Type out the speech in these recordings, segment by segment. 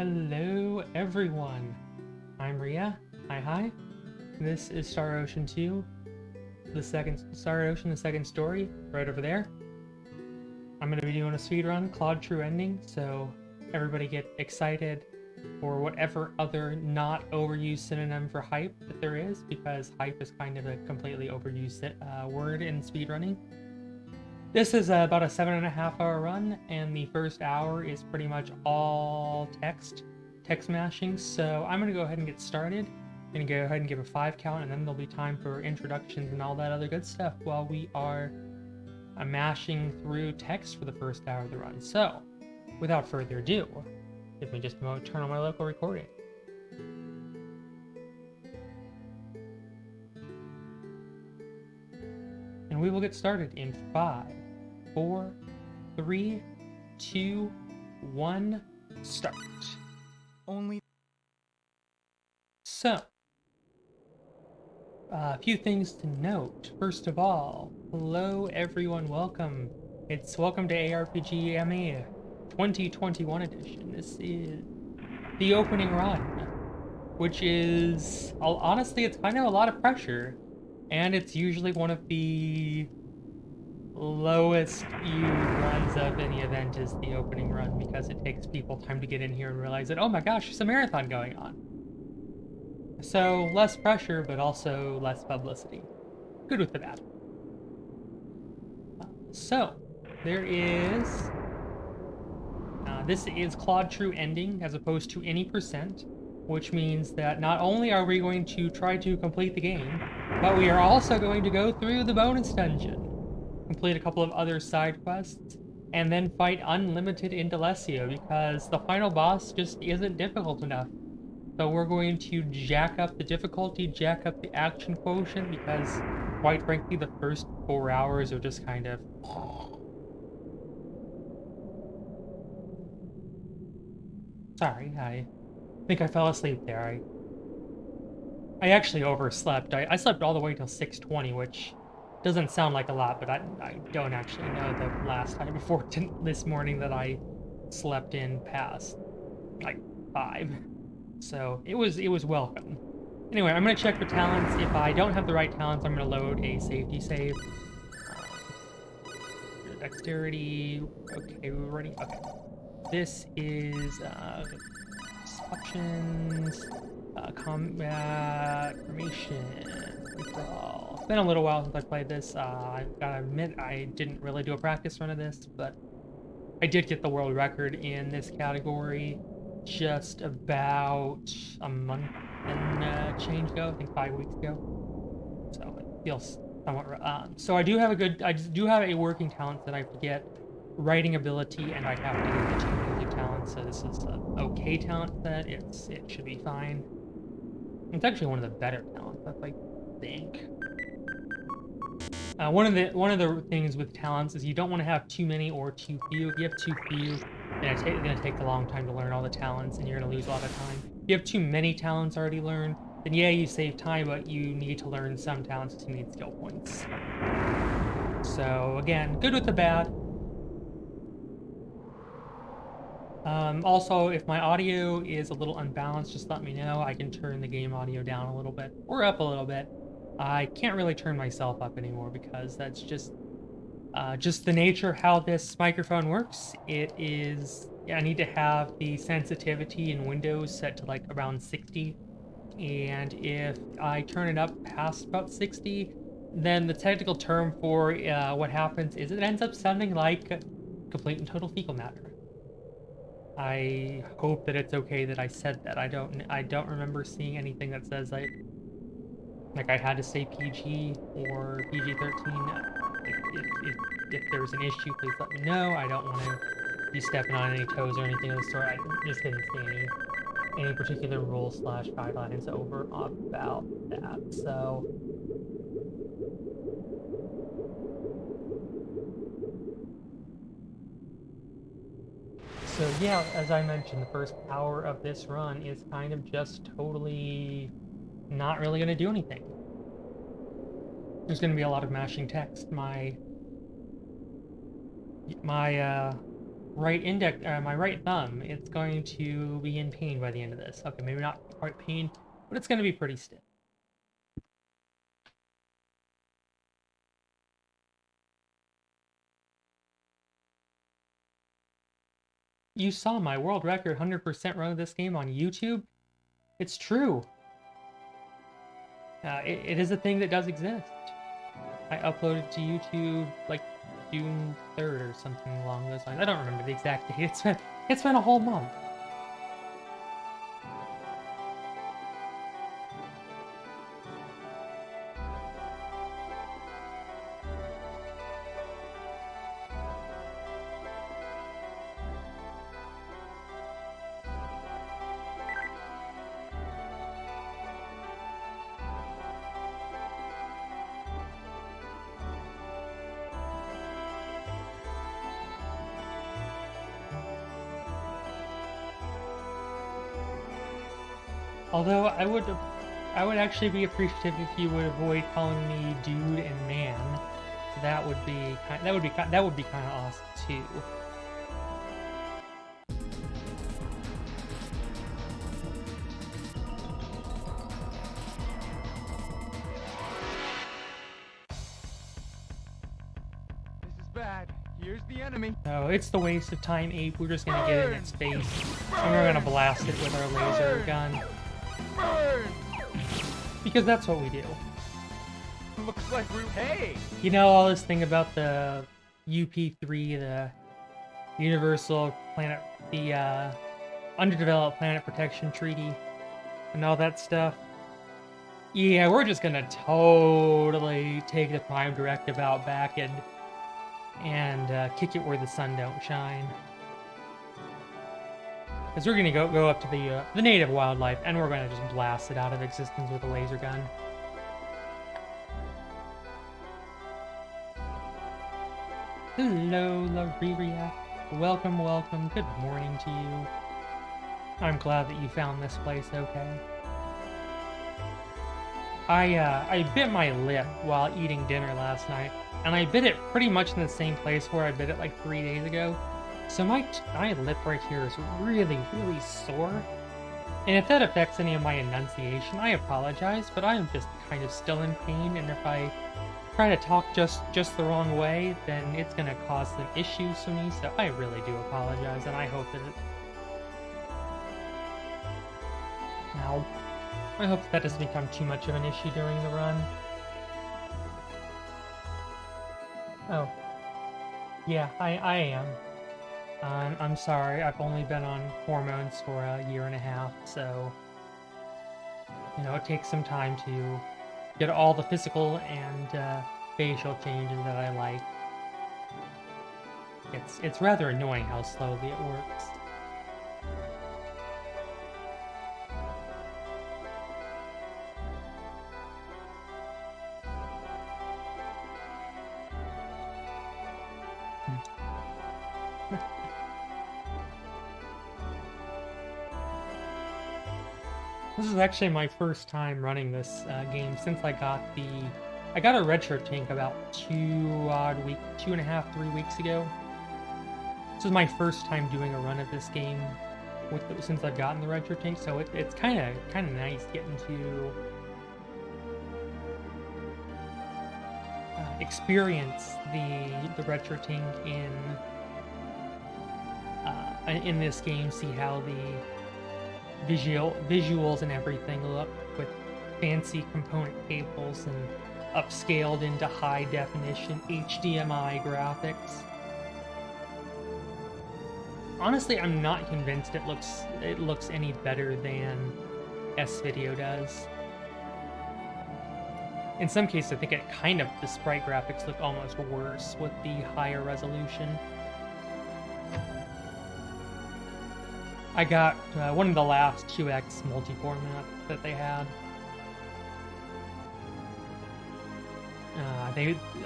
Hello everyone, I'm Ria. Hi. This is Star Ocean 2, the second story, right over there. I'm going to be doing a speedrun, Claude True Ending, so everybody get excited for whatever other not overused synonym for hype that there is, because hype is kind of a completely overused word in speedrunning. This is about a 7.5 hour run, and the first hour is pretty much all text mashing, so I'm going to go ahead and get started. I'm going to go ahead and give a 5 count, and then there'll be time for introductions and all that other good stuff while we are mashing through text for the first hour of the run. So, without further ado, give me just a moment to turn on my local recording. And we will get started in 5, 4, 3, 2, 1, start. So, a few things to note. First of all, hello everyone, welcome. Welcome to ARPGME 2021 edition. This is the opening run, which is, honestly, it's kind of a lot of pressure. And it's usually one of the lowest viewed runs of any event is the opening run, because it takes people time to get in here and realize that, oh my gosh, there's a marathon going on. So less pressure, but also less publicity. Good with the bad. So there is, this is Claude True Ending as opposed to any %, which means that not only are we going to try to complete the game, but we are also going to go through the bonus dungeon, complete a couple of other side quests, and then fight unlimited Indalecio, because the final boss just isn't difficult enough. So we're going to jack up the difficulty, jack up the action quotient, because quite frankly the first 4 hours are just kind of... Sorry, I think I fell asleep there. I actually overslept. I slept all the way till 6:20, which doesn't sound like a lot, but I don't actually know the last time before this morning that I slept in past like 5. So it was welcome. Anyway, I'm gonna check for talents. If I don't have the right talents, I'm gonna load a safety save. Dexterity. Okay, we're ready. Okay. This is options, combat, formation, free-for-all. It's been a little while since I played this. I've got to admit, I didn't really do a practice run of this, but I did get the world record in this category just about a month and change ago. I think 5 weeks ago. So it feels somewhat. So I do have a working talent that I have to get, writing ability, and I have to get the 2 music talents. So this is an okay talent set. It should be fine. It's actually one of the better talents, I think. One of the things with talents is you don't want to have too many or too few. If you have too few, then it's going to take a long time to learn all the talents, and you're going to lose a lot of time. If you have too many talents already learned, then yeah, you save time, but you need to learn some talents because you need skill points. So again, good with the bad. Also, if my audio is a little unbalanced, just let me know. I can turn the game audio down a little bit, or up a little bit. I can't really turn myself up anymore because that's just the nature of how this microphone works. It is, I need to have the sensitivity in Windows set to like around 60, and if I turn it up past about 60, then the technical term for what happens is it ends up sounding like complete and total fecal matter. I hope that it's okay that I said that. I don't remember seeing anything that says like I had to say PG or PG-13. If there's an issue, please let me know. I don't want to be stepping on any toes or anything of the sort. I just didn't see any particular rules / guidelines over about that. So yeah, as I mentioned, the first hour of this run is kind of just totally not really going to do anything. There's going to be a lot of mashing text. My right index, my right thumb, it's going to be in pain by the end of this. Okay, maybe not quite pain, but it's going to be pretty stiff. You saw my world record 100% run of this game on YouTube? It's true. It is a thing that does exist. I uploaded to YouTube like June 3rd or something along those lines. I don't remember the exact date. It's been a whole month. Although I would actually be appreciative if you would avoid calling me dude and man. That would be kind of awesome too. This is bad. Here's the enemy. No, it's the waste of time, Ape. We're just gonna get in its face, and we're gonna blast it with our laser gun. Burn! Because that's what we do. Looks like we. Hey! You know, all this thing about the UP3, the Universal Planet, the Underdeveloped Planet Protection Treaty, and all that stuff. Yeah, we're just gonna totally take the Prime Directive out back and kick it where the sun don't shine. Because we're gonna go up to the native wildlife, and we're gonna just blast it out of existence with a laser gun. Hello, Laria. Welcome, welcome. Good morning to you. I'm glad that you found this place okay. I bit my lip while eating dinner last night, and I bit it pretty much in the same place where I bit it like 3 days ago. So my lip right here is really, really sore. And if that affects any of my enunciation, I apologize, but I am just kind of still in pain, and if I try to talk just the wrong way, then it's gonna cause some issues for me, so I really do apologize, and I hope that I hope that doesn't become too much of an issue during the run. Oh. Yeah, I am. I'm sorry, I've only been on hormones for a year and a half, so you know, it takes some time to get all the physical and facial changes that I like. It's rather annoying how slowly it works. This is actually my first time running this game since I got a retro tank about 2.5, 3 weeks ago. This is my first time doing a run of this game since I've gotten the retro tank, so it's kind of nice getting to experience the retro tank in this game, see how the visuals and everything look with fancy component cables and upscaled into high definition HDMI graphics. Honestly, I'm not convinced it looks any better than S-Video does. In some cases, I think the sprite graphics look almost worse with the higher resolution. I got one of the last 2X multi-format that they had.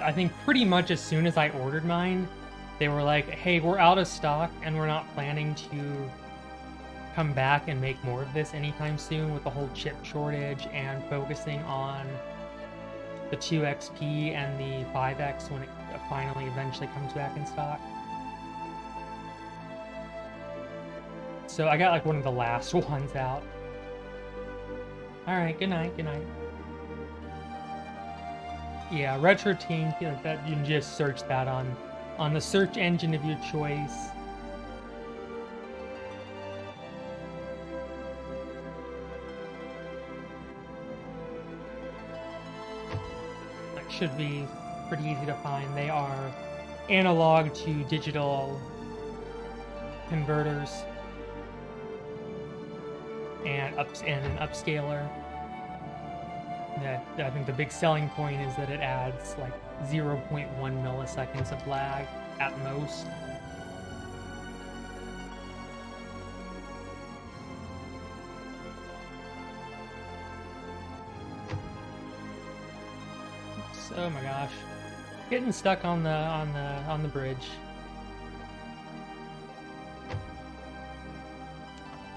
I think pretty much as soon as I ordered mine, they were like, hey, we're out of stock and we're not planning to come back and make more of this anytime soon with the whole chip shortage and focusing on the 2XP and the 5X when it finally eventually comes back in stock. So I got like one of the last ones out. Alright, good night, good night. Yeah, Retro Tink, you know, that you can just search that on the search engine of your choice. That should be pretty easy to find. They are analog to digital converters and an upscaler. That I think the big selling point is that it adds like 0.1 milliseconds of lag at most. Oh my gosh, getting stuck on the bridge.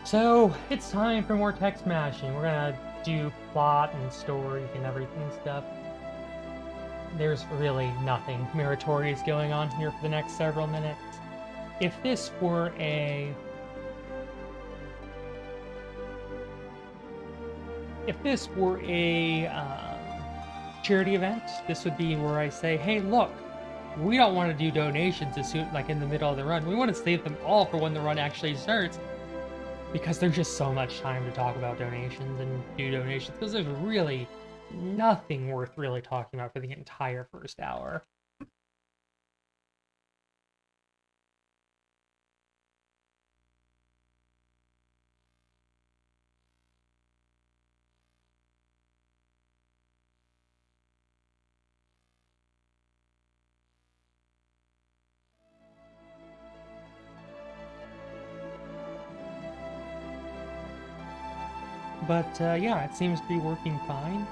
So it's time for more text mashing. We're gonna do plot and story and everything stuff. There's really nothing meritorious going on here for the next several minutes. If this were a charity event, this would be where I say, hey, look, we don't want to do donations as soon, like in the middle of the run. We want to save them all for when the run actually starts, because there's just so much time to talk about donations and do donations, because there's really nothing worth really talking about for the entire first hour. But yeah, it seems to be working fine.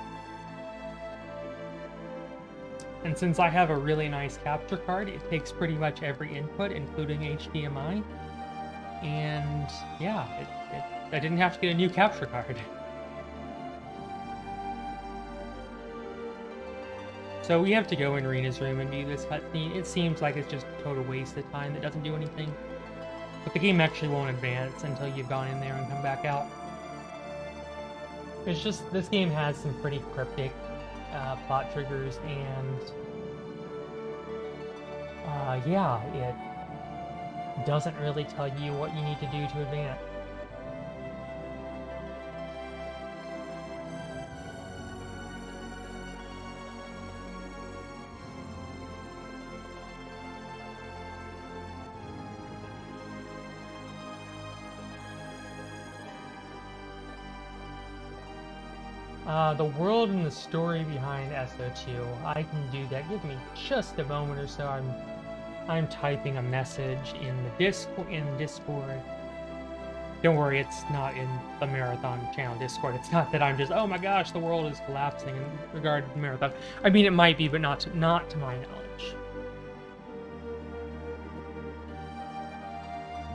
And since I have a really nice capture card, it takes pretty much every input, including HDMI. And yeah, I didn't have to get a new capture card. So we have to go in Rena's room and do this cutscene. It seems like it's just a total waste of time that doesn't do anything. But the game actually won't advance until you've gone in there and come back out. It's just, this game has some pretty cryptic plot triggers, and yeah, it doesn't really tell you what you need to do to advance. The world and the story behind SO2. I can do that. Give me just a moment or so. I'm typing a message in the Discord. Don't worry, it's not in the Marathon channel Discord. It's not that I'm just, oh my gosh, the world is collapsing in regard to the Marathon. I mean, it might be, but not to my knowledge.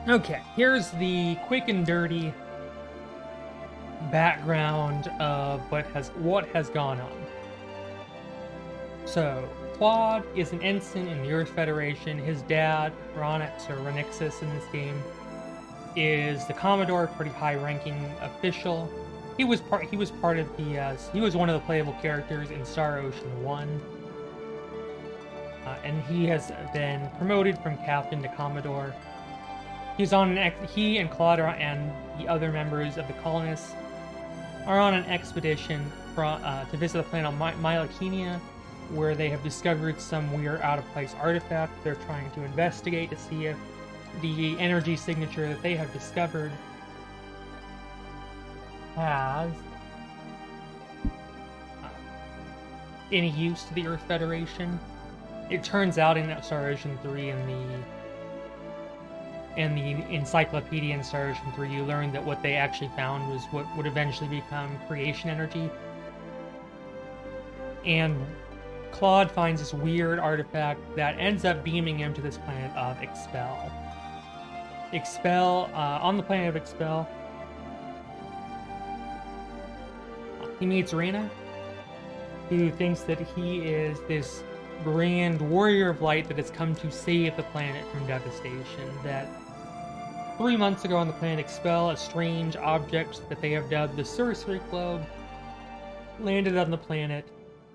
Okay, here's the quick and dirty background of what has gone on. So, Claude is an ensign in the Earth Federation. His dad, Ronix or Ronixus in this game, is the Commodore, pretty high-ranking official. He was part of the he was one of the playable characters in Star Ocean 1. And he has been promoted from captain to Commodore. He and Claude and the other members of the colonists are on an expedition to visit the planet Mylokenia, where they have discovered some weird out-of-place artifact. They're trying to investigate to see if the energy signature that they have discovered has any use to the Earth Federation. It turns out in Star Ocean 3 in the encyclopedia in Star Ocean 3, you learn that what they actually found was what would eventually become creation energy. And Claude finds this weird artifact that ends up beaming him to this planet of Expel. On the planet of Expel, he meets Rena, who thinks that he is this grand warrior of light that has come to save the planet from devastation, that 3 months ago on the planet Expel, a strange object that they have dubbed the Sorcery Globe landed on the planet.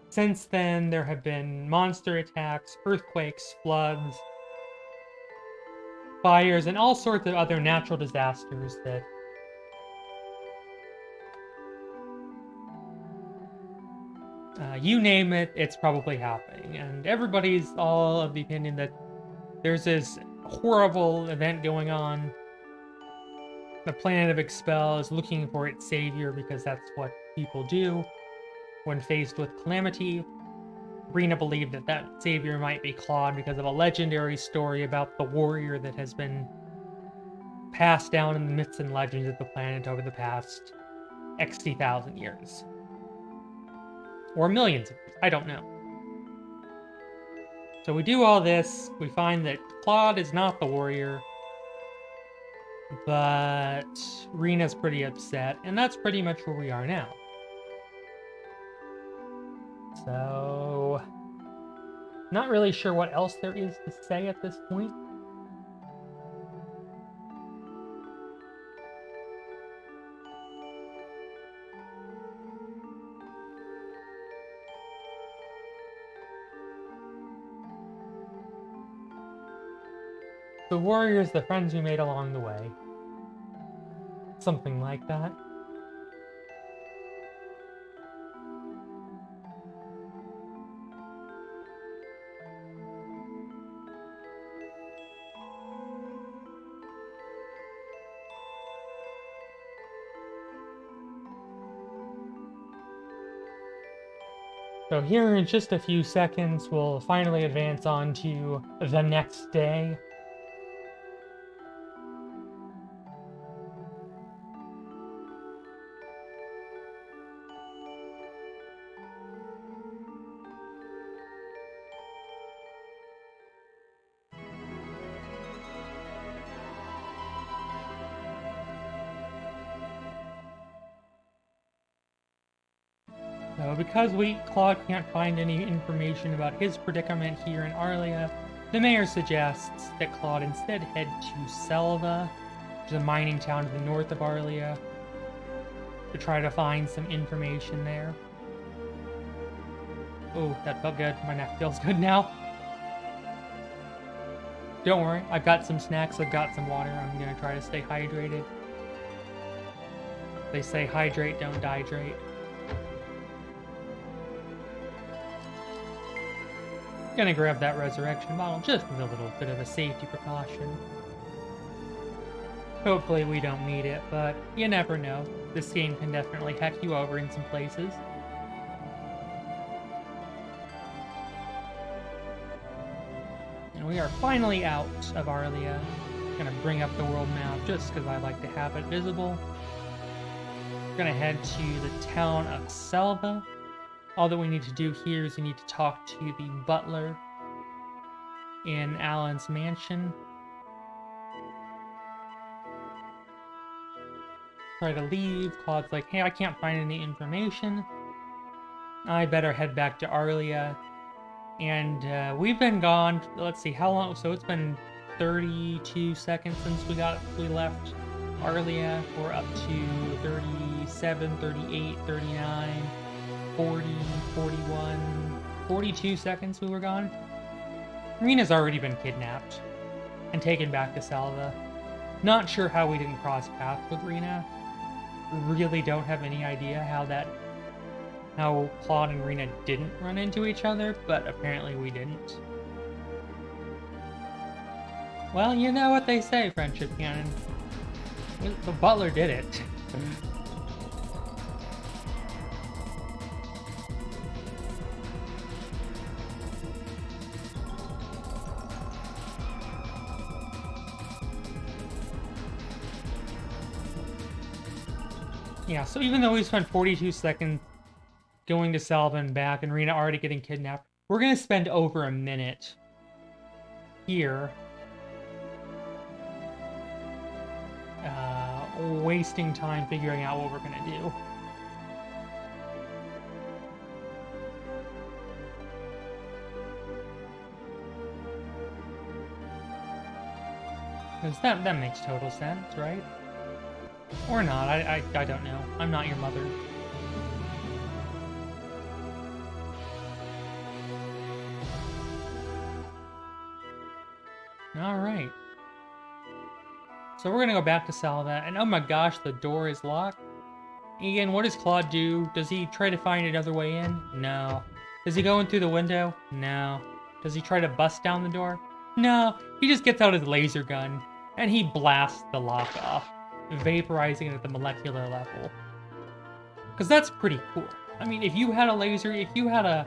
Since then, there have been monster attacks, earthquakes, floods, fires, and all sorts of other natural disasters that you name it, it's probably happening. And everybody's all of the opinion that there's this horrible event going on. The planet of Expel is looking for its savior because that's what people do when faced with calamity. Rena believed that that savior might be Claude because of a legendary story about the warrior that has been passed down in the myths and legends of the planet over the past XT,000 years. Or millions of years, I don't know. So we do all this, we find that Claude is not the warrior, but Rena's pretty upset, and that's pretty much where we are now. So, not really sure what else there is to say at this point. The warriors, the friends we made along the way. Something like that. So here in just a few seconds, we'll finally advance on to the next day. So because Claude can't find any information about his predicament here in Arlia, the mayor suggests that Claude instead head to Selva, which is a mining town to the north of Arlia, to try to find some information there. Oh, that felt good. My neck feels good now. Don't worry, I've got some snacks, I've got some water. I'm gonna try to stay hydrated. They say hydrate, don't dehydrate. Gonna grab that resurrection bottle just as a little bit of a safety precaution. Hopefully we don't need it, but you never know. This game can definitely heck you over in some places. And we are finally out of Arlia. Gonna bring up the world map just because I like to have it visible. Gonna head to the town of Selva. All that we need to do here is we need to talk to the butler in Alan's mansion. Try to leave. Claude's like, hey, I can't find any information. I better head back to Arlia. And we've been gone, let's see, how long? So it's been 32 seconds since we left Arlia. We're up to 37, 38, 39. 40, 41, 42 seconds we were gone. Rena's already been kidnapped and taken back to Selva. Not sure how we didn't cross paths with Rena. Really don't have any idea how Claude and Rena didn't run into each other, but apparently we didn't. Well, you know what they say, Friendship Canon. The butler did it. Yeah, so even though we spent 42 seconds going to Selva and back, and Rena already getting kidnapped, we're gonna spend over a minute here wasting time figuring out what we're gonna do. Because that makes total sense, right? Or not, I don't know. I'm not your mother. Alright. So we're gonna go back to Salva, and oh my gosh, the door is locked. Again, what does Claude do? Does he try to find another way in? No. Does he go in through the window? No. Does he try to bust down the door? No. He just gets out his laser gun, and he blasts the lock off, vaporizing it at the molecular level. Because that's pretty cool. I mean, if you had a laser, if you had a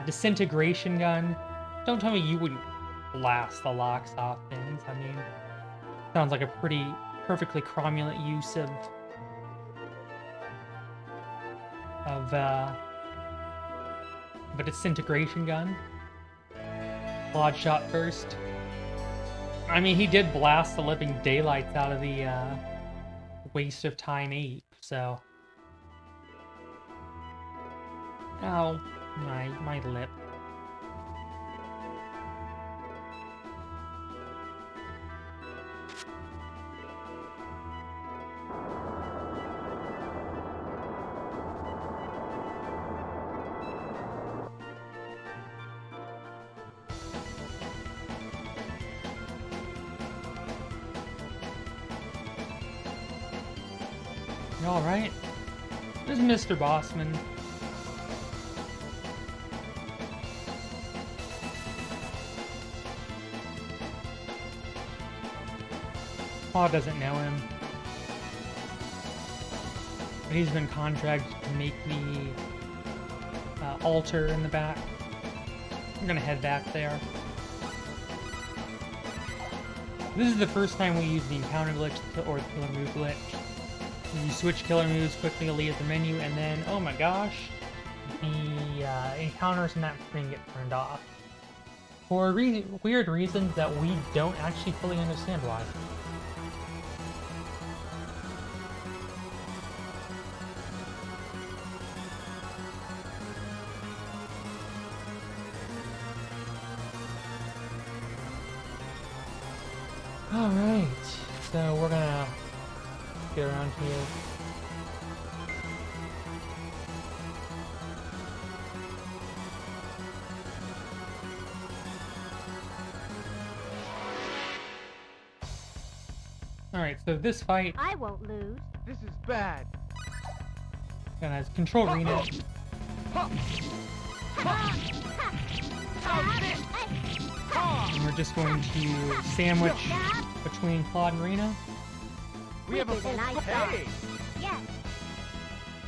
disintegration gun, don't tell me you wouldn't blast the locks off things. I mean, sounds like a pretty perfectly cromulent use of a disintegration gun. Claude shot first. I mean, he did blast the living daylights out of the waste of time ape, so. Oh, my lip. You all right? This is Mr. Bossman. Claude doesn't know him. But he's been contracted to make the altar in the back. I'm gonna head back there. This is the first time we use the encounter glitch or the killer move glitch. You switch killer moves quickly, leave the menu, and then, oh my gosh, the encounters in that screen get turned off. For weird reasons that we don't actually fully understand why. Alright, so we're gonna get around here. Alright, so this fight, I won't lose. This is bad. gonna control Rena. And we're just going to sandwich between Claude and Rena. We have a full hey. Yes.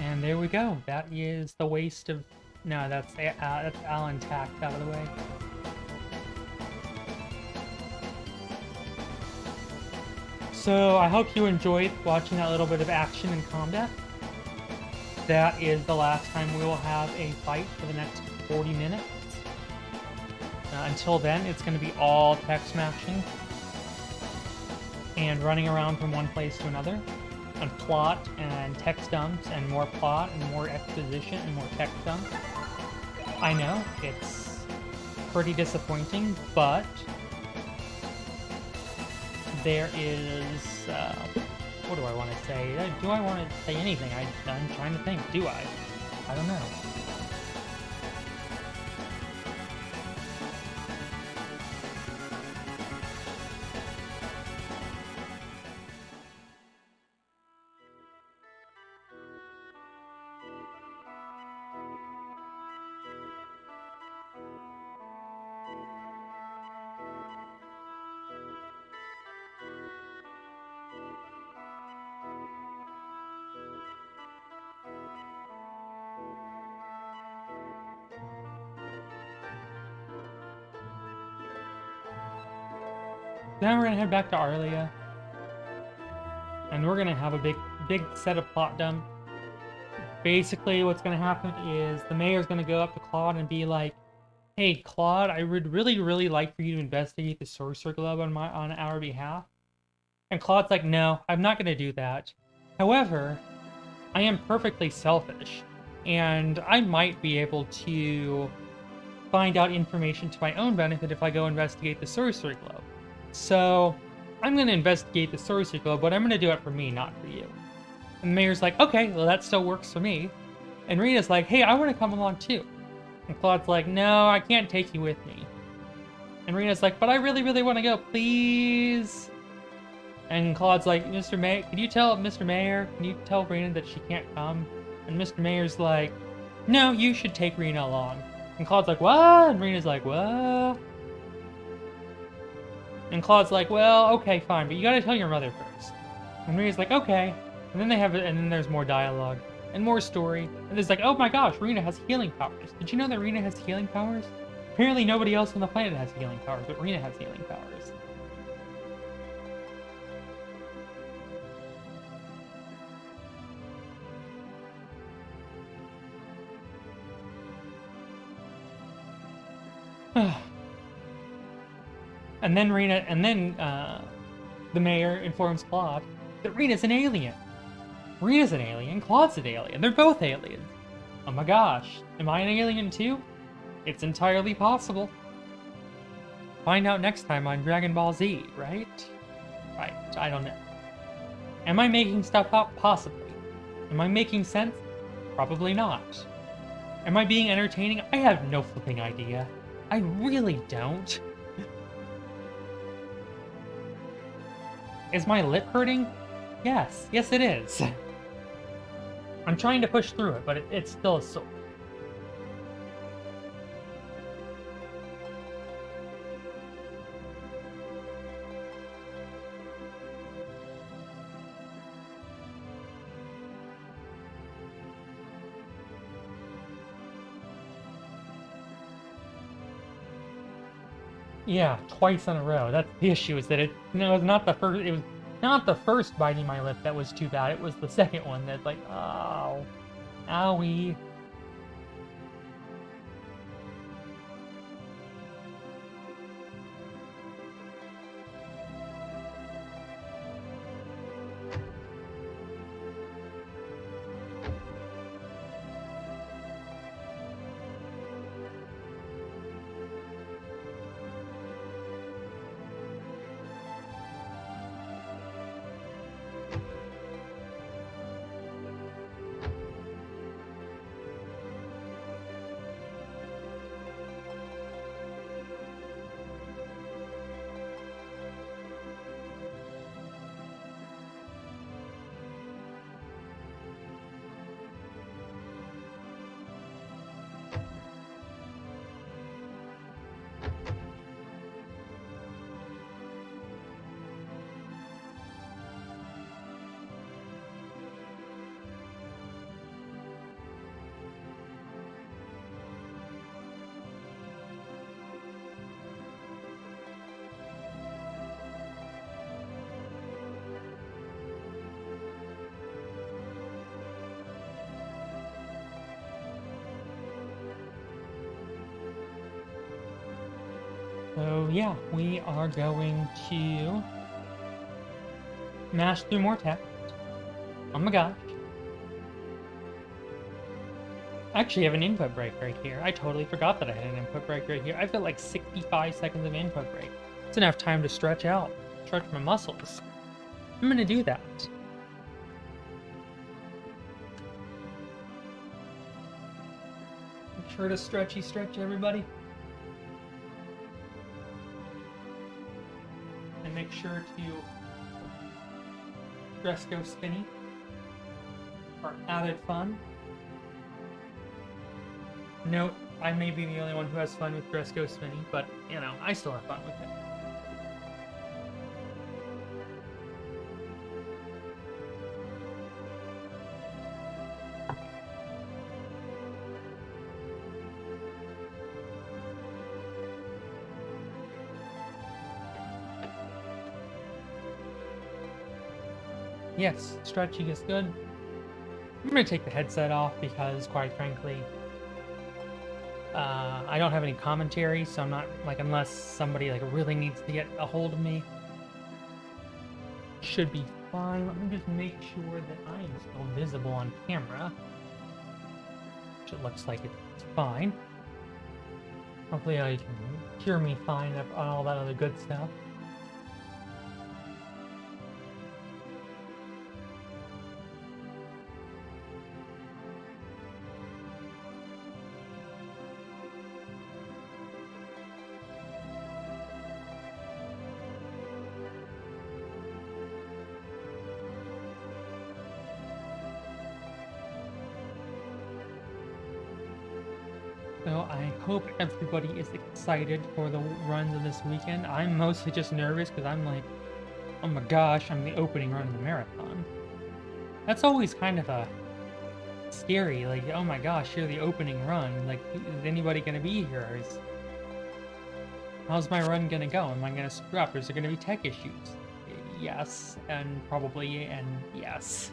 And there we go. That is the waste of... No, that's Alan Tact out of the way. So I hope you enjoyed watching that little bit of action and combat. That is the last time we will have a fight for the next 40 minutes. Until then, it's going to be all text matching and running around from one place to another, and plot and text dumps and more plot and more exposition and more text dumps. I know, it's pretty disappointing, but there is, what do I want to say? Do I want to say anything? I'm trying to think, do I? I don't know. Now we're gonna head back to Arlia, and we're gonna have a big set of plot dump. Basically, what's gonna happen is the mayor's gonna go up to Claude and be like, "Hey, Claude, I would really like for you to investigate the Sorcerer Globe on our behalf." And Claude's like, "No, I'm not gonna do that. However, I am perfectly selfish, and I might be able to find out information to my own benefit if I go investigate the Sorcerer Globe. So, I'm gonna investigate the source code, but I'm gonna do it for me, not for you. And the mayor's like, okay, well that still works for me. And Rita's like, hey, I want to come along too. And Claude's like, no, I can't take you with me. And Rita's like, but I really, really want to go, please. And Claude's like, Mr. Mayor, can you tell Mr. Mayor, can you tell Rena that she can't come? And Mr. Mayor's like, no, you should take Rena along. And Claude's like, what? And Rena's like, what? And Claude's like, well, okay, fine, but you gotta tell your mother first. And Rena's like, okay. And then and then there's more dialogue and more story. And there's like, oh my gosh, Rena has healing powers. Did you know that Rena has healing powers? Apparently nobody else on the planet has healing powers, but Rena has healing powers. And then the mayor informs Claude that Rena's an alien. Rena's an alien, Claude's an alien. They're both aliens. Oh my gosh, am I an alien too? It's entirely possible. Find out next time on Dragon Ball Z, right? Right, I don't know. Am I making stuff up? Possibly. Am I making sense? Probably not. Am I being entertaining? I have no flipping idea. I really don't. Is my lip hurting? Yes. Yes, it is. I'm trying to push through it, but it's still a sore. Yeah, twice in a row. That's the issue, is that it was not the first. It was not the first biting my lip that was too bad. It was the second one that's like, oh, owie. So yeah, we are going to mash through more text. Oh my gosh. I actually have an input break right here. I totally forgot that I had an input break right here. I've got like 65 seconds of input break. It's enough time to stretch out, stretch my muscles. I'm gonna do that. Make sure to stretch, everybody. And make sure to dress go spinny for added fun. Note, I may be the only one who has fun with dress go spinny, but you know, I still have fun with it. Yes, stretching is good. I'm gonna take the headset off because, quite frankly, I don't have any commentary, so I'm not, like, unless somebody, like, really needs to get a hold of me. Should be fine. Let me just make sure that I am still visible on camera. Which it looks like it's fine. Hopefully I can hear me fine on all that other good stuff. So I hope everybody is excited for the runs of this weekend. I'm mostly just nervous because I'm like, oh my gosh, I'm the opening run of the marathon. That's always kind of a scary, like, oh my gosh, you're the opening run. Like, is anybody gonna be here? How's my run gonna go? Am I gonna screw up? Is there gonna be tech issues? Yes, and probably, and yes.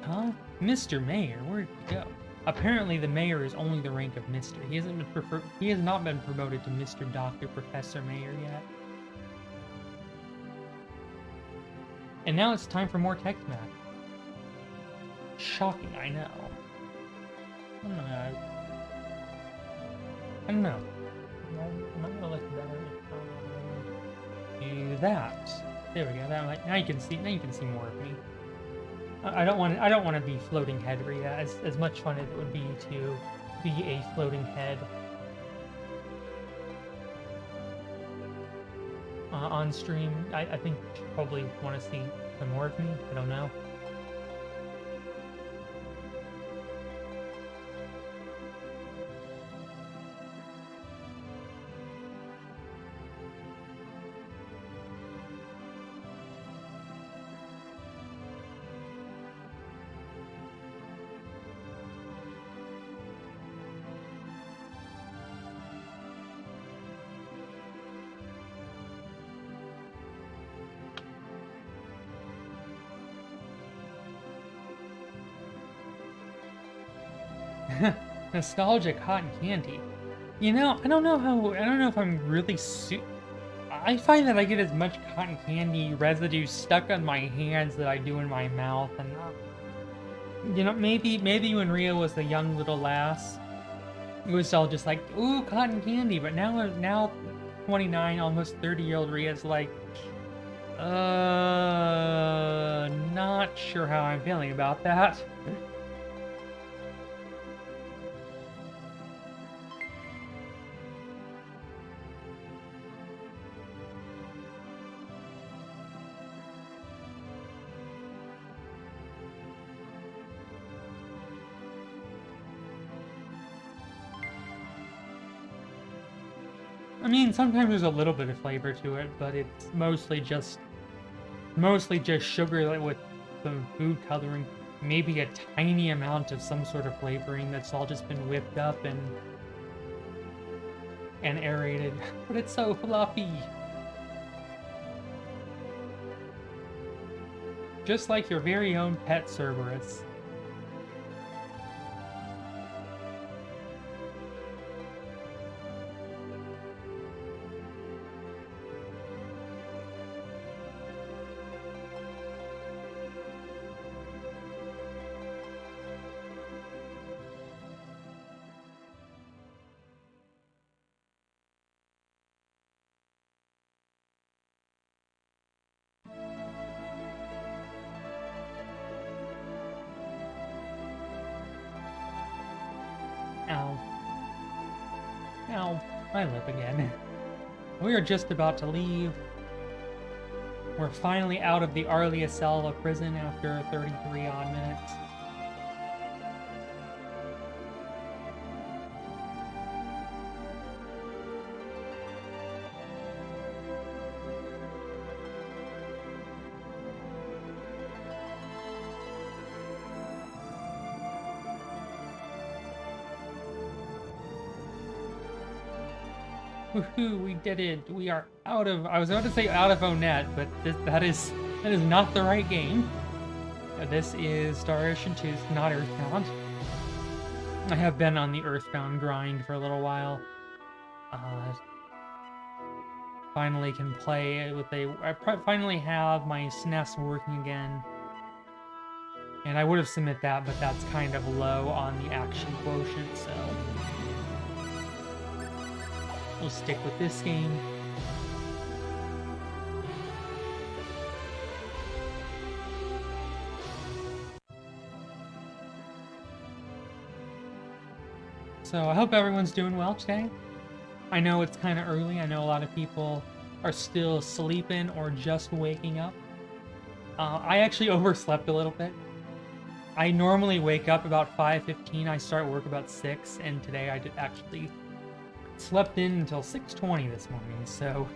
Huh? Mr. Mayor, where'd he go? Apparently the mayor is only the rank of Mr. He has not been promoted to Mr. Doctor Professor Mayor yet. And now it's time for more tech smack. Shocking, I know. I don't know. I might gonna look better. Do that. There we go. Now you can see. Now you can see more of me. I don't want to be floating head, Ria. As much fun as it would be to be a floating head on stream, I think you probably want to see some more of me. I don't know. Nostalgic cotton candy. You know, I don't know if I'm really I find that I get as much cotton candy residue stuck on my hands that I do in my mouth, and you know, maybe when Ria was a young little lass, it was all just like, ooh, cotton candy. But now 29, almost 30-year-old Ria's like, not sure how I'm feeling about that. I mean, sometimes there's a little bit of flavor to it, but it's mostly just sugar with some food coloring, maybe a tiny amount of some sort of flavoring that's all just been whipped up and aerated. But it's so fluffy. Just like your very own pet Cerberus. Ow. Ow. My lip again. We are just about to leave. We're finally out of the RiaSkies prison after 33 odd minutes. Woohoo, we did it. We are out of, I was about to say out of Onet, but that is not the right game. This is Star Ocean 2, not Earthbound. I have been on the Earthbound grind for a little while. Finally can play with I finally have my SNES working again. And I would have submit that, but that's kind of low on the action quotient, so we'll stick with this game. So I hope everyone's doing well today. I know it's kind of early. I know a lot of people are still sleeping or just waking up. I actually overslept a little bit. I normally wake up about 5:15. I start work about 6, and today I actually slept in until 6:20 this morning. So,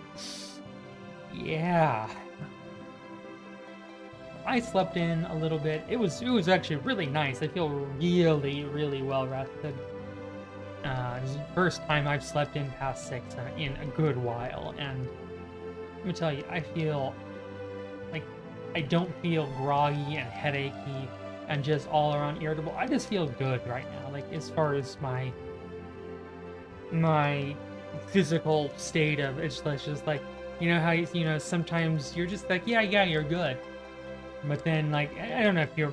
yeah, I slept in a little bit. It was actually really nice. I feel really well rested. This is the first time I've slept in past 6 in a good while, and let me tell you, I feel like I don't feel groggy and headachy and just all around irritable. I just feel good right now. Like as far as my physical state of it's just like how sometimes you're just like yeah you're good, but then like I don't know if you're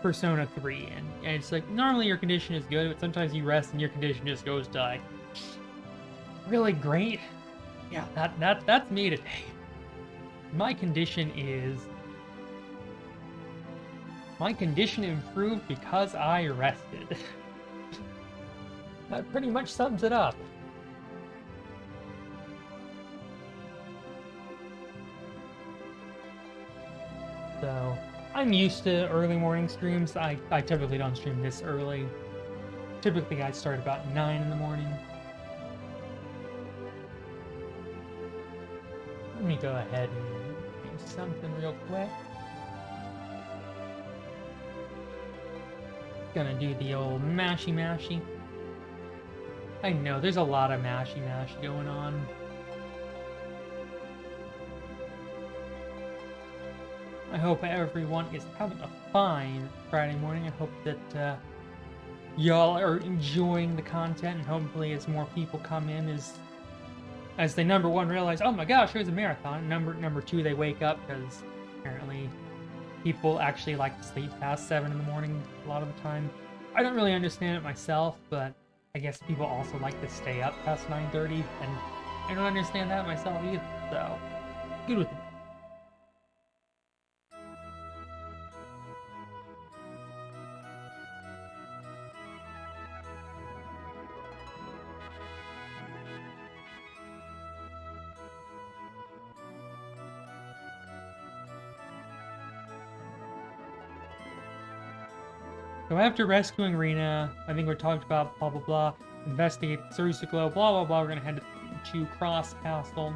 Persona 3 and it's like normally your condition is good, but sometimes you rest and your condition just goes to like really great. Yeah, that's me today. My condition improved because I rested. That pretty much sums it up. So, I'm used to early morning streams. I typically don't stream this early. Typically I start about 9 in the morning. Let me go ahead and do something real quick. Gonna do the old mashy. I know, there's a lot of mashy going on. I hope everyone is having a fine Friday morning. I hope that y'all are enjoying the content, and hopefully as more people come in, as they number one realize, oh my gosh, there's a marathon. Number two, they wake up because apparently people actually like to sleep past 7 in the morning a lot of the time. I don't really understand it myself, but I guess people also like to stay up past 9:30, and I don't understand that myself either. So good with it. So after rescuing Rena, I think we talked about blah blah blah, investigate Cerusa Glow, blah blah blah. We're gonna head to Cross Castle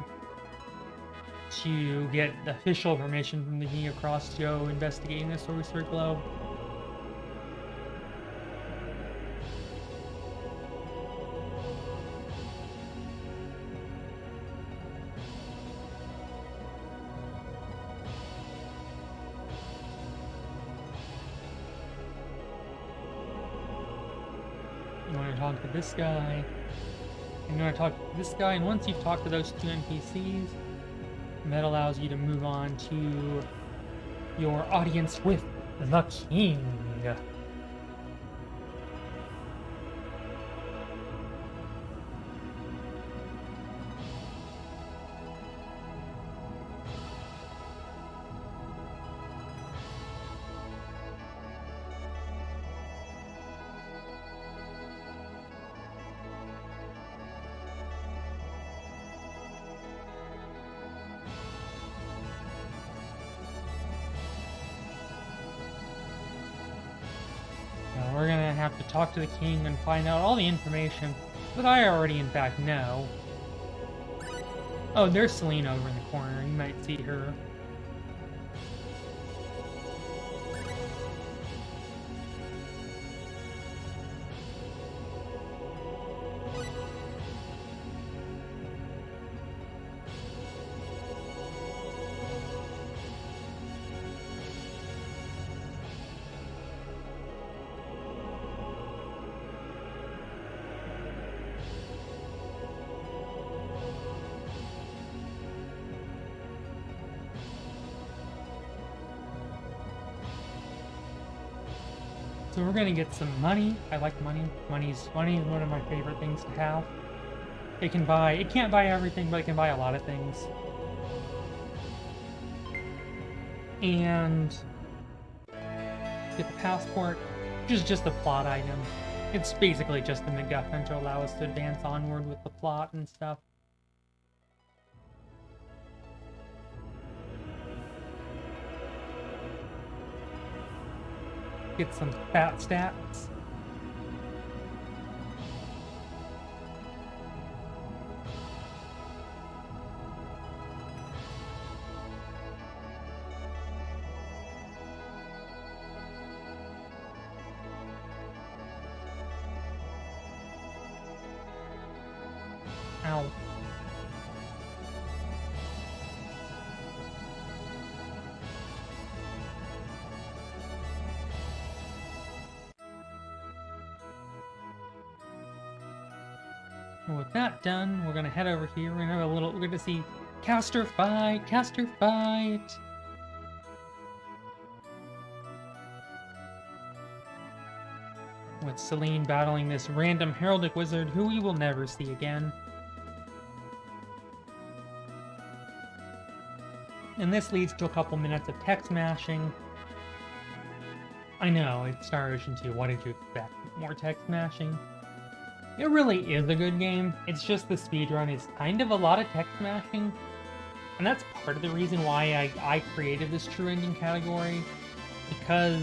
to get official permission from the King of Cross to go investigating the Cerusa Glow. You want to talk to this guy, and you want to talk to this guy, and once you've talked to those two NPCs, that allows you to move on to your audience with the king. We're gonna have to talk to the king and find out all the information that I already in fact know. Oh, there's Selena over in the corner. You might see her. So we're gonna get some money. I like money. Money is one of my favorite things to have. It can't buy everything, but it can buy a lot of things. And get the passport, which is just a plot item. It's basically just the MacGuffin to allow us to advance onward with the plot and stuff. Get some fat stats. Ow. With that done, we're gonna head over here. We're gonna have a little. We're gonna see caster fight. Caster fight. With Celine battling this random heraldic wizard who we will never see again. And this leads to a couple minutes of tech smashing. I know, it's Star Ocean 2. What did you expect? More tech smashing? It really is a good game. It's just the speedrun is kind of a lot of tech smashing. And that's part of the reason why I created this true ending category. Because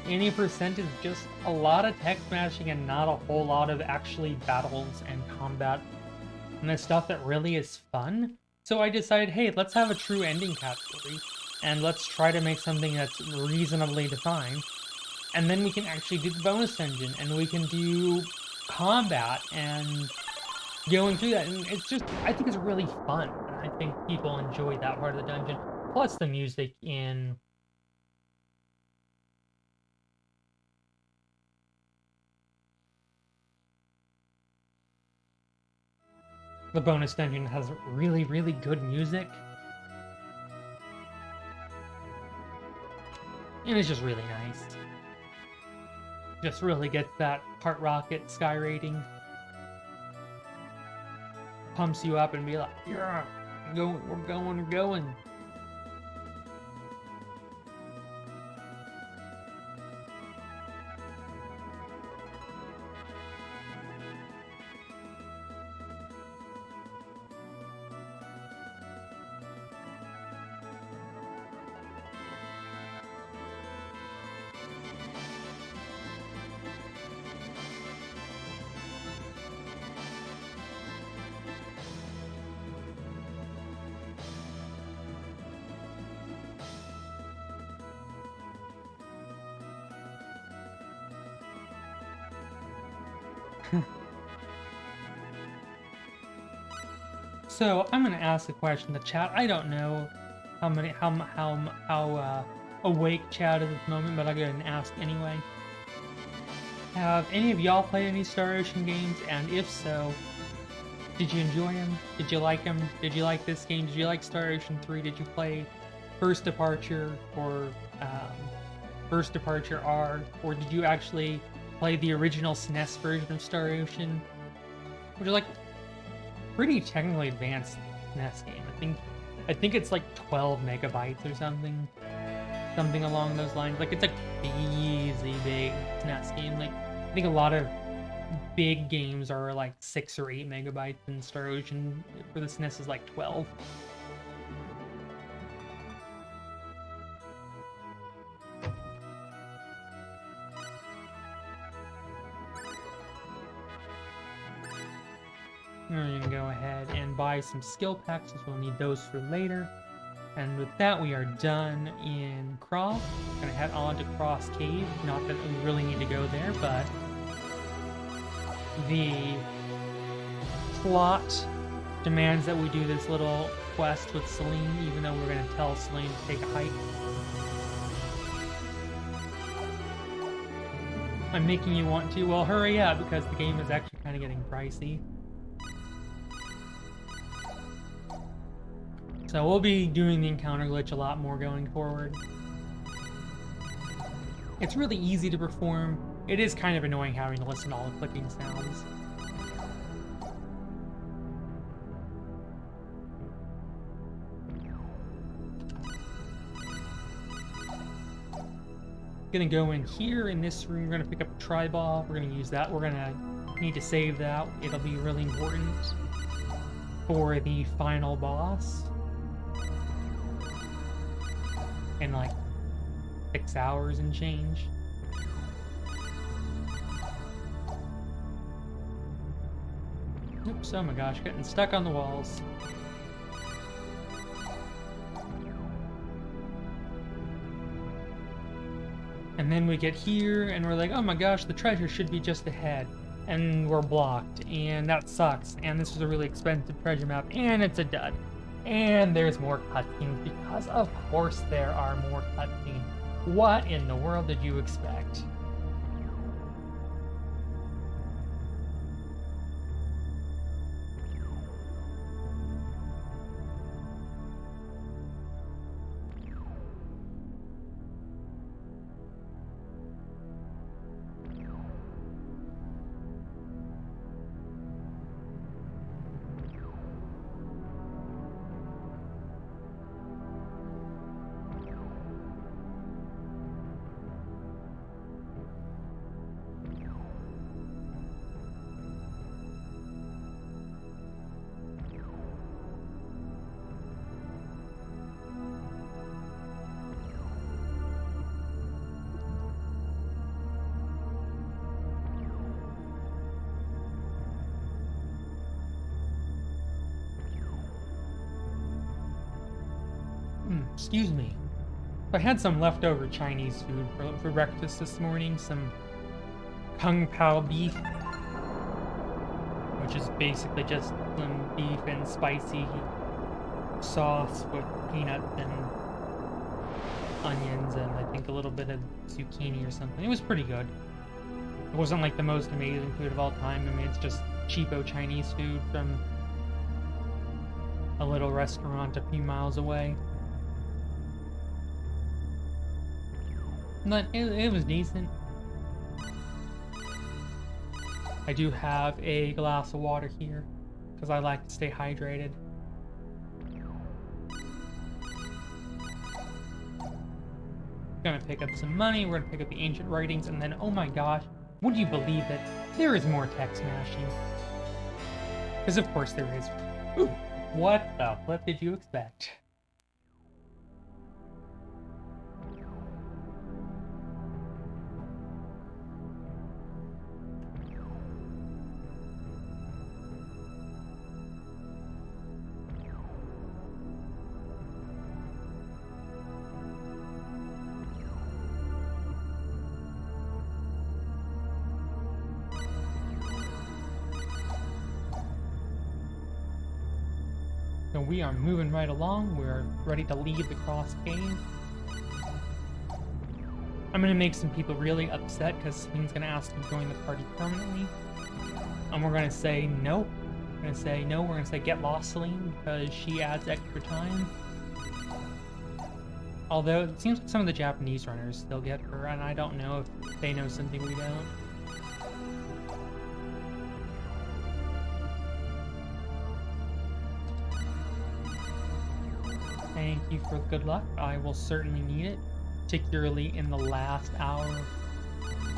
80% is just a lot of tech smashing and not a whole lot of actually battles and combat. And the stuff that really is fun. So I decided, hey, let's have a true ending category. And let's try to make something that's reasonably defined. And then we can actually do the bonus engine. And we can do combat and going through that. And it's just, I think it's really fun. And I think people enjoy that part of the dungeon. Plus the music in the bonus dungeon has really, really good music. And it's just really nice. Just really gets that heart rocket sky rating. Pumps you up and be like, yeah, we're going. So I'm gonna ask a question to chat. I don't know how awake chat is at the moment, but I'll go ahead and ask anyway. Have any of y'all played any Star Ocean games? And if so, did you enjoy them? Did you like them? Did you like this game? Did you like Star Ocean 3? Did you play First Departure or First Departure R? Or did you actually play the original SNES version of Star Ocean? Which is like pretty technically advanced SNES game. I think it's like 12 megabytes or something along those lines. Like it's a crazy big SNES game. Like I think a lot of big games are like 6 or 8 megabytes, and Star Ocean for the SNES is like 12. We're going to go ahead and buy some skill packs, as we'll need those for later. And with that, we are done in Cross. We're going to head on to Cross Cave. Not that we really need to go there, but the plot demands that we do this little quest with Celine, even though we're going to tell Celine to take a hike. I'm making you want to. Well, hurry up, because the game is actually kind of getting pricey. So we'll be doing the encounter glitch a lot more going forward. It's really easy to perform. It is kind of annoying having to listen to all the clicking sounds. Gonna go in here in this room. We're gonna pick up a tri-ball. We're gonna use that. We're gonna need to save that. It'll be really important for the final boss. In like 6 hours and change. Oops, oh my gosh, getting stuck on the walls. And then we get here, and we're like, oh my gosh, the treasure should be just ahead. And we're blocked, and that sucks. And this was a really expensive treasure map, and it's a dud. And there's more cutscenes, because of course there are more cutscenes. What in the world did you expect? Excuse me. I had some leftover Chinese food for breakfast this morning, some Kung Pao beef, which is basically just some beef and spicy sauce with peanuts and onions and I think a little bit of zucchini or something. It was pretty good. It wasn't like the most amazing food of all time. I mean, it's just cheapo Chinese food from a little restaurant a few miles away. But it was decent. I do have a glass of water here because I like to stay hydrated. Gonna pick up some money, we're gonna pick up the ancient writings, and then, oh my gosh, would you believe it? There is more text mashing. Because of course there is. Ooh, what the flip did you expect? So we are moving right along. We're ready to leave the Cross Cave. I'm gonna make some people really upset because Celine gonna ask to join the party permanently. And we're gonna say no. We're gonna say no, we're gonna say get lost, Celine, because she adds extra time. Although it seems like some of the Japanese runners still get her, and I don't know if they know something we don't. Thank you for good luck. I will certainly need it, particularly in the last hour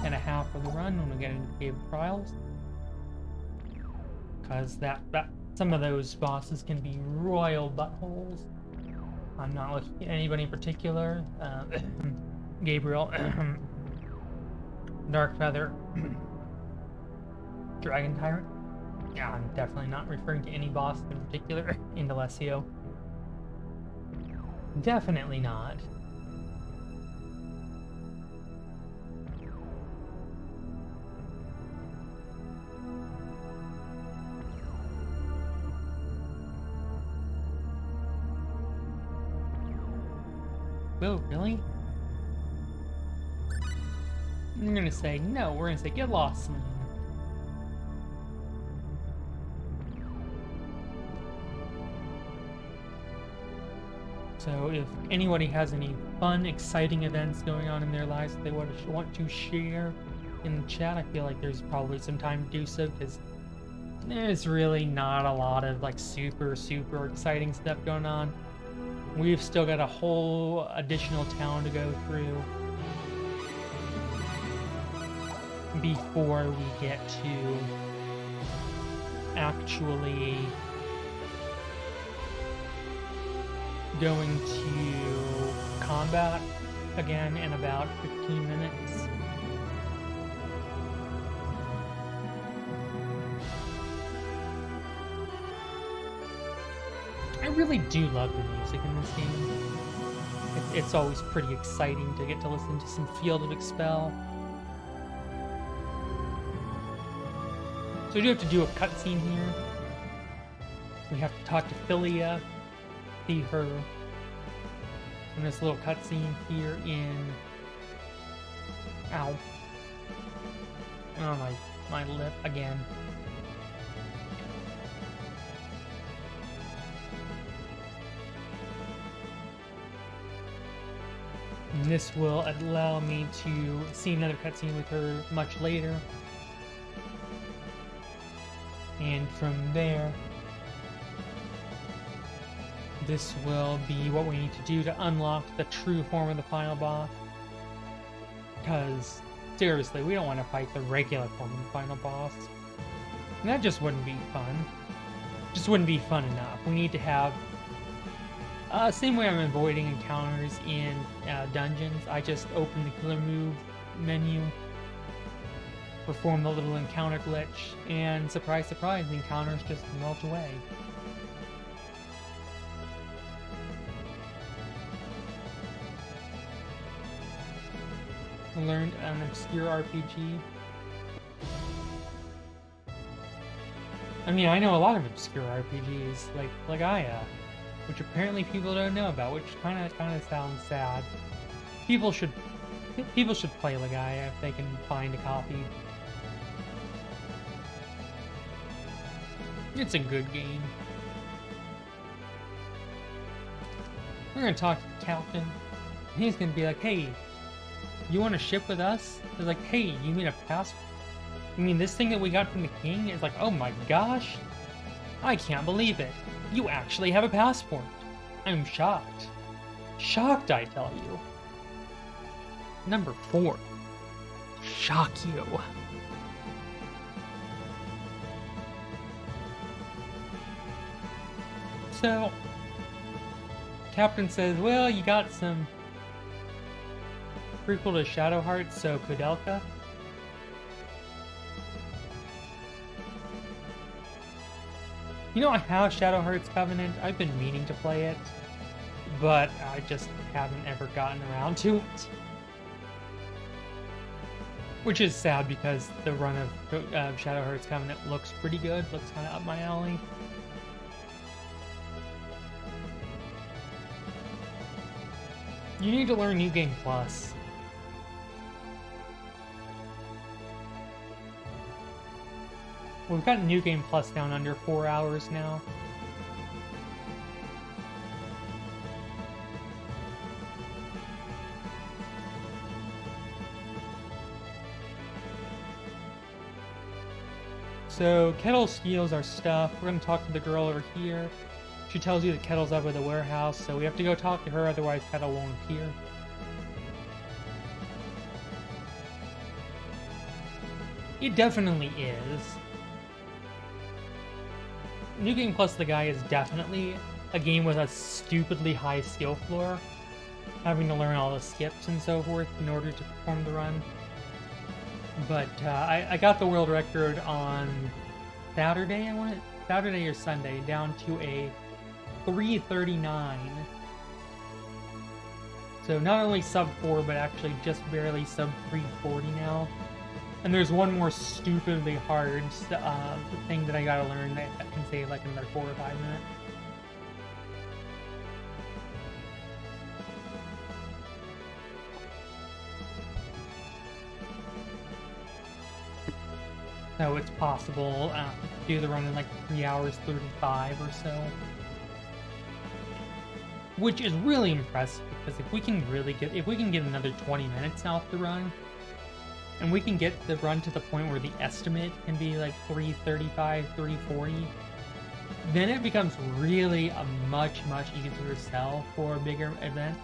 and a half of the run when we get into Cave of Trials. Because some of those bosses can be royal buttholes. I'm not looking at anybody in particular. Gabriel, Dark Feather, Dragon Tyrant. Yeah, I'm definitely not referring to any boss in particular. Indalecio. Definitely not. Oh, really? I'm gonna say no, we're gonna say get lost, man. So if anybody has any fun, exciting events going on in their lives that they want to share in the chat, I feel like there's probably some time to do so, because there's really not a lot of like super exciting stuff going on. We've still got a whole additional town to go through before we get to actually going to combat again in about 15 minutes. really do love the music in this game. It's always pretty exciting to get to listen to some Field of Expel. So we do have to do a cutscene here. We have to talk to Philia, see her in this little cutscene here in... Ow. Oh, my lip again. And this will allow me to see another cutscene with her much later. And from there, this will be what we need to do to unlock the true form of the final boss. Because, seriously, we don't want to fight the regular form of the final boss. And that just wouldn't be fun. Just wouldn't be fun enough. We need to have... same way I'm avoiding encounters in dungeons, I just open the killer move menu, perform the little encounter glitch, and surprise, surprise, the encounters just melt away. I learned an obscure RPG. I mean, I know a lot of obscure RPGs, like Legaia, which apparently people don't know about, which kind of sounds sad. People should play Legaia if they can find a copy. It's a good game. We're gonna talk to the captain. And he's gonna be like, "Hey, you want to ship with us?" It's like, "Hey, you mean a passport? You mean this thing that we got from the king?" It's like, "Oh my gosh, I can't believe it. You actually have a passport. I'm shocked. Shocked, I tell you." Number 4. Shock you. So, Captain says, "Well, you got some prequel to Shadow Hearts, so Kudelka." You know, I have Shadow Hearts Covenant. I've been meaning to play it, but I just haven't ever gotten around to it. Which is sad because the run of Shadow Hearts Covenant looks pretty good. Looks kind of up my alley. You need to learn New Game Plus. We've got New Game Plus down under 4 hours now. So, Kettle steals our stuff. We're gonna talk to the girl over here. She tells you that Kettle's up at the warehouse, so we have to go talk to her, otherwise Kettle won't appear. It definitely is. New Game Plus the guy is definitely a game with a stupidly high skill floor. Having to learn all the skips and so forth in order to perform the run. But I got the world record on Saturday, Saturday or Sunday, down to a 3:39. So not only sub 4, but actually just barely sub 3:40 now. And there's one more stupidly hard thing that I gotta learn that can save like another 4 or 5 minutes. So it's possible to do the run in like 3 hours 35 or so. Which is really impressive, because if we can get another 20 minutes off the run, and we can get the run to the point where the estimate can be like 335, 340, then it becomes really a much easier sell for a bigger event.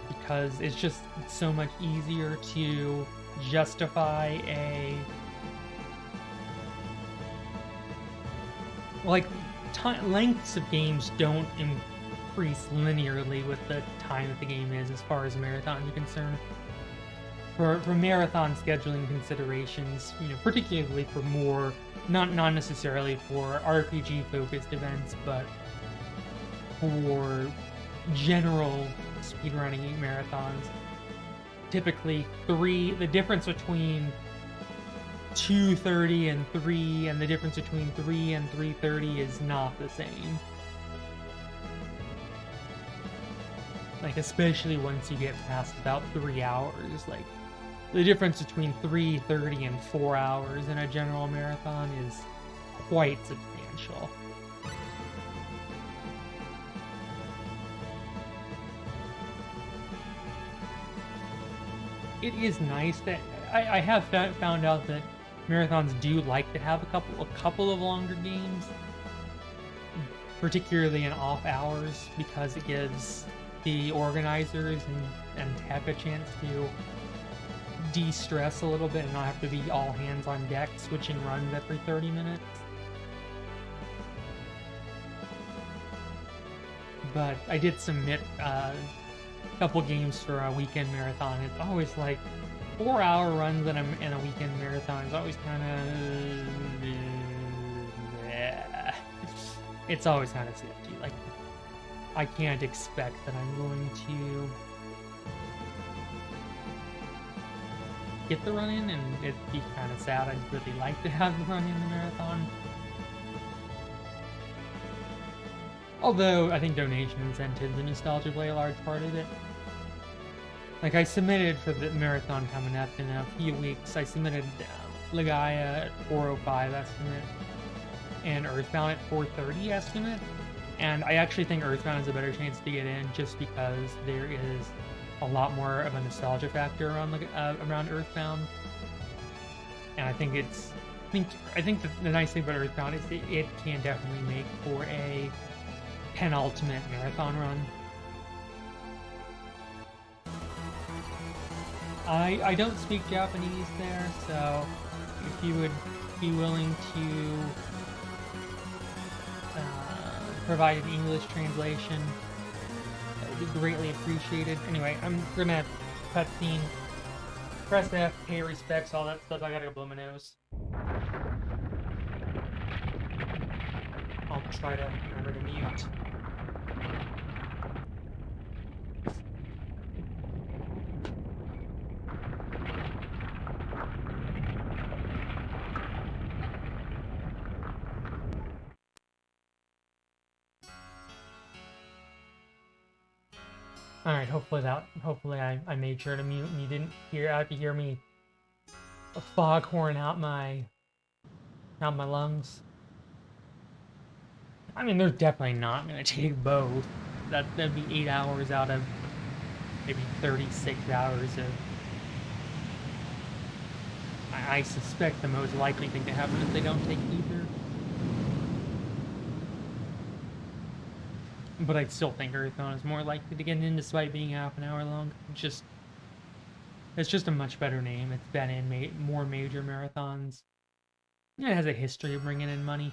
Because it's just so much easier to justify lengths of games don't increase linearly with the time that the game is as far as marathons are concerned. For marathon scheduling considerations, particularly for more not necessarily for RPG focused events, but for general speedrunning marathons. Typically the difference between 2:30 and 3 and the difference between 3 and 3:30 is not the same. Like, especially once you get past about 3 hours, like, the difference between 3:30 and 4 hours in a general marathon is quite substantial. It is nice that I have found out that marathons do like to have a couple of longer games, particularly in off hours, because it gives the organizers and tech a chance to de-stress a little bit and not have to be all hands on deck switching runs every 30 minutes. But I did submit a couple games for a weekend marathon. It's always like 4-hour runs in a weekend marathon is always kind of it's always kind of sketchy. Like, I can't expect that I'm going to get the run in, and it'd be kind of sad. I'd really like to have the run in the marathon. Although, I think donation incentives and nostalgia play a large part of it. Like, I submitted for the marathon coming up in a few weeks. I submitted Legaia at 4:05 estimate and Earthbound at 4:30 estimate. And I actually think Earthbound has a better chance to get in just because there is a lot more of a nostalgia factor around Earthbound. And I think the nice thing about Earthbound is it can definitely make for a penultimate marathon run. I don't speak Japanese there, so if you would be willing to provide an English translation, that would be greatly appreciated. Anyway, I'm gonna cutscene, press F, pay respects, all that stuff. I gotta go blow my nose. I'll try to remember to mute. Alright, hopefully I made sure to mute and you didn't have to hear me foghorn out my lungs. I mean, they're definitely not gonna take both. That'd be 8 hours out of maybe 36 hours of... I suspect the most likely thing to happen is they don't take either. But I still think Earthbound is more likely to get in despite being half an hour long. It's just a much better name. It's been in more major marathons. It has a history of bringing in money.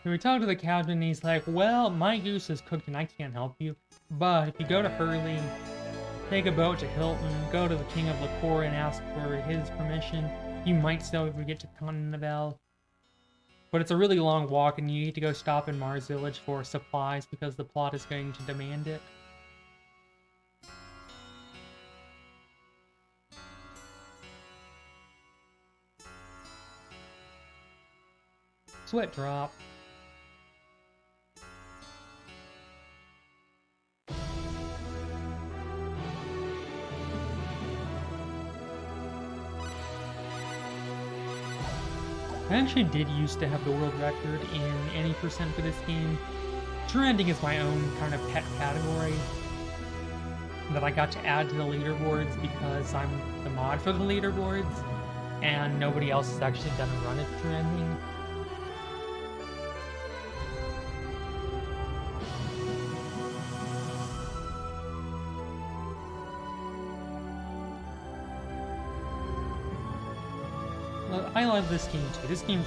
We talked to the captain and he's like, well, my goose is cooked and I can't help you. But if you go to Hurley, take a boat to Hilton, go to the King of Liquor and ask for his permission, you might still ever get to Continental. But it's a really long walk and you need to go stop in Mars Village for supplies because the plot is going to demand it. Sweat drop. I actually did used to have the world record in any percent for this game. True ending is my own kind of pet category that I got to add to the leaderboards because I'm the mod for the leaderboards, and nobody else has actually done a run at true ending. I love this game too. This game's...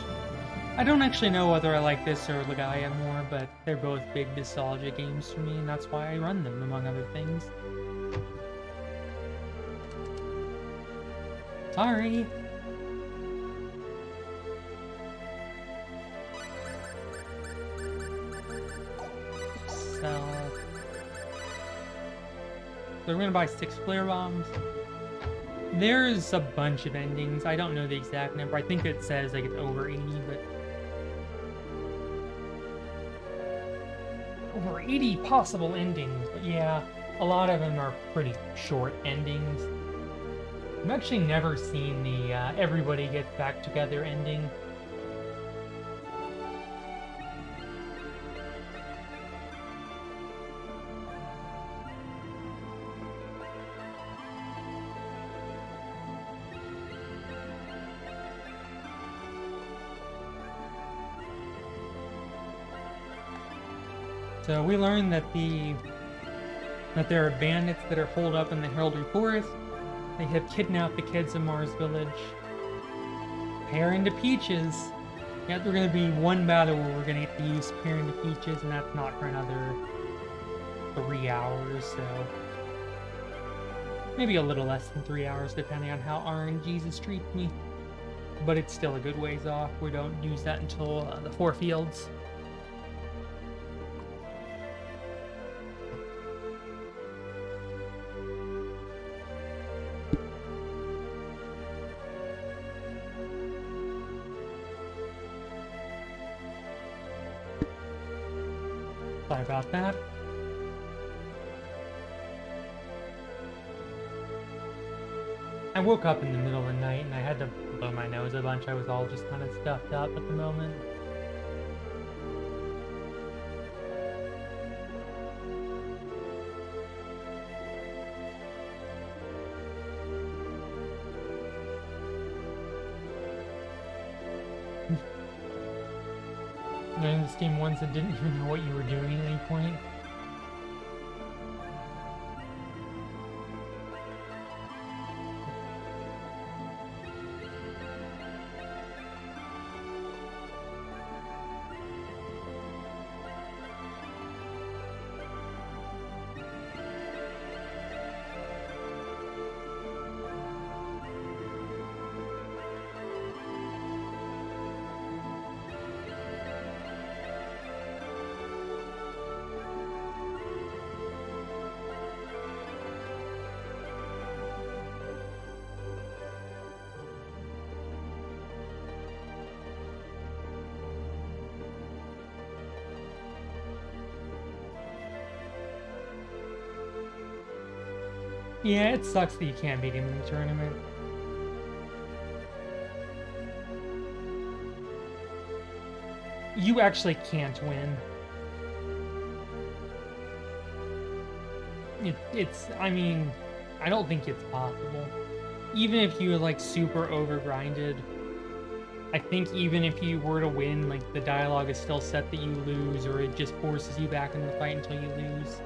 I don't actually know whether I like this or Legaia more, but they're both big nostalgia games for me, and that's why I run them, among other things. Sorry! Sell. So we're gonna buy 6 flare bombs. There's a bunch of endings. I don't know the exact number. I think it says like it's over 80, but... Over 80 possible endings, but yeah, a lot of them are pretty short endings. I've actually never seen the everybody gets back together ending. So we learned that there are bandits that are holed up in the Heraldry Forest. They have kidnapped the kids of Mars Village. Pair into Peaches. Yeah, there's gonna be one battle where we're gonna get to use Pair into Peaches, and that's not for another 3 hours, so maybe a little less than 3 hours, depending on how RNGesus treats me. But it's still a good ways off. We don't use that until the 4 fields. Sorry about that. I woke up in the middle of the night and I had to blow my nose a bunch. I was all just kind of stuffed up at the moment. Learning this game once and didn't even know what you were doing at any point. Yeah, it sucks that you can't beat him in the tournament. You actually can't win. I mean, I don't think it's possible. Even if you like super over-grinded, I think even if you were to win, like the dialogue is still set that you lose, or it just forces you back in the fight until you lose.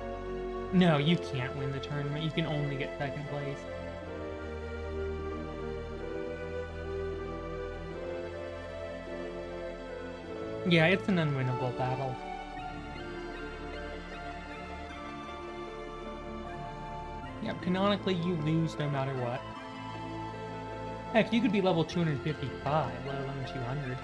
No, you can't win the tournament. You can only get second place. Yeah, it's an unwinnable battle. Yep, canonically you lose no matter what. Heck, you could be level 255, let alone 200.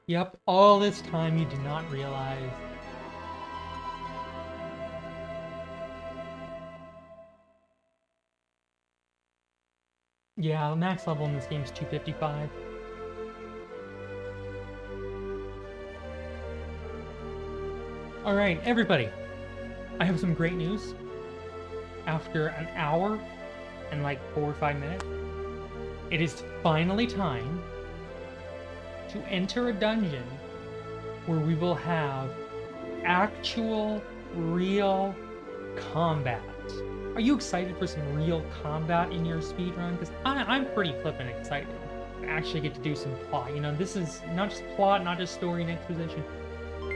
Yep, all this time you did not realize. Yeah, the max level in this game is 255. All right, everybody. I have some great news. After an hour and like 4 or 5 minutes, it is finally time to enter a dungeon where we will have actual, real combat. Are you excited for some real combat in your speedrun? Because I'm pretty flippin' excited. I actually get to do some plot. You know, this is not just plot, not just story and exposition.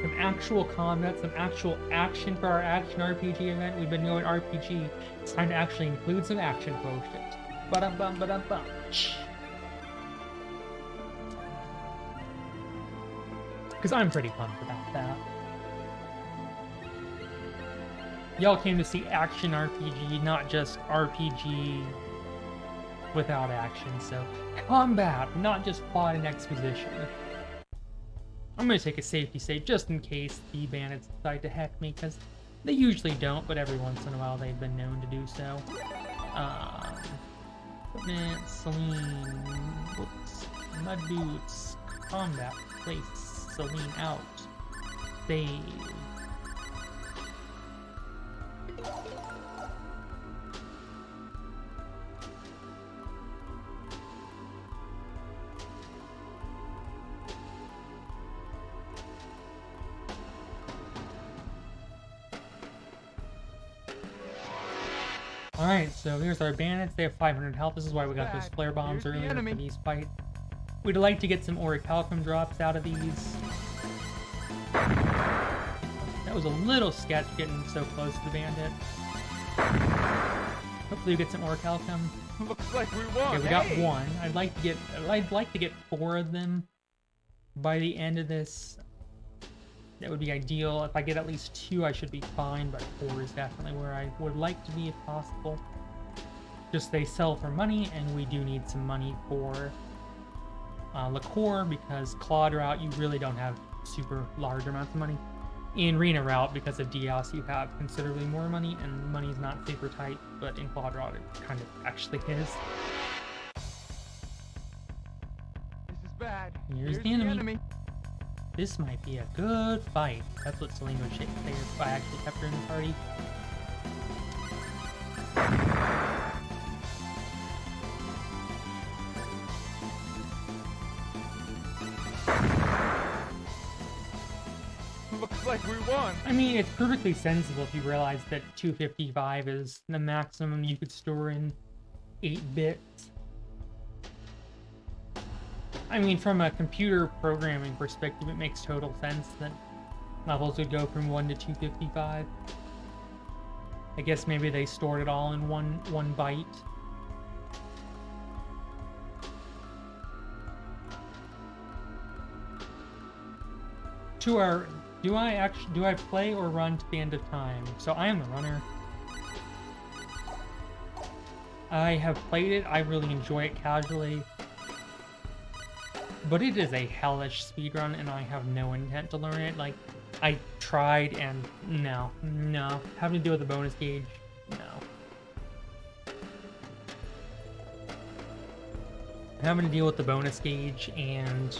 Some actual combat, some actual action for our action RPG event. We've been going RPG. It's time to actually include some action quotient. Ba-dum-bum, ba-dum-bum. Because I'm pretty pumped about that. Y'all came to see action RPG, not just RPG without action. So, combat, not just plot and exposition. I'm going to take a safety save just in case the bandits decide to heck me, because they usually don't, but every once in a while they've been known to do so. Equipment, Celine, whoops, mud boots, combat, place, Celine out, save. Alright, so here's our bandits. They have 500 health. This is why we got those flare bombs earlier for these fights. We'd like to get some orichalcum drops out of these. That was a little sketch getting so close to the bandit. Hopefully we get some orichalcum. Looks like we won. Okay, we got one. I'd like to get 4 of them by the end of this. That would be ideal. If I get at least 2, I should be fine, but 4 is definitely where I would like to be if possible. Just they sell for money, and we do need some money for liqueur, because Claude route, you really don't have super large amounts of money. In Rena route, because of Dios, you have considerably more money, and money's not super tight, but in Claude route, it kind of actually is. This is bad. Here's the enemy. This might be a good fight. That's what Celine would say if I actually kept her in the party. Looks like we won. I mean, it's perfectly sensible if you realize that 255 is the maximum you could store in 8 bits. I mean, from a computer programming perspective, it makes total sense that levels would go from 1 to 255. I guess maybe they stored it all in one byte. Do I play or run to the end of time? So I am the runner. I have played it. I really enjoy it casually. But it is a hellish speedrun, and I have no intent to learn it. Like, I tried, and no. Having to deal with the bonus gauge, no. Having to deal with the bonus gauge and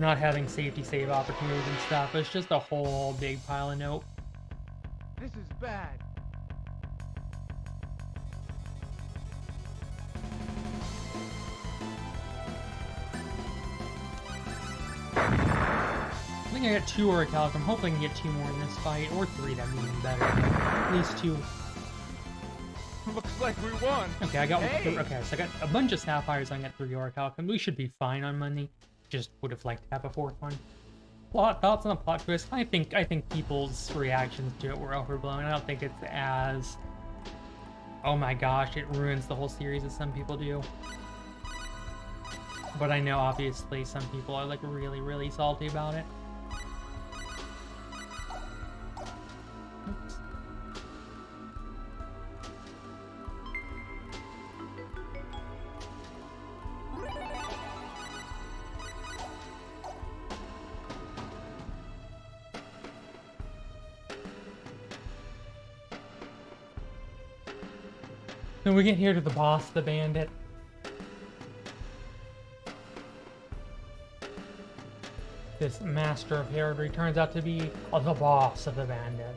not having safety save opportunities and stuff, it's just a whole big pile of nope. This is bad. I think I got 2 orichalcum. I'm hoping I can get 2 more in this fight, or 3, that'd be even better. At least 2. Looks like we won. Okay, I got okay, so I got a bunch of sapphires. I got 3 orichalcum. We should be fine on money. Just would have liked to have a 4th one. Plot thoughts on the plot twist. I think people's reactions to it were overblown. I don't think it's as, oh my gosh, it ruins the whole series as some people do. But I know obviously some people are like really, really salty about it. Oops. So we get here to the boss, the bandit. The this master of heraldry turns out to be the boss of the bandit.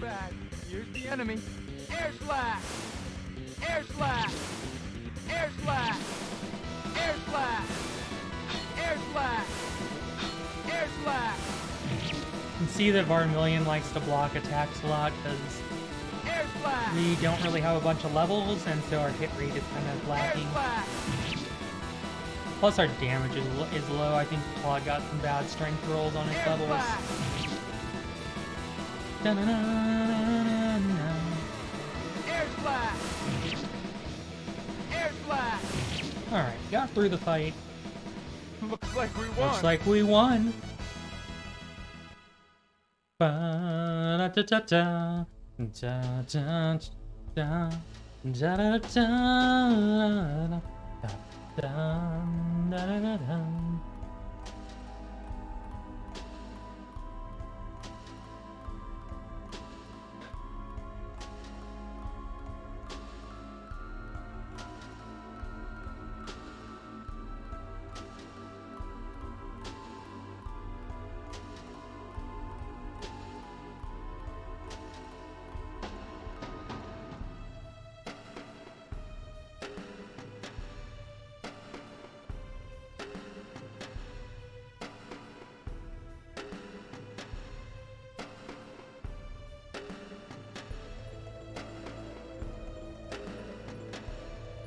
Bad. Here's the enemy. Air slash! Air slash! Air slash! Air slash! Air slash! Air slash! You can see that Varmillion likes to block attacks a lot because Air slash! we don't really have a bunch of levels, and so our hit rate is kind of lacking. Air slash! Plus our damage is low. I think Claude got some bad strength rolls on his Air levels. slash! Da-na-na-na-na-na. Air slash! Air slash! Alright, got through the fight. Looks like we won. Looks like we won. Ba-da-da-da-da. Da-da-da-da. Da-da-da-da. Da-da-da-da.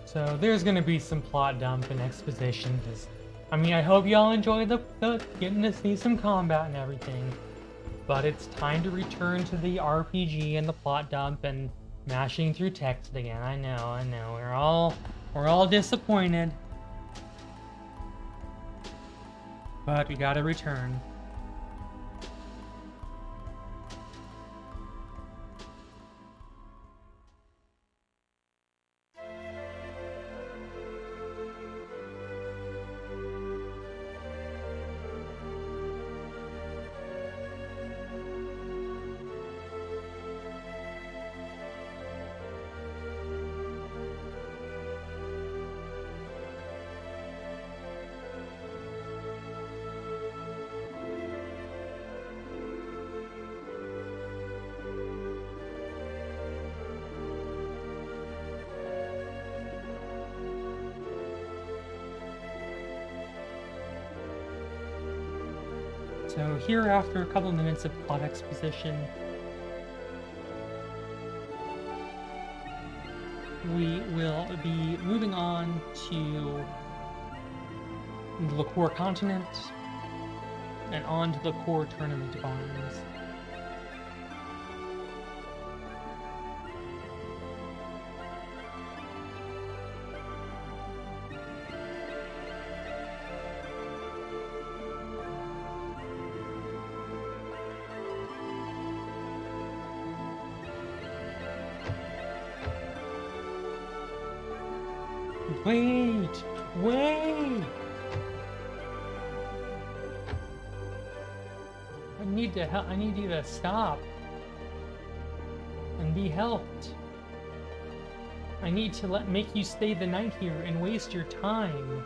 So there's gonna be some plot dump and exposition, because, I mean, I hope y'all enjoy the getting to see some combat and everything. But it's time to return to the RPG and the plot dump and mashing through text again. I know. We're all disappointed. But we gotta return. So here, after a couple minutes of plot exposition, we will be moving on to the core continent and on to the core tournament of arms. Wait! I need you to stop and be helped. I need to make you stay the night here and waste your time.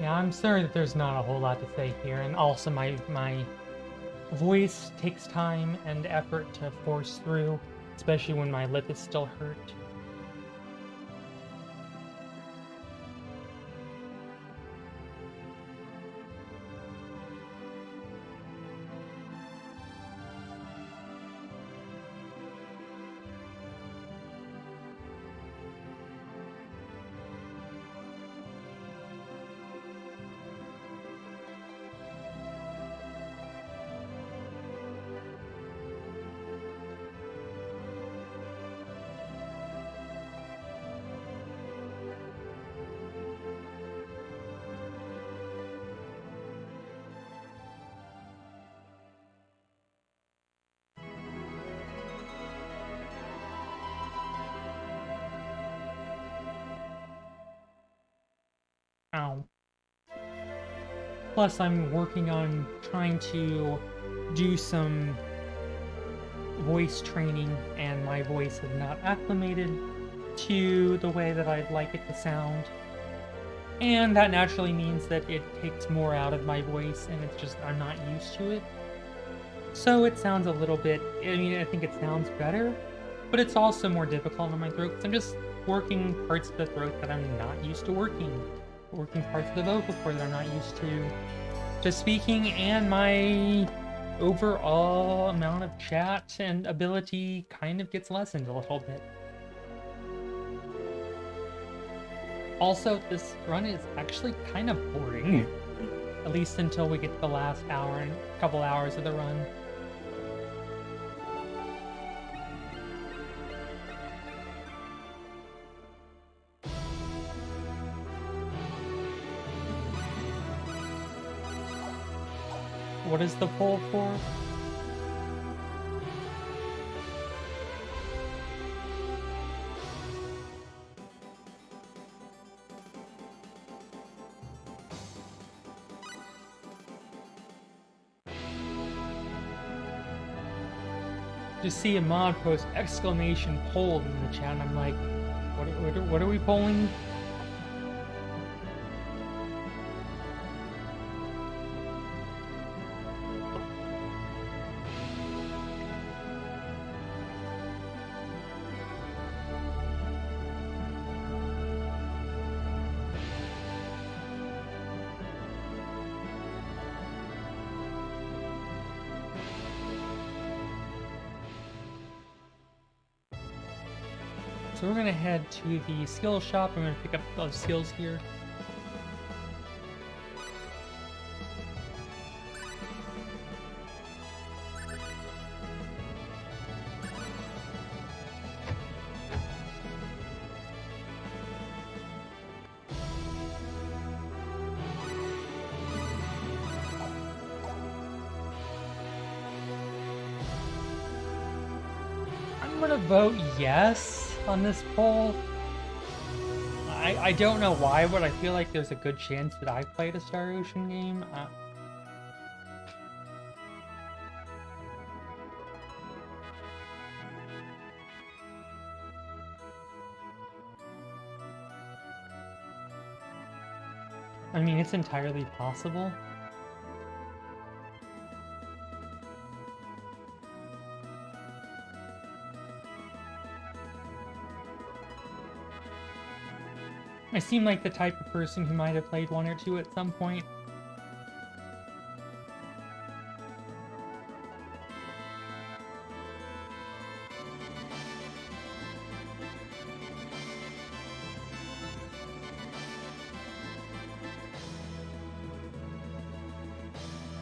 Yeah, I'm sorry that there's not a whole lot to say here, and also my voice takes time and effort to force through, especially when my lip is still hurt. Ow. Plus, I'm working on trying to do some voice training, and my voice is not acclimated to the way that I'd like it to sound. And that naturally means that it takes more out of my voice, and it's just, I'm not used to it. So it sounds a little bit, I mean, I think it sounds better, but it's also more difficult on my throat because I'm just working parts of the throat that I'm not used to working parts of the vocal cord that I'm not used to speaking, and my overall amount of chat and ability kind of gets lessened a little bit. Also, this run is actually kind of boring, at least until we get to the last hour and a couple hours of the run. What is the poll for? Just see a mod post exclamation poll in the chat, and I'm like, what are we polling? So we're gonna head to the skill shop. I'm gonna pick up those skills here. I'm gonna vote yes on this poll. I don't know why, but I feel like there's a good chance that I played a Star Ocean game. I mean, it's entirely possible. I seem like the type of person who might have played one or two at some point.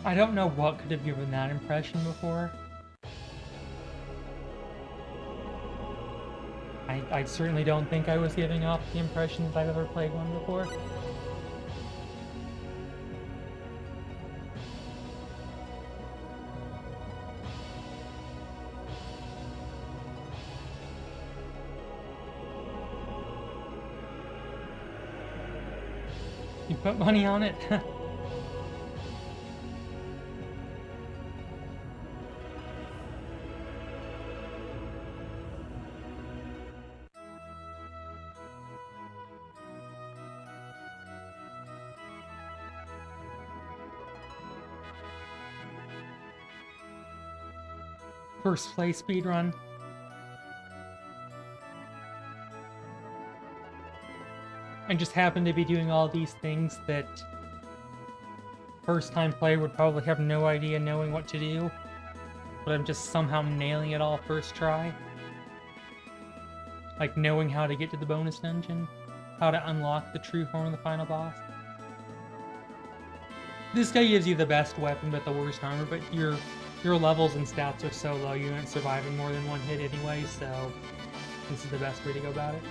I don't know what could have given that impression before. I certainly don't think I was giving off the impression that I've ever played one before. You put money on it? first play speedrun. I just happen to be doing all these things that first time player would probably have no idea knowing what to do, but I'm just somehow nailing it all first try. Like knowing how to get to the bonus dungeon, how to unlock the true form of the final boss. This guy gives you the best weapon but the worst armor, but your levels and stats are so low you aren't surviving more than one hit anyway, so this is the best way to go about it.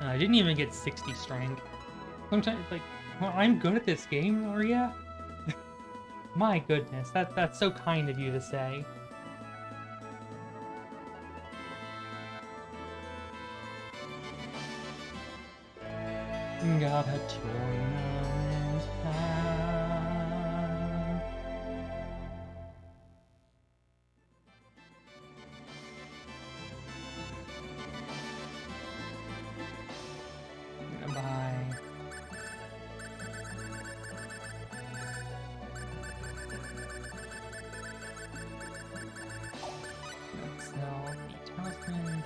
I didn't even get 60 strength. Sometimes, like, well, I'm good at this game, are ya? My goodness, that's so kind of you to say. Got a tournament time. Bye. Let's sell the talisman.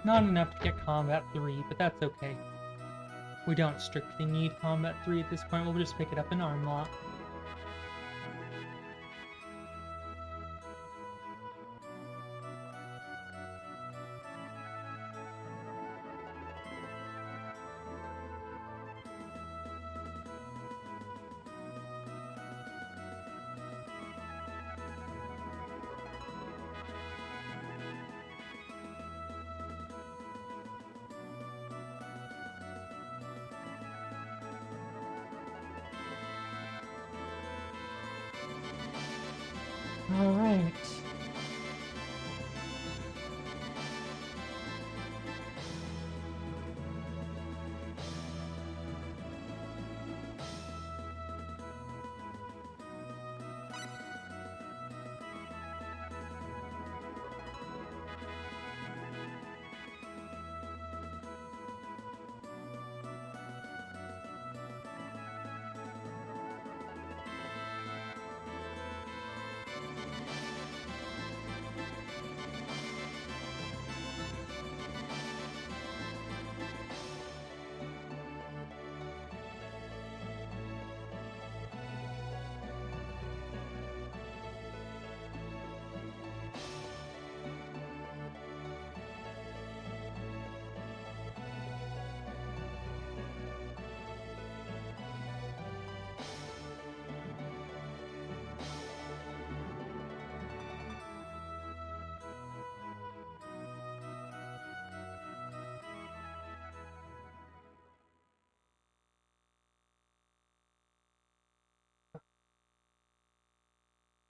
Not enough to get Combat 3, but that's okay. We don't strictly need Combat 3 at this point, we'll just pick it up in Armlock. Alright.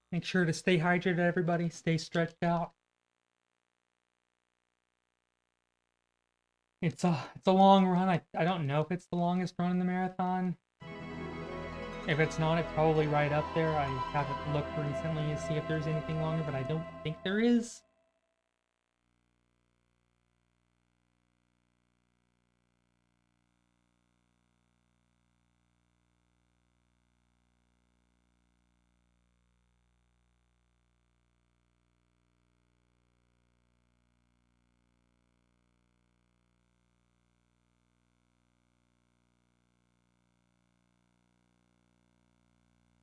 Make sure to stay hydrated, everybody. Stay stretched out. It's a long run. I don't know if it's the longest run in the marathon. If it's not, it's probably right up there. I haven't looked recently to see if there's anything longer, but I don't think there is.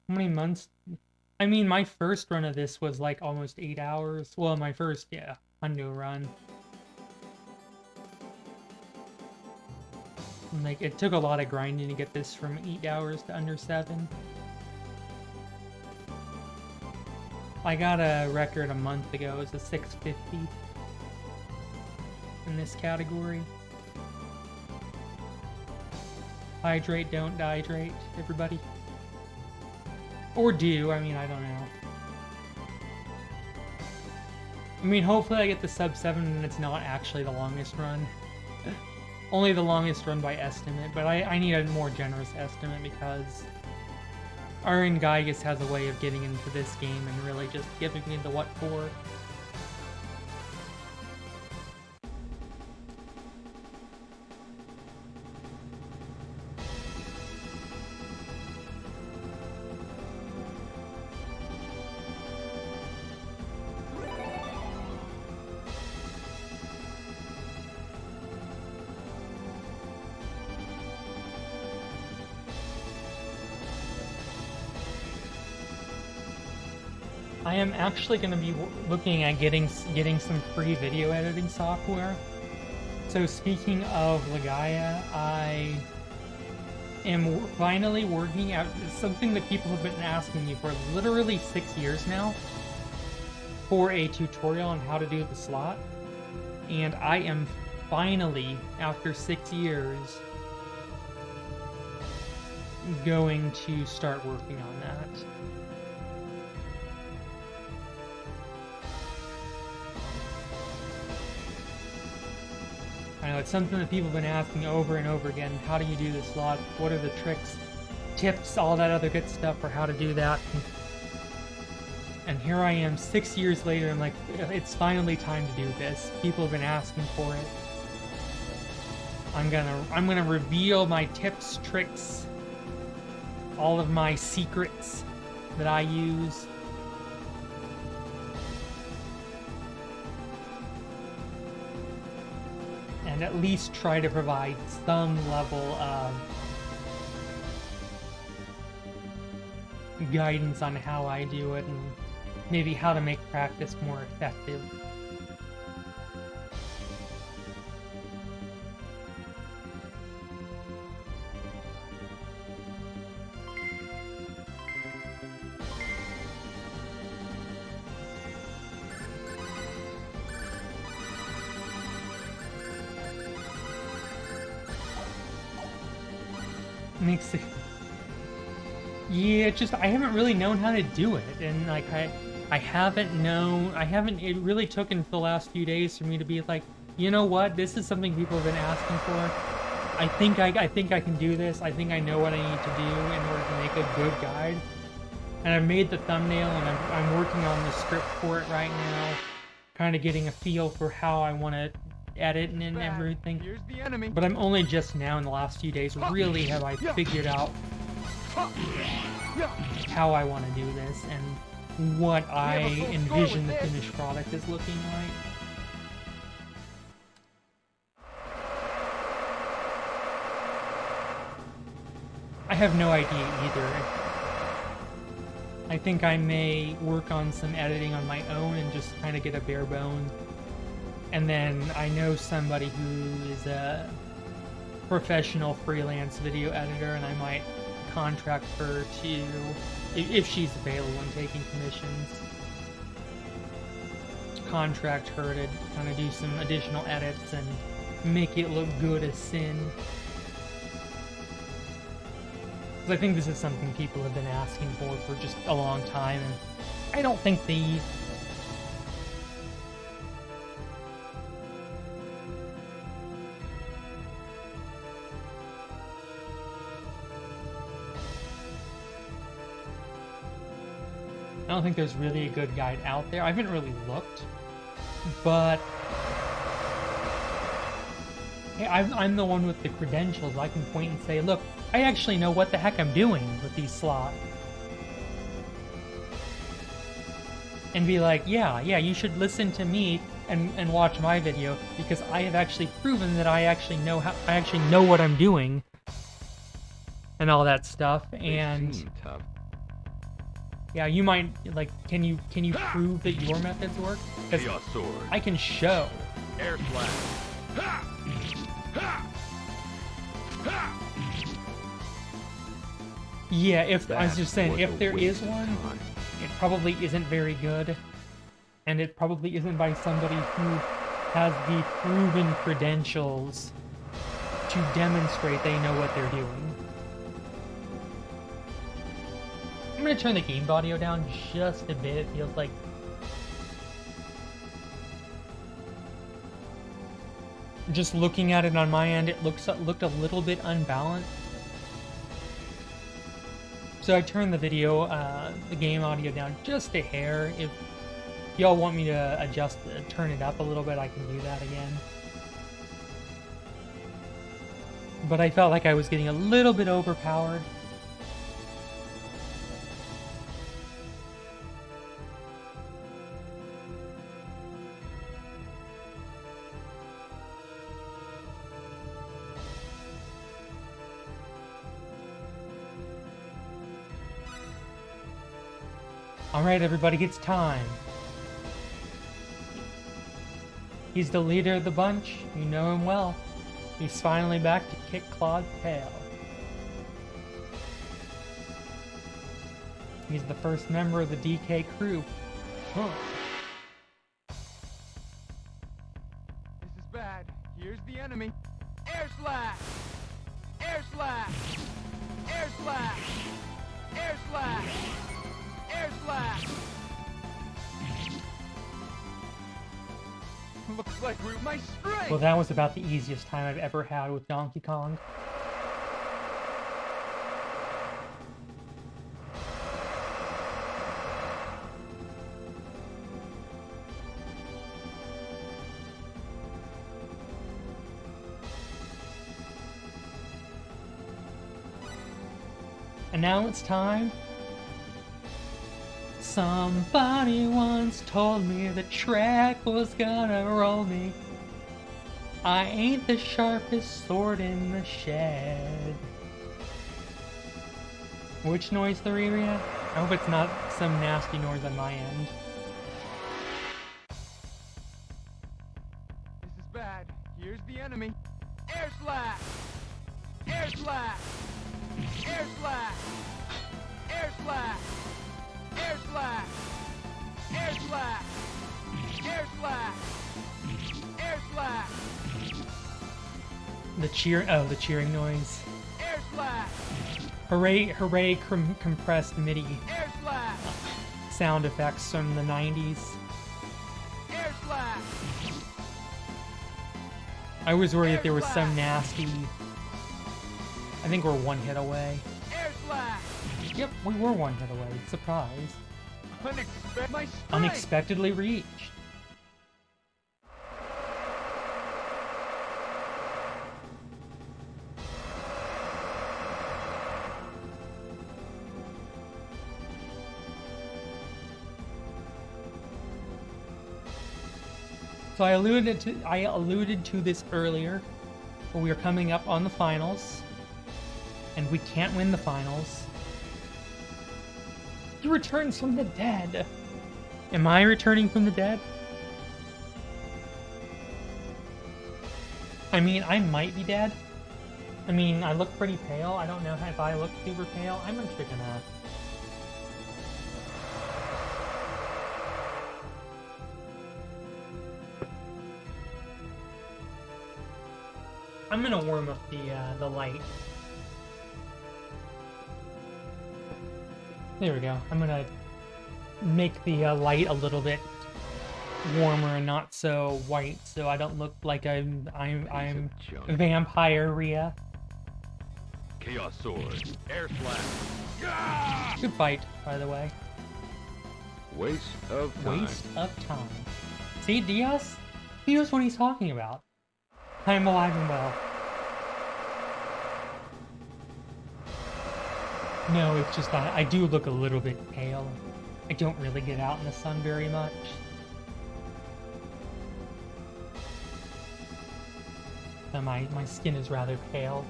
How many months? I mean, my first run of this was like almost 8 hours. Well, my first, yeah, hundo run. And like, it took a lot of grinding to get this from 8 hours to under 7. I got a record a month ago. It was a 650 in this category. Hydrate, don't dehydrate, everybody. Or do, I mean, I don't know. I mean, hopefully I get the sub 7 and it's not actually the longest run. Only the longest run by estimate, but I need a more generous estimate because Aaron Geiges has a way of getting into this game and really just giving me the what for. I am actually going to be looking at getting some free video editing software. So speaking of Legaia, I am finally working out something that people have been asking me for literally 6 years now for a tutorial on how to do the slot. And I am finally, after 6 years, going to start working on that. I know it's something that people have been asking over and over again. How do you do this slot? What are the tricks, tips, all that other good stuff for how to do that? And here I am 6 years later. I'm like, it's finally time to do this. People have been asking for it. I'm gonna reveal my tips, tricks, all of my secrets that I use. And at least try to provide some level of guidance on how I do it and maybe how to make practice more effective. Makes it, yeah, just I haven't really known how to do it, and like I haven't it really took until the last few days for me to be like, you know what, this is something people have been asking for. I think I can do this. I think I know what I need to do in order to make a good guide. And I've made the thumbnail, and I'm working on the script for it right now, kind of getting a feel for how I want to edit and everything. Here's the enemy. But I'm only just now in the last few days really have I figured out how I want to do this and what I envision the finished product is looking like. I have no idea either. I think I may work on some editing on my own and just kind of get a bare bones. And then I know somebody who is a professional freelance video editor, and I might contract her to, if she's available and taking commissions, contract her to kind of do some additional edits and make it look good as sin. Because I think this is something people have been asking for just a long time, and I don't think they... I don't think there's really a good guide out there. I haven't really looked, but hey, I'm the one with the credentials. I can point and say, look, I actually know what the heck I'm doing with these slots. And be like, yeah, you should listen to me and watch my video, because I have actually proven that I actually know what I'm doing and all that stuff. And yeah, you might, like, can you prove that your methods work? Because I can show. Air slash. Yeah, if I was just saying, if there is one, it probably isn't very good, and it probably isn't by somebody who has the proven credentials to demonstrate they know what they're doing. I'm gonna turn the game audio down just a bit. It feels like just looking at it on my end, it looked a little bit unbalanced. So I turned the video, the game audio down just a hair. If y'all want me to adjust, turn it up a little bit, I can do that again. But I felt like I was getting a little bit overpowered. Alright, everybody, it's time. He's the leader of the bunch. You know him well. He's finally back to kick Claude's tail. He's the first member of the DK crew. Huh. This is bad. Here's the enemy. Air slash! Air slash! Air slash! Air slash! Air slash! Looks like we're my strength! Well, that was about the easiest time I've ever had with Donkey Kong. And now it's time. Somebody once told me the track was gonna roll me. I ain't the sharpest sword in the shed. Which noise, the Ria? I hope it's not some nasty noise on my end. This is bad. Here's the enemy. Air slash! Air slash! Air slash! Air slash! Air slash! Air slash! Air slash! Air slash! The cheering noise. Air slash! Hooray, hooray, compressed MIDI Air slash! sound effects from the 90s. Air slash! I was worried that there was some nasty... I think we're one hit away. Air slash! Yep, we were one hit away. Surprise. My strength! Unexpectedly reached. So I alluded to this earlier, but we are coming up on the finals, and we can't win the finals. He returns from the dead. Am I returning from the dead? I mean, I might be dead. I mean, I look pretty pale. I don't know if I look super pale. I'm actually gonna... I'm gonna warm up the light. There we go. I'm gonna make the light a little bit warmer and not so white, so I don't look like I'm vampire Ria. Chaos sword. Air slash. Good fight, by the way. Waste of time. Waste of time. See, Diaz? He knows what he's talking about. I'm alive and well. No, it's just that I do look a little bit pale. I don't really get out in the sun very much. So my skin is rather pale.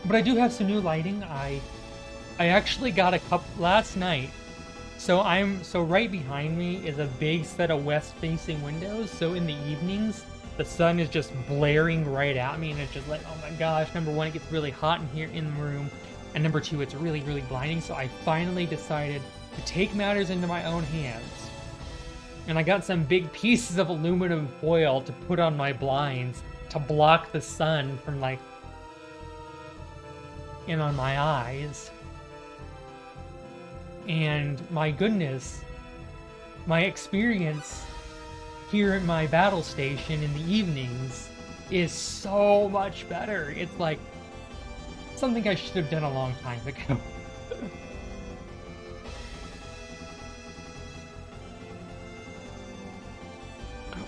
But I do have some new lighting. I actually got a couple last night. So right behind me is a big set of west-facing windows. So in the evenings, the sun is just blaring right at me, and it's just like, oh my gosh, number one, it gets really hot in here in the room, and number two, it's really, really blinding. So I finally decided to take matters into my own hands. And I got some big pieces of aluminum foil to put on my blinds to block the sun from, like, in on my eyes. And my goodness, my experience here at my battle station in the evenings is so much better. It's like something I should have done a long time ago.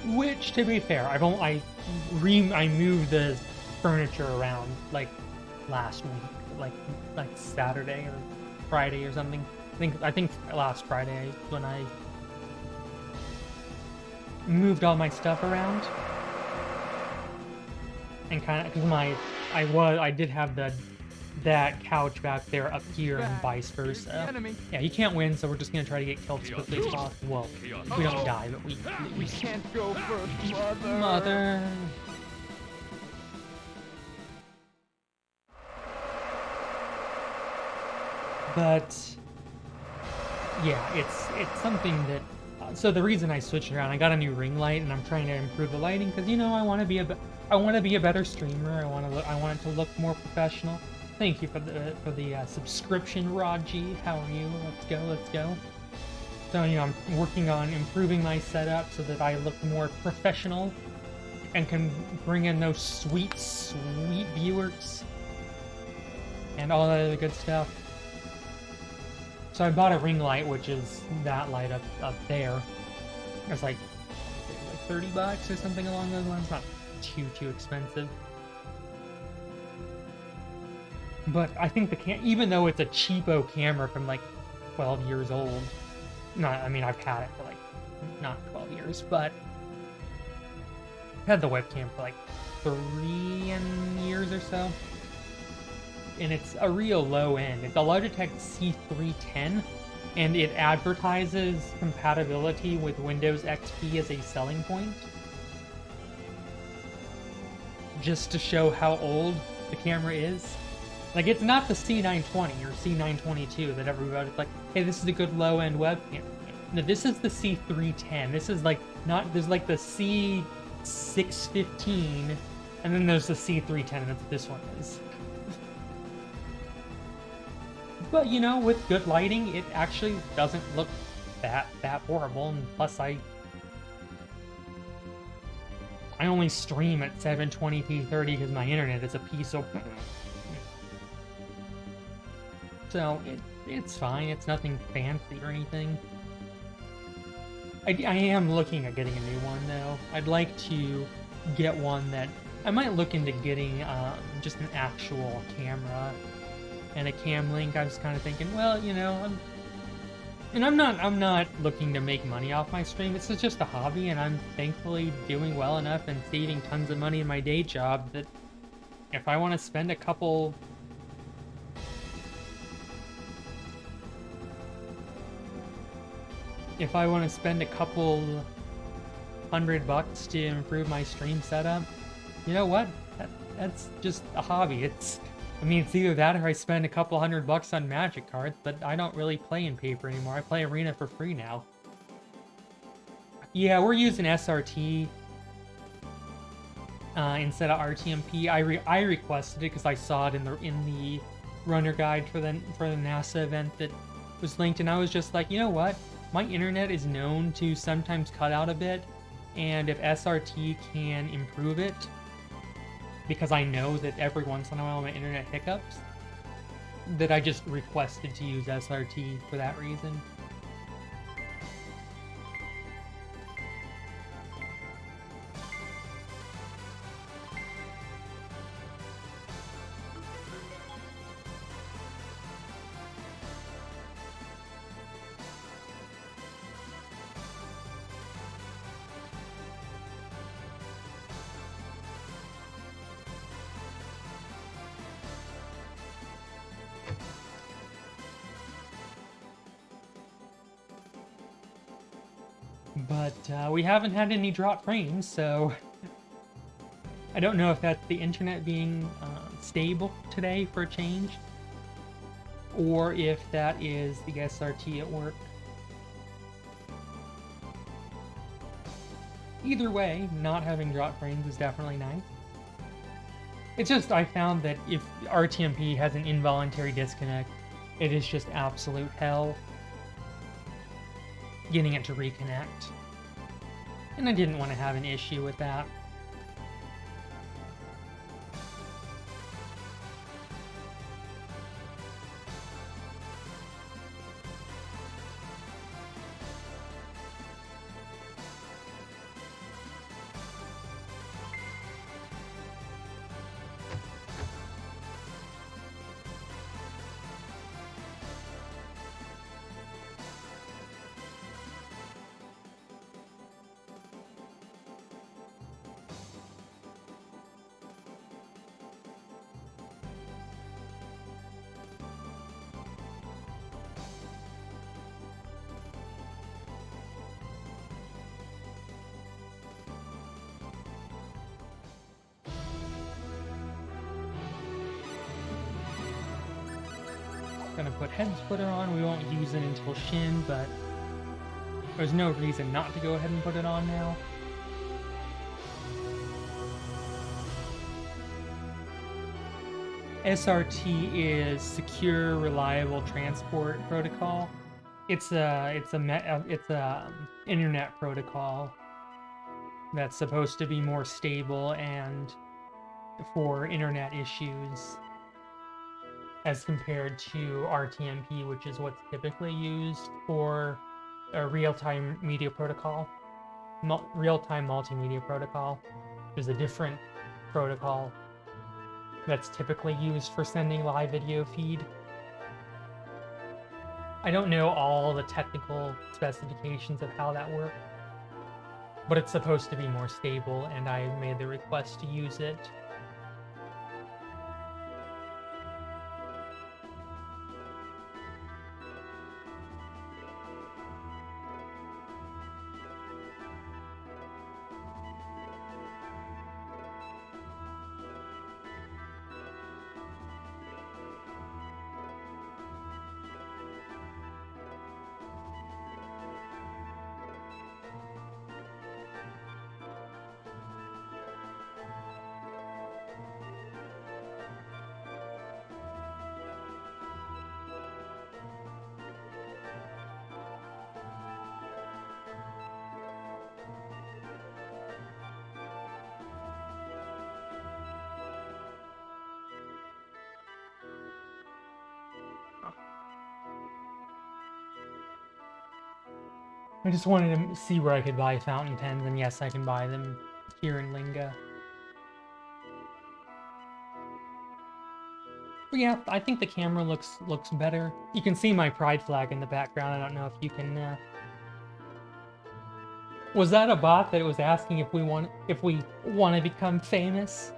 Which, to be fair, I moved the furniture around like last week, like Saturday or Friday or something. I think last Friday when I moved all my stuff around, and kind of because I did have that couch back there up here and vice versa. Yeah, you can't win, so we're just gonna try to get killed as quickly as possible. Well, we don't die, but We can't go first, mother. Mother. But yeah, it's something that. So the reason I switched around, I got a new ring light, and I'm trying to improve the lighting because I want to be a better streamer. I want it to look more professional. Thank you for the subscription, Raji. How are you? Let's go. So I'm working on improving my setup so that I look more professional and can bring in those sweet viewers and all that other good stuff. So I bought a ring light, which is that light up there. It's like $30 or something along those lines. Not too expensive. But I think even though it's a cheapo camera from like 12 years old, I mean I've had it for like not 12 years, but I've had the webcam for like 3 years or so. And it's a real low end. It's a Logitech C310, and it advertises compatibility with Windows XP as a selling point, just to show how old the camera is. Like, it's not the C920 or C922 that everybody's like, hey, this is a good low end webcam. No, this is the C310. This is like there's like the C615, and then there's the C310, and that's what this one is. But with good lighting, it actually doesn't look that horrible. And plus, I only stream at 720p 30 because my internet is a piece of. So it's fine. It's nothing fancy or anything. I am looking at getting a new one though. I'd like to get one that I might look into getting just an actual camera. And a cam link. I was kind of thinking, well, I'm not looking to make money off my stream. It's just a hobby, and I'm thankfully doing well enough and saving tons of money in my day job that if I want to spend a couple $100 to improve my stream setup, you know what? That's just a hobby. It's either that or I spend a couple $100 on Magic cards, but I don't really play in paper anymore. I play Arena for free now. Yeah, we're using SRT instead of RTMP. I requested it because I saw it in the runner guide for the NASA event that was linked, and I was just like, you know what? My internet is known to sometimes cut out a bit, and if SRT can improve it, because I know that every once in a while my internet hiccups, that I just requested to use SRT for that reason. But we haven't had any drop frames, so I don't know if that's the internet being stable today for a change, or if that is the SRT at work. Either way, not having drop frames is definitely nice. It's just I found that if RTMP has an involuntary disconnect, it is just absolute hell getting it to reconnect. And I didn't want to have an issue with that. Gonna put head splitter on. We won't use it until Shin, but there's no reason not to go ahead and put it on now. SRT is Secure Reliable Transport Protocol. It's a internet protocol that's supposed to be more stable and for internet issues as compared to RTMP, which is what's typically used for a real-time media protocol, real-time multimedia protocol. There's a different protocol that's typically used for sending live video feed. I don't know all the technical specifications of how that works, but it's supposed to be more stable, and I made the request to use it. I just wanted to see where I could buy fountain pens, and yes, I can buy them here in Linga. But yeah, I think the camera looks better. You can see my pride flag in the background. I don't know if you can. Was that a bot that was asking if we want to become famous,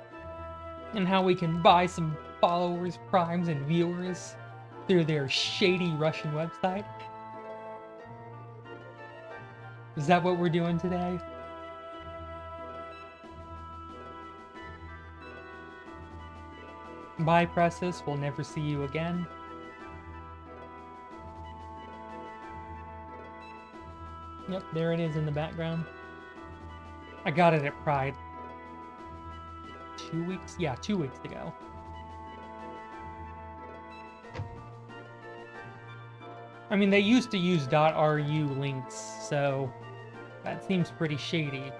and how we can buy some followers, primes, and viewers through their shady Russian website? Is that what we're doing today? Bye, Presses. We'll never see you again. Yep, there it is in the background. I got it at Pride. 2 weeks? Yeah, 2 weeks ago. I mean, they used to use .ru links, so that seems pretty shady.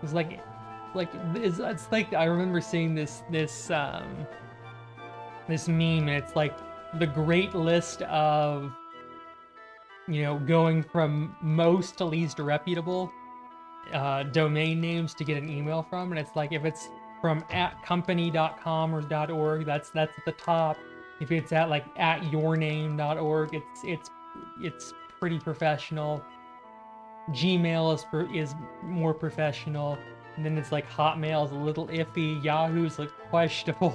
It's like it's like I remember seeing this meme, and it's like the great list of, you know, going from most to least reputable domain names to get an email from, and it's like if it's from @company.com or .org, that's at the top. If it's at like @yourname.org, it's pretty professional. Gmail is more professional, and then it's like Hotmail is a little iffy, Yahoo's like questionable,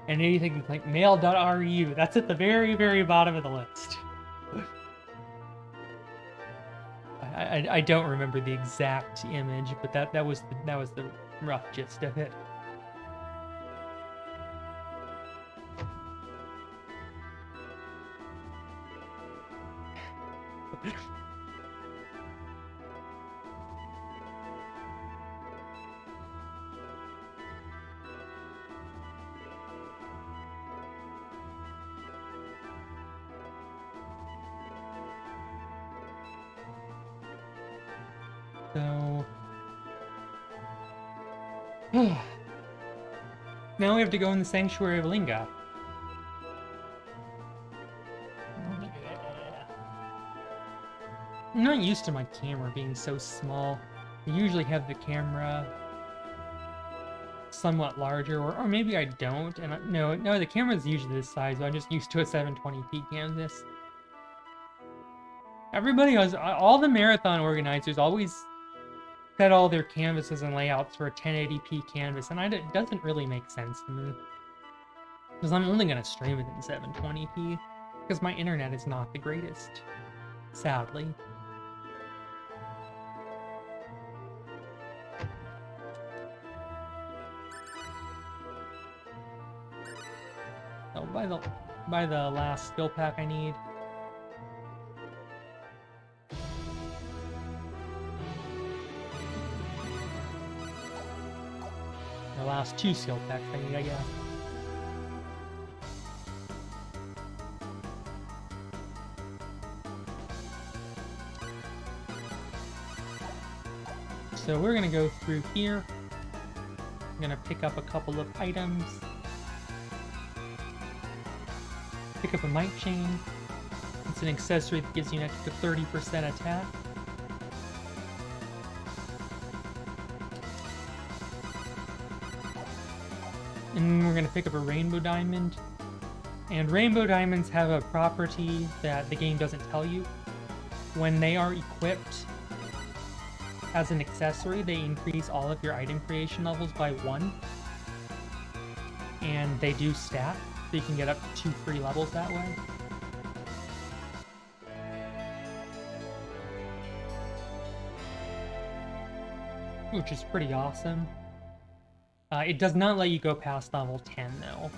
and anything like mail.ru, that's at the very, very bottom of the list. I don't remember the exact image, but that was the rough gist of it. So now we have to go in the Sanctuary of Linga. I'm not used to my camera being so small. I usually have the camera somewhat larger, or maybe I don't. And no, the camera's usually this size, but I'm just used to a 720p canvas. Everybody else, all the marathon organizers always set all their canvases and layouts for a 1080p canvas, and it doesn't really make sense to me. Because I'm only going to stream it in 720p, because my internet is not the greatest, sadly. So by the last skill pack I need. The last 2 skill packs I need, I guess. So we're gonna go through here. I'm gonna pick up a couple of items. Pick up a mic chain. It's an accessory that gives you an extra 30% attack. And we're gonna pick up a rainbow diamond. And rainbow diamonds have a property that the game doesn't tell you. When they are equipped as an accessory, they increase all of your item creation levels by 1. And they do stack, so you can get up to 2 free levels that way. Which is pretty awesome. It does not let you go past level 10, though.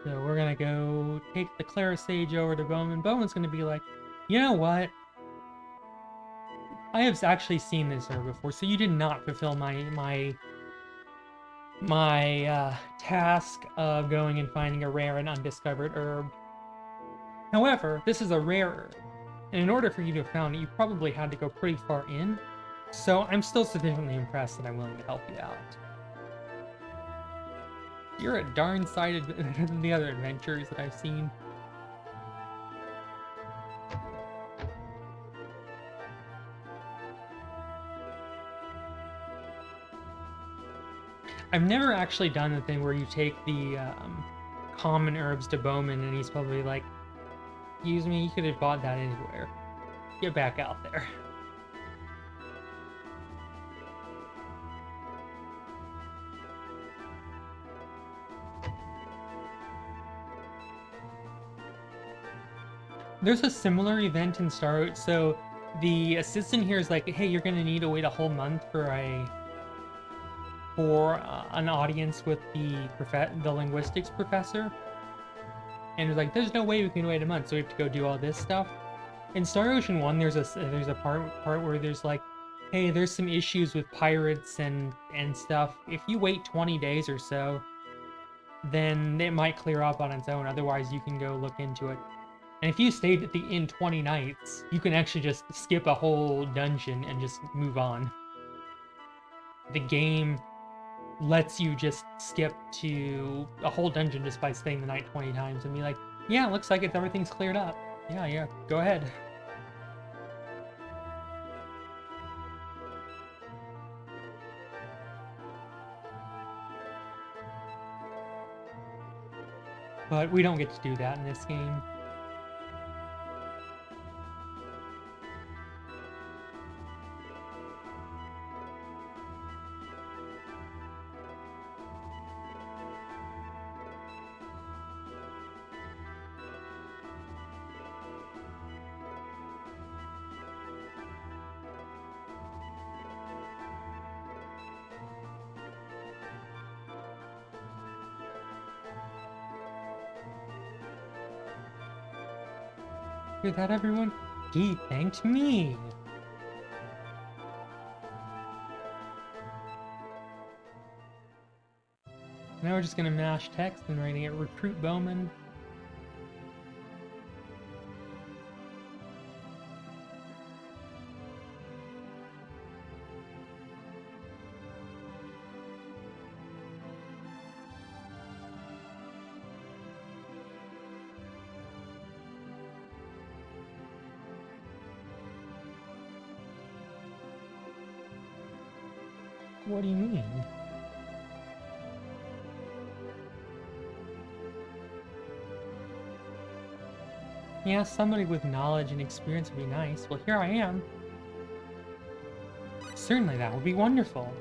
So we're gonna go take the Clara Sage over to Bowman. Bowman's gonna be like, you know what? I have actually seen this herb before, so you did not fulfill my task of going and finding a rare and undiscovered herb. However, this is a rare herb, and in order for you to have found it, you probably had to go pretty far in. So I'm still sufficiently impressed that I'm willing to help you out. You're a darn sight better than the other adventures that I've seen. I've never actually done the thing where you take the common herbs to Bowman and he's probably like, excuse me, you could have bought that anywhere. Get back out there. There's a similar event in Star. So the assistant here is like, hey, you're gonna need to wait a whole month for an audience with the linguistics professor. And it's like, there's no way we can wait a month, so we have to go do all this stuff. In Star Ocean 1, there's a part where there's like, hey, there's some issues with pirates and stuff. If you wait 20 days or so, then it might clear up on its own. Otherwise, you can go look into it. And if you stayed at the inn 20 nights, you can actually just skip a whole dungeon and just move on. The game lets you just skip to a whole dungeon just by staying the night 20 times and be like, yeah, looks like everything's cleared up. Yeah, go ahead. But we don't get to do that in this game. Hear that, everyone? He thanked me! Now we're just gonna mash text and we're gonna get recruit Bowman. What do you mean? Yeah, somebody with knowledge and experience would be nice. Well, here I am. Certainly, that would be wonderful.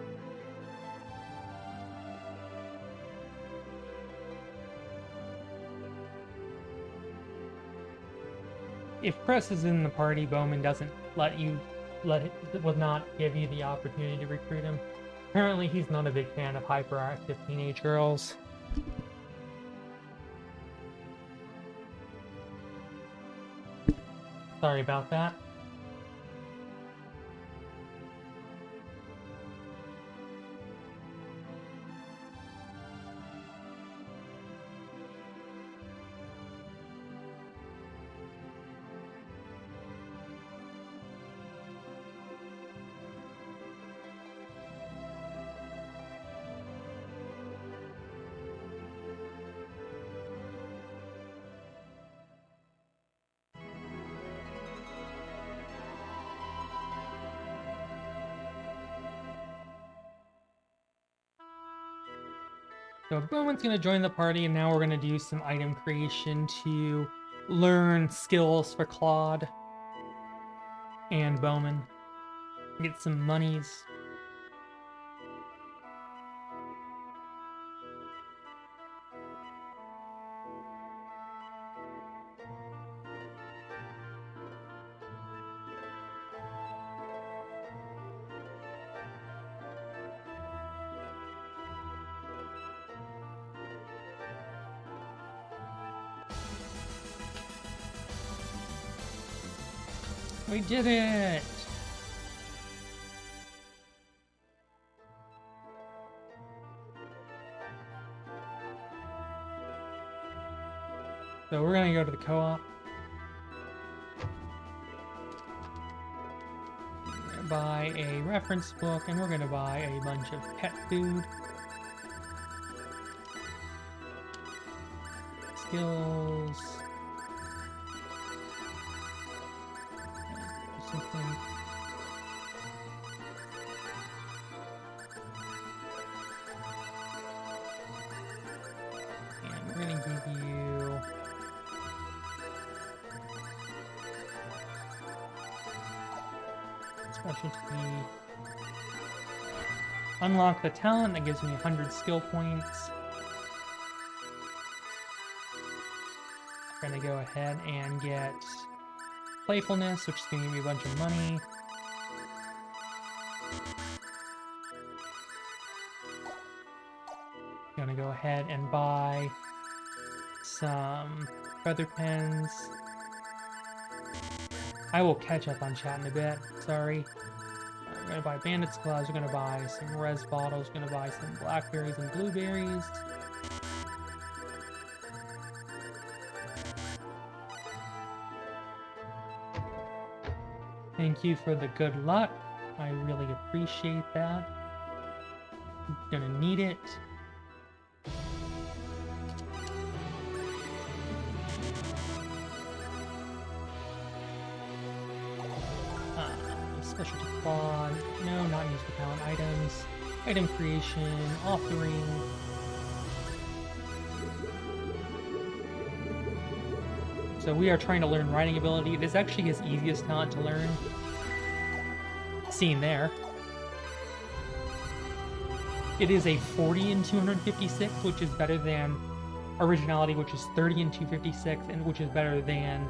If Chris is in the party, Bowman doesn't would not give you the opportunity to recruit him. Apparently, he's not a big fan of hyperactive teenage girls. Sorry about that. So Bowman's gonna join the party, and now we're gonna do some item creation to learn skills for Claude and Bowman. Get some monies. We did it! So we're gonna go to the co-op. Buy a reference book, and we're gonna buy a bunch of pet food. Skills. Something. And we're gonna give you specialty. Unlock the talent that gives me 100 skill points. We're gonna go ahead and get playfulness, which is gonna give me a bunch of money. Gonna go ahead and buy some feather pens. I will catch up on chat in a bit, sorry. We're gonna buy bandits gloves, we're gonna buy some res bottles, we're gonna buy some blackberries and blueberries. Thank you for the good luck. I really appreciate that. I'm gonna need it. Specialty Claude. No, not use the talent items. Item creation, authoring. So we are trying to learn writing ability. It is actually his easiest talent to learn. Seen there. It is a 40 in 256, which is better than originality, which is 30 in 256, and which is better than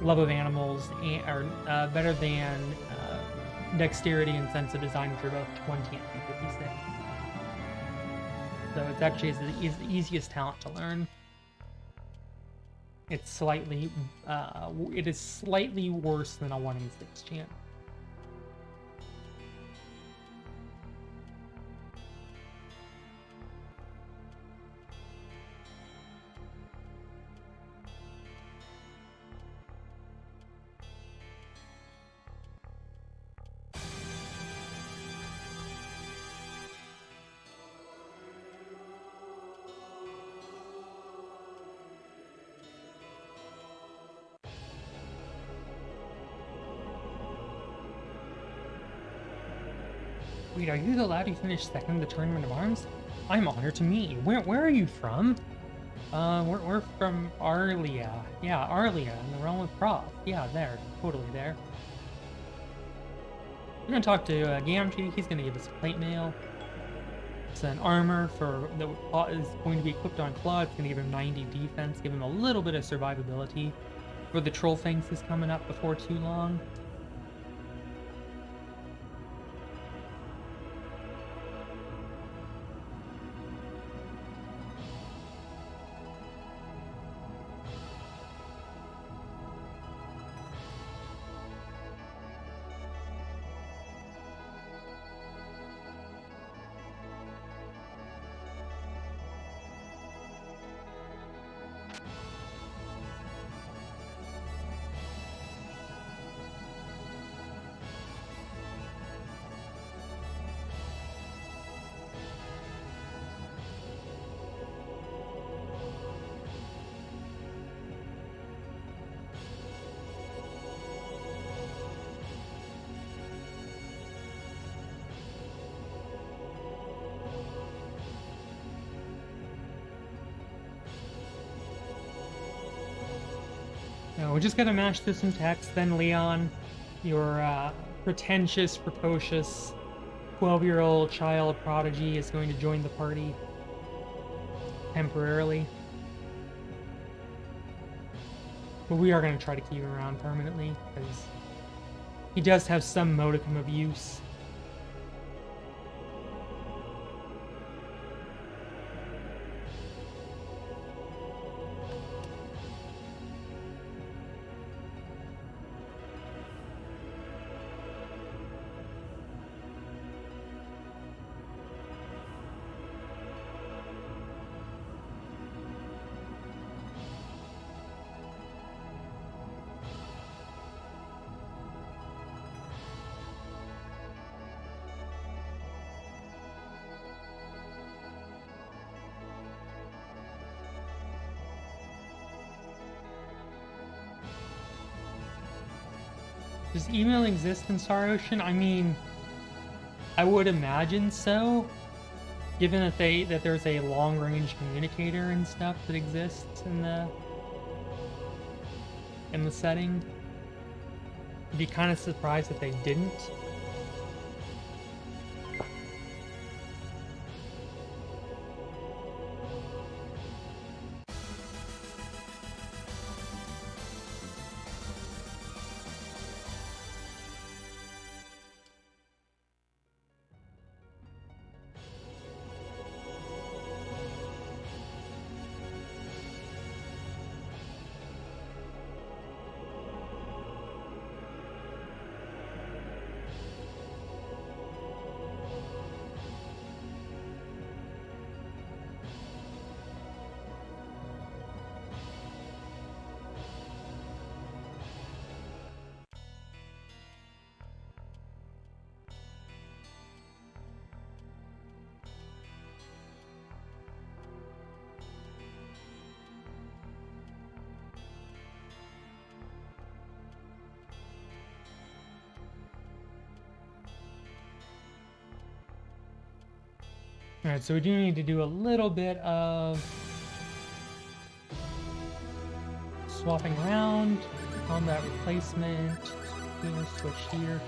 love of animals, or better than dexterity and sense of design, which are both 20 and 256. So it's actually is the easiest talent to learn. It's slightly, it is slightly worse than a 1 in 6 chance. Wait, are you the lad who finished second in the Tournament of Arms? I'm honored to meet you. Where are you from? We're from Arlia. Yeah, Arlia, in the realm of Proth. Yeah, there. Totally there. We're gonna talk to Gamgee. He's gonna give us plate mail. It's an armor that is going to be equipped on Claude. It's gonna give him 90 defense, give him a little bit of survivability for the Troll Fangs is coming up before too long. No, we just gotta match through some text. Then Leon, your pretentious, precocious 12-year-old child prodigy, is going to join the party temporarily. But we are going to try to keep him around permanently, because he does have some modicum of use. Does email exist in Star Ocean? I mean, I would imagine so, given that there's a long-range communicator and stuff that exists in the setting. I'd be kind of surprised if they didn't. Alright, so we do need to do a little bit of swapping around, combat replacement, here, switch here,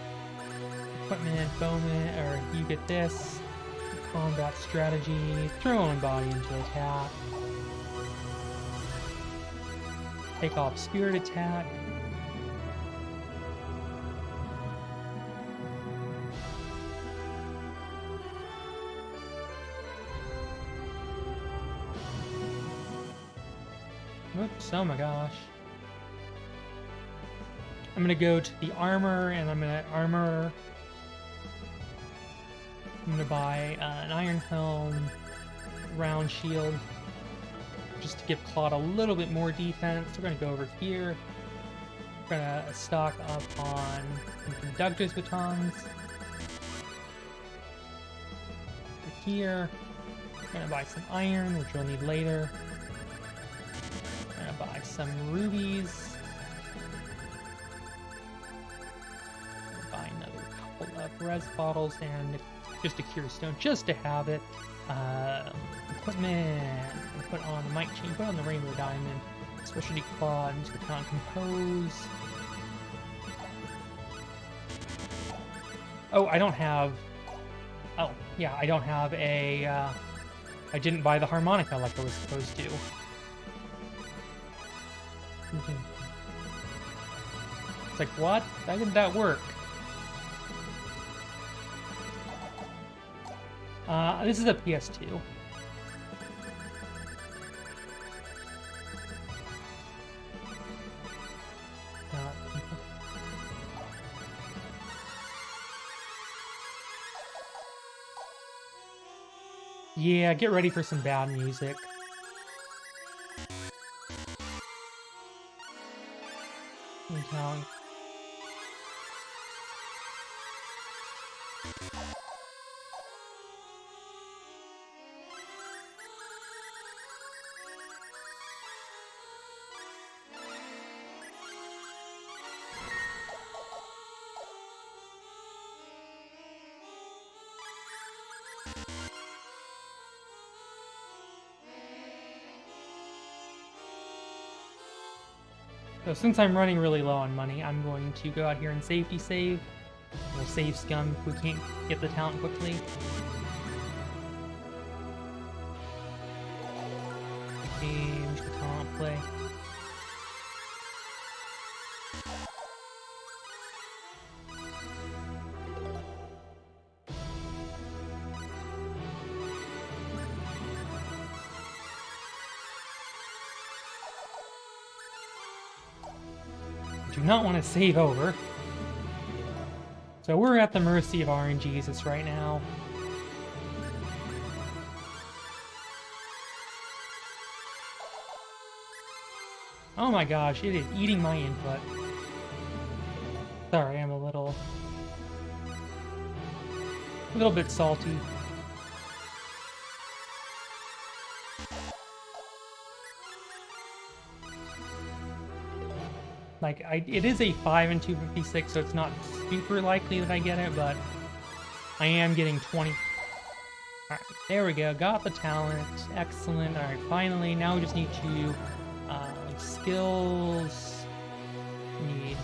equipment, bowman, or you get this, combat strategy, throw on body into attack, take off spirit attack, oops, oh my gosh. I'm gonna go to the armor, and I'm gonna buy an iron helm, round shield, just to give Claude a little bit more defense. We're gonna go over here. We're gonna stock up on some conductor's batons. Over here, we're gonna buy some iron, which we'll need later. Buy some rubies. Buy another couple of res bottles and just a cure stone, just to have it. Equipment. Put on the mic chain. Put on the rainbow diamond. Specialty Claude. Musical talent compose. Oh, I don't have. Oh, yeah, I don't have a. I didn't buy the harmonica like I was supposed to. It's like, what? How did that work? This is a PS2. Yeah, get ready for some bad music. Okay. So since I'm running really low on money, I'm going to go out here and safety save. We'll save scum if we can't get the talent quickly. Change the talent play. Do not want to save over. So we're at the mercy of RNGesus right now. Oh my gosh, it is eating my input. Sorry, I'm a little bit salty. Like, it is a 5 and 256, so it's not super likely that I get it, but I am getting 20. Alright, there we go. Got the talent. Excellent. Alright, finally. Now we just need to... skills... Need...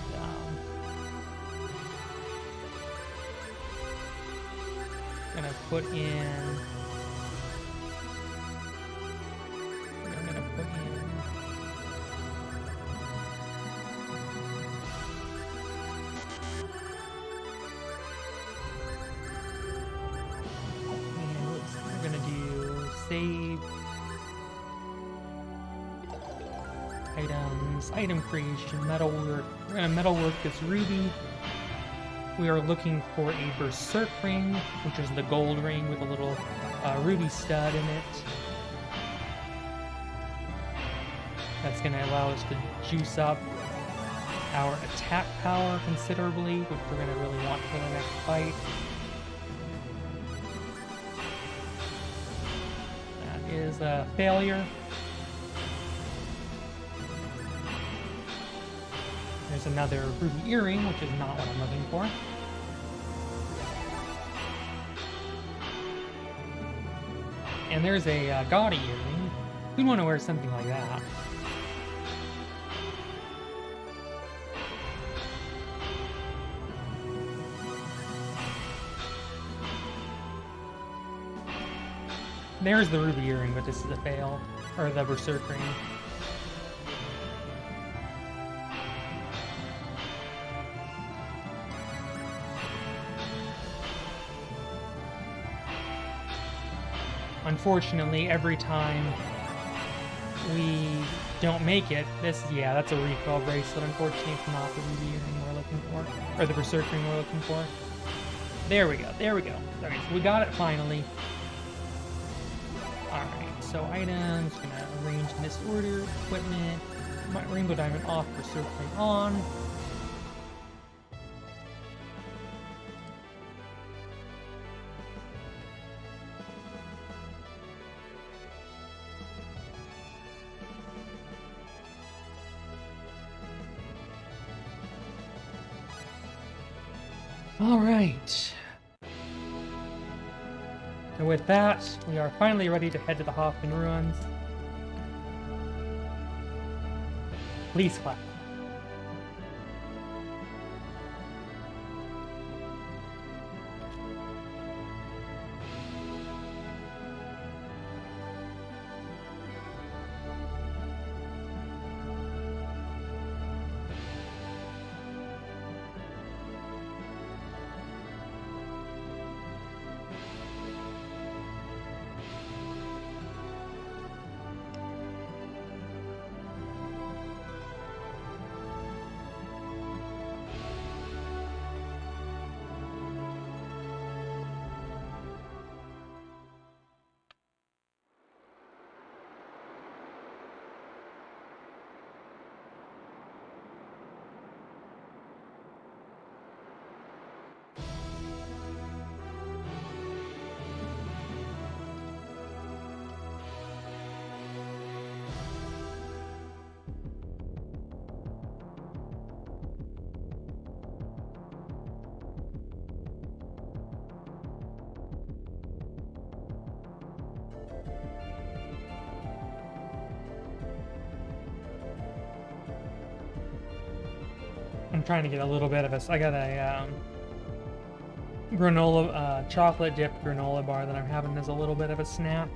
gonna put in... I'm gonna put in... Save items, item creation, metalwork. We're gonna metalwork this ruby. We are looking for a berserk ring, which is the gold ring with a little ruby stud in it. That's gonna allow us to juice up our attack power considerably, which we're gonna really want for the next fight. Is a failure. There's another ruby earring, which is not what I'm looking for. And there's a gaudy earring. Who'd want to wear something like that? There's the ruby earring, but this is a fail. Or the berserk ring. Unfortunately, every time we don't make it, yeah, that's a recoil bracelet. Unfortunately, it's not the ruby earring we're looking for. Or the berserk ring we're looking for. There we go, there we go. Okay, so we got it finally. Alright, so items, gonna arrange in this order, equipment, rainbow diamond off, berserk ring on. Alright. And with that, we are finally ready to head to the Hoffman Ruins. Please clap. I'm trying to get a little bit of a. I got a granola, chocolate dipped granola bar that I'm having as a little bit of a snack.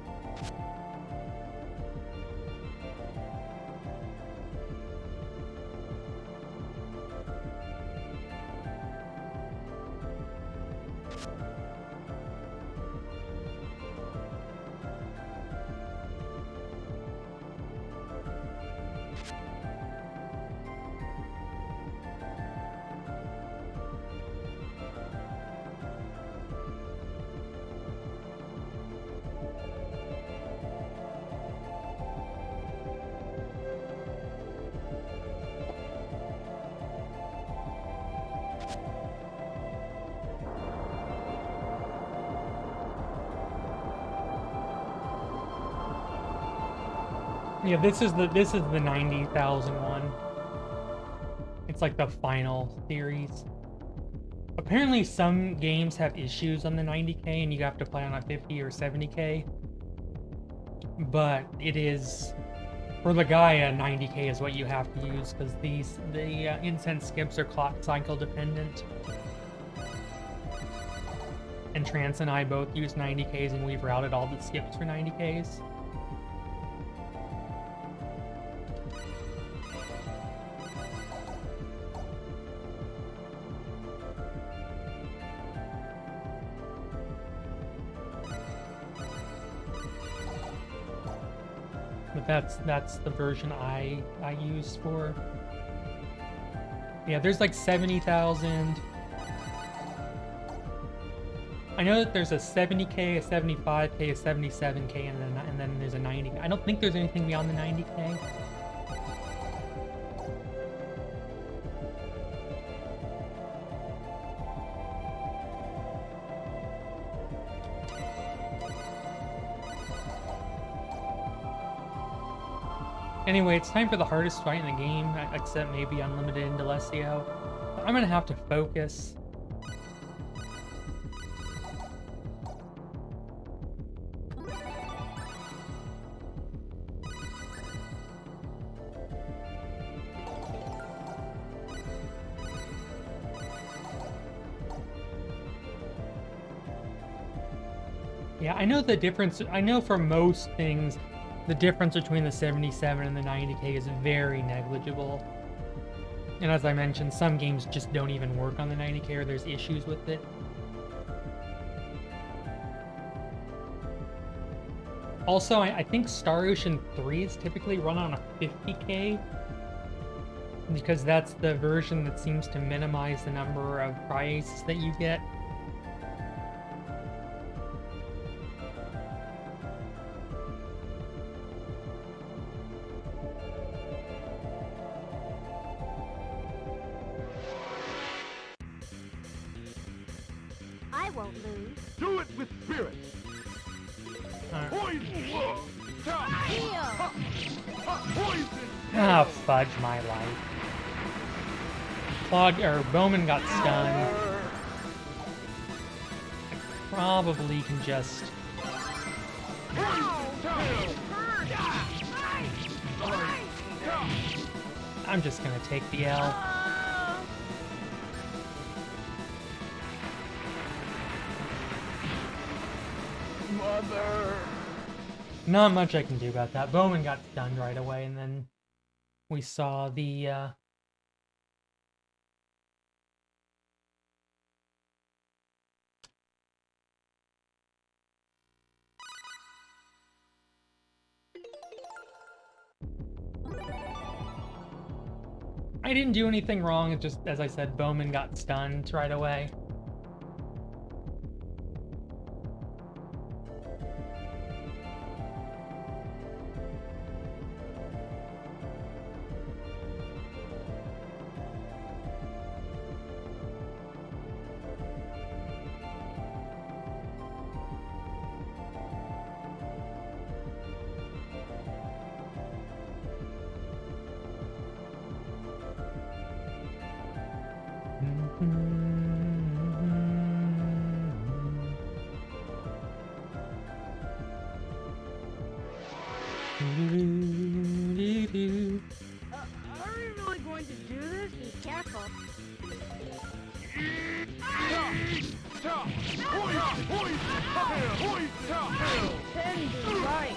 Yeah, this is the 90,000 one. It's like the final series. Apparently some games have issues on the 90K and you have to play on a 50 or 70K. But it is, for the Gaia, 90K is what you have to use because the incense skips are clock cycle dependent. And Trance and I both use 90Ks and we've routed all the skips for 90Ks. But that's the version I use for. Yeah, there's like 70,000. I know that there's a 70K, a 75K, a 77K, and then there's a 90. I don't think there's anything beyond the 90K. Anyway, it's time for the hardest fight in the game, except maybe Unlimited Indelecio. I'm gonna have to focus. Yeah, I know the difference. I know for most things, the difference between the 77 and the 90K is very negligible. And as I mentioned, some games just don't even work on the 90K or there's issues with it. Also, I think Star Ocean 3 is typically run on a 50K because that's the version that seems to minimize the number of prizes that you get. I won't lose. Do it with spirit. Poison. Poison. Ah, fudge my life. Claude, or Bowman got stunned. I probably can just I'm just gonna take the L. Mother. Not much I can do about that. Bowman got stunned right away, and then we saw the I didn't do anything wrong. It just, as I said, Bowman got stunned right away. Are we really going to do this? Be careful. Can be right.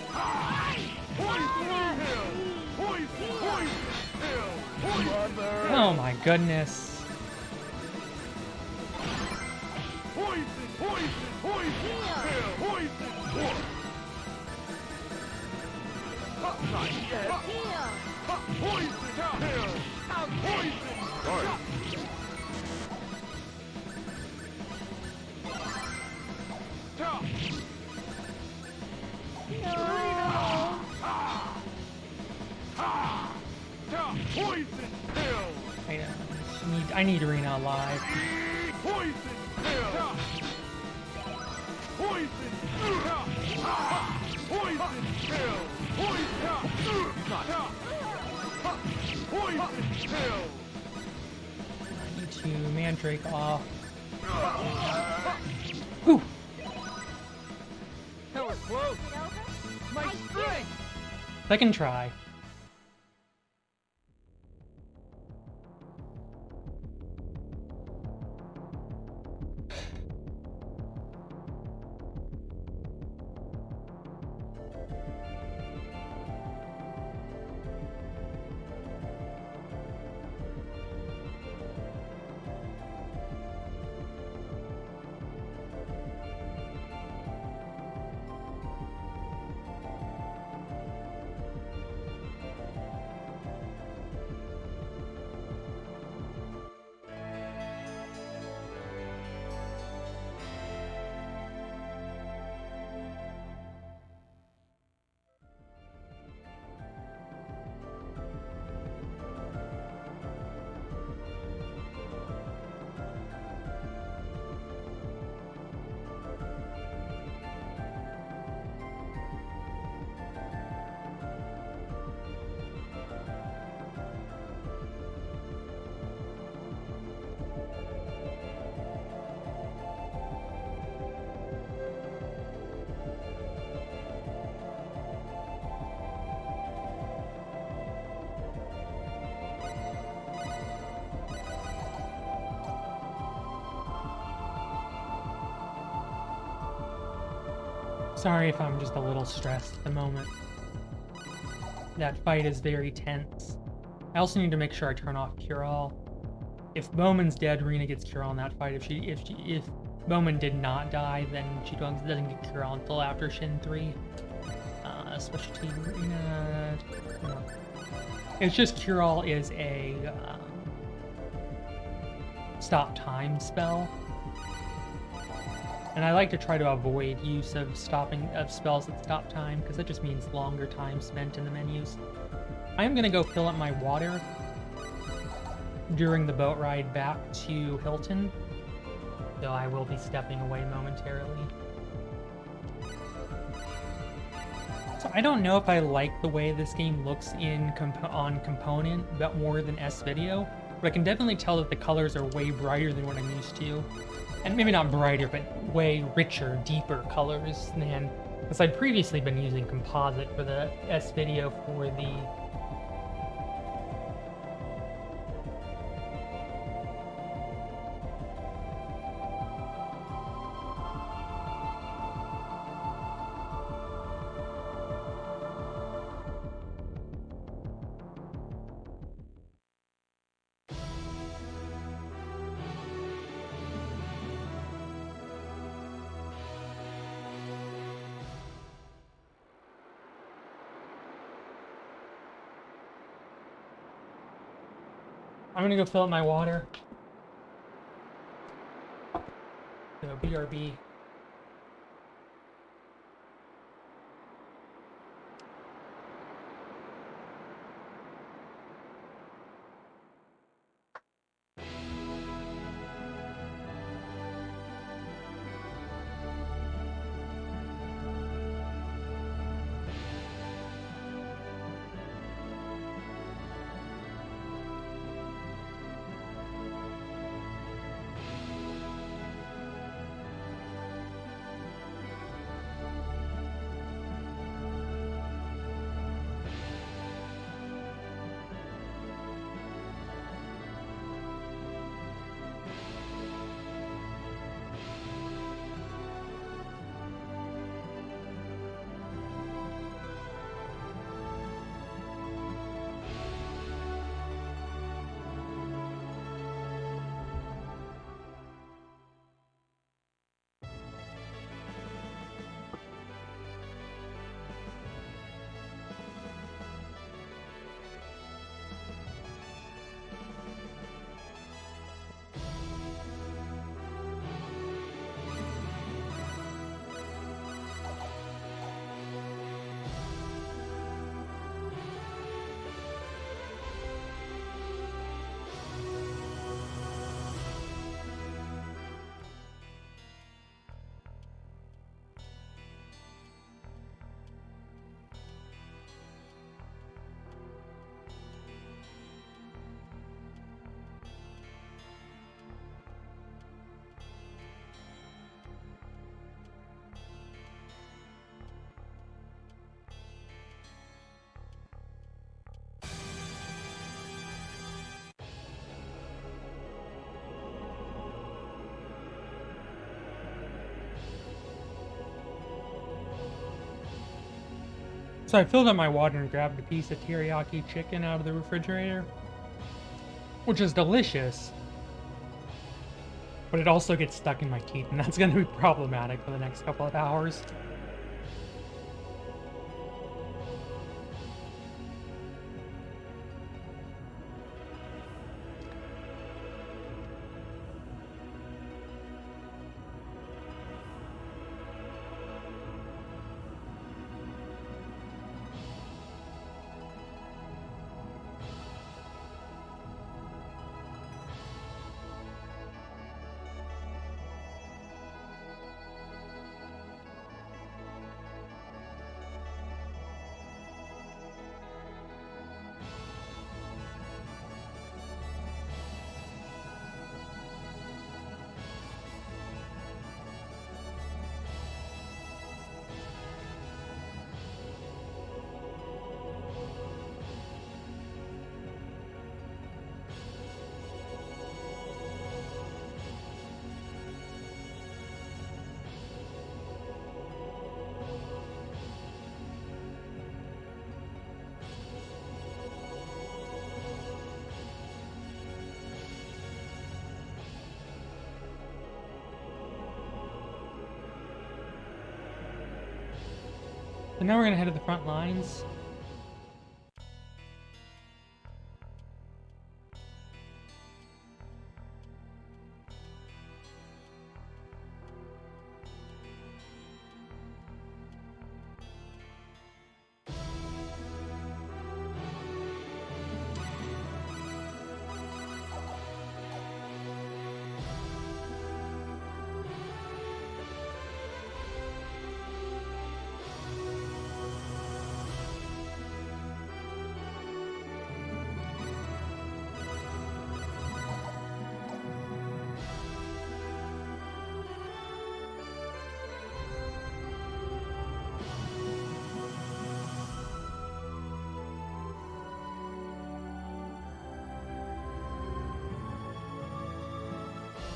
Oh my goodness. I need Rena alive. I need to Mandrake off. Whew. That was close. My strength. Second try. Sorry if I'm just a little stressed at the moment. That fight is very tense. I also need to make sure I turn off Cure All. If Bowman's dead, Rena gets Cure All in that fight. If Bowman did not die, then she doesn't get Cure All until after Shin 3. Specialty Rena. No. It's just Cure All is a stop time spell. And I like to try to avoid use of spells that stop time, because that just means longer time spent in the menus. I am going to go fill up my water during the boat ride back to Hilton, though I will be stepping away momentarily. So I don't know if I like the way this game looks on Component, but more than S-Video, but I can definitely tell that the colors are way brighter than what I'm used to. And maybe not brighter, but way richer, deeper colors than Because I'd previously been using composite for the S video for the I'm gonna go fill up my water. So BRB. So I filled up my water and grabbed a piece of teriyaki chicken out of the refrigerator, which is delicious, but it also gets stuck in my teeth, and that's going to be problematic for the next couple of hours. So now we're going to head to the front lines.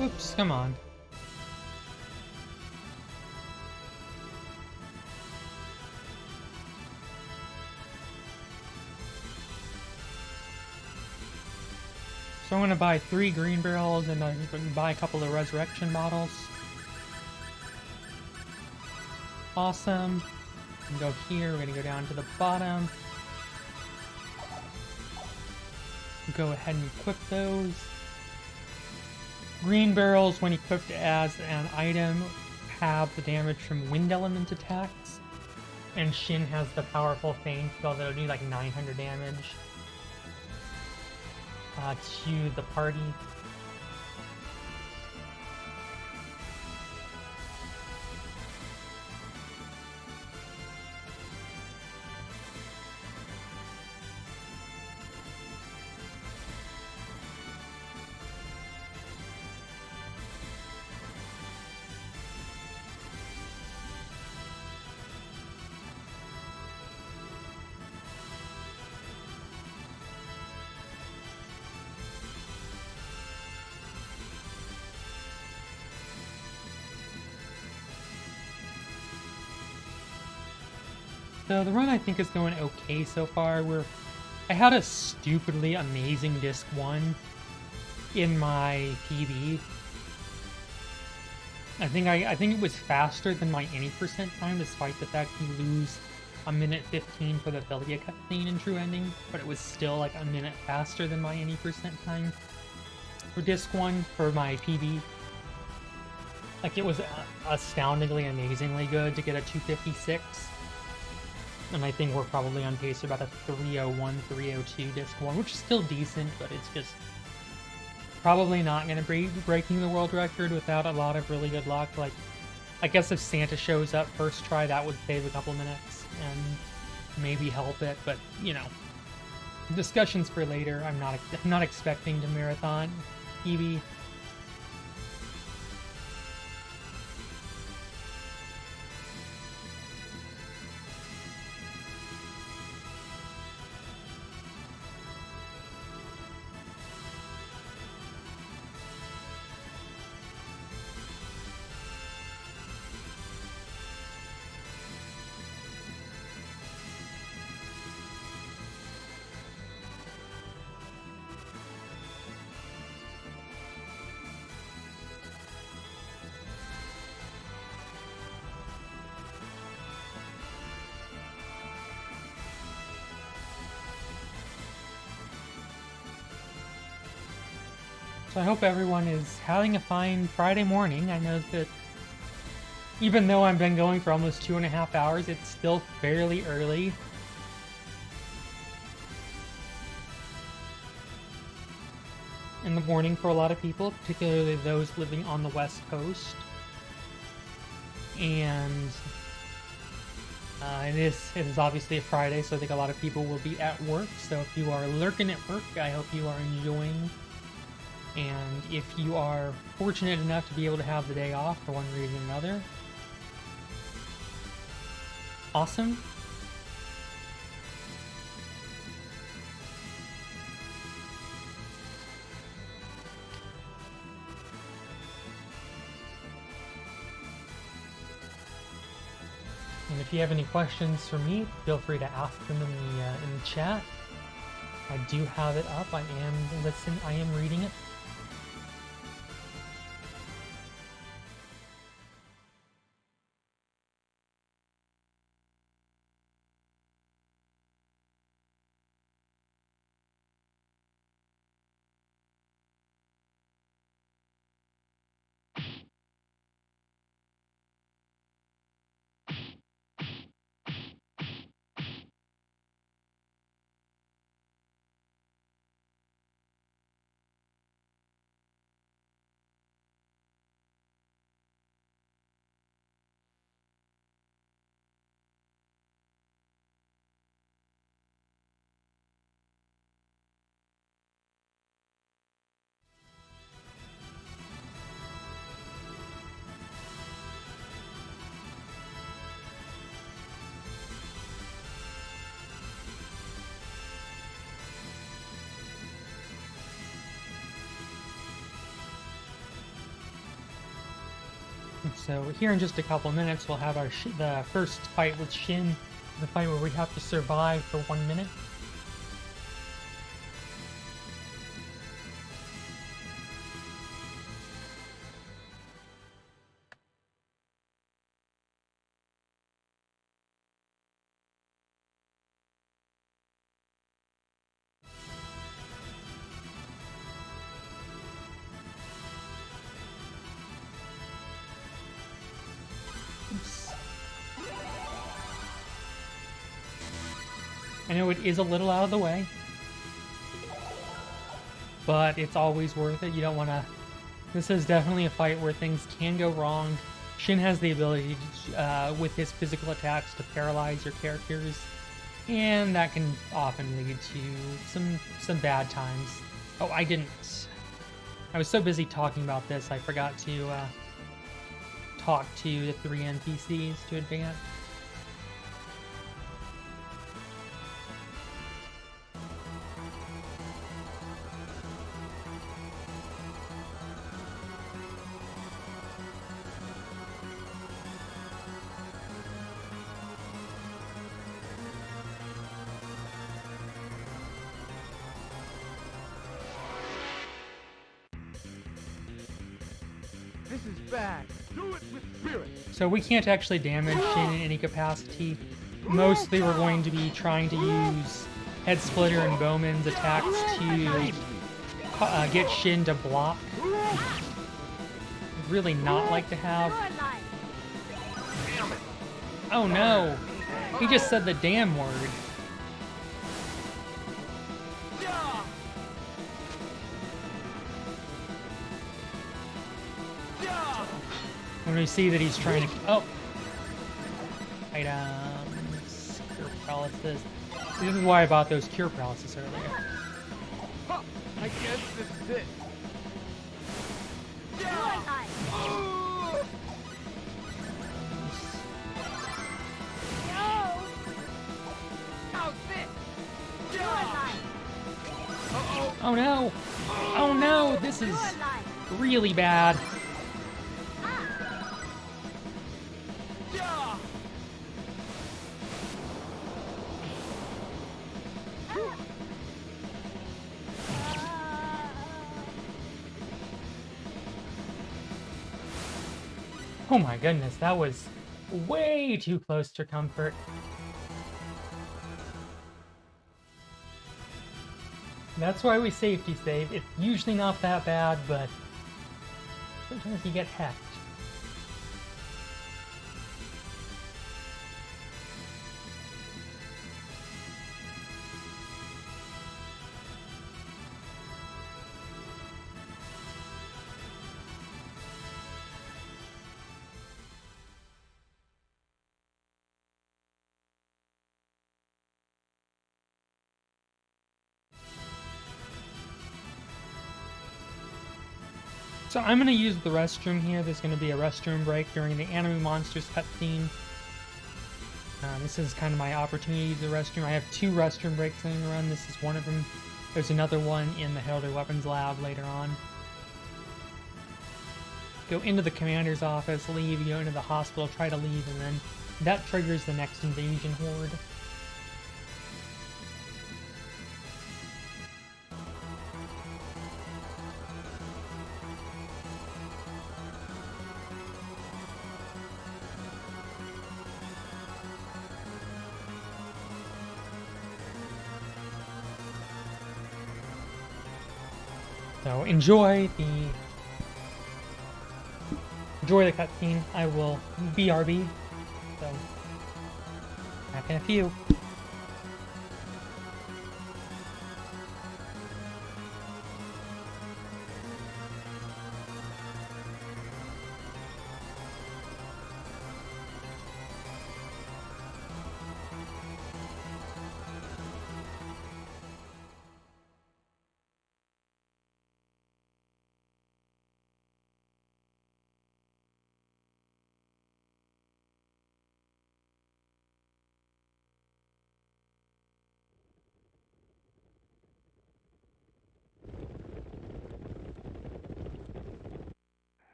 Oops, come on. So I'm gonna buy 3 green barrels and buy a couple of resurrection bottles. Awesome. And go here, we're gonna go down to the bottom. Go ahead and equip those. Green barrels, when equipped as an item, have the damage from wind element attacks. And Shin has the powerful feint spell that'll do like 900 damage to the party. So the run I think is going okay so far. I had a stupidly amazing disc 1 in my PB. I think it was faster than my any percent time, despite the fact you lose a minute 15 for the Thalia cutscene in True Ending, but it was still like a minute faster than my any percent time for disc 1 for my PB. Like, it was astoundingly, amazingly good to get a 256. And I think we're probably on pace for about a 301, 302 disc 1, which is still decent, but it's just probably not going to be breaking the world record without a lot of really good luck. Like, I guess if Santa shows up first try, that would save a couple minutes and maybe help it, but, you know, discussions for later. I'm not expecting to marathon EV. So I hope everyone is having a fine Friday morning. I know that even though I've been going for almost 2.5 hours, it's still fairly early. In the morning for a lot of people, particularly those living on the West Coast. And it is obviously a Friday, so I think a lot of people will be at work. So if you are lurking at work, I hope you are enjoying. And if you are fortunate enough to be able to have the day off for one reason or another, awesome. And if you have any questions for me, feel free to ask them in the chat. I do have it up. I am reading it. So here in just a couple of minutes, we'll have our the first fight with Shin, the fight where we have to survive for 1 minute. Oops. I know it is a little out of the way, but it's always worth it. You don't want to... This is definitely a fight where things can go wrong. Shin has the ability to, with his physical attacks to paralyze your characters, and that can often lead to some bad times. Oh, I didn't... I was so busy talking about this, I forgot to talk to the 3 NPCs to advance. This is bad. Do it with spirit. So we can't actually damage Shin in any capacity. Mostly we're going to be trying to use Head Splitter and Bowman's attacks to get Shin to block. I'd really not like to have... Oh no! He just said the damn word. When we see that he's trying to... Oh! Items... Cure paralysis. This is why I bought those cure paralysis earlier. I guess this is it. Oh no! Oh no! This is really bad. Oh my goodness, that was way too close to comfort. That's why we safety save. It's usually not that bad, but sometimes you get hacked. So I'm going to use the restroom here. There's going to be a restroom break during the Anime Monsters cutscene. This is kind of my opportunity to use the restroom. I have 2 restroom breaks I'm going to run. This is one of them. There's another one in the Heraldry Weapons Lab later on. Go into the commander's office, leave, go into the hospital, try to leave, and then that triggers the next invasion horde. So enjoy the cutscene. I will BRB. So back in a few.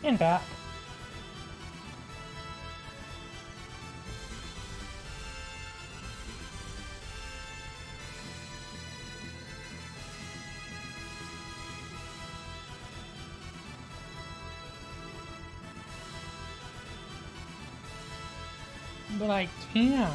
And back. But I can.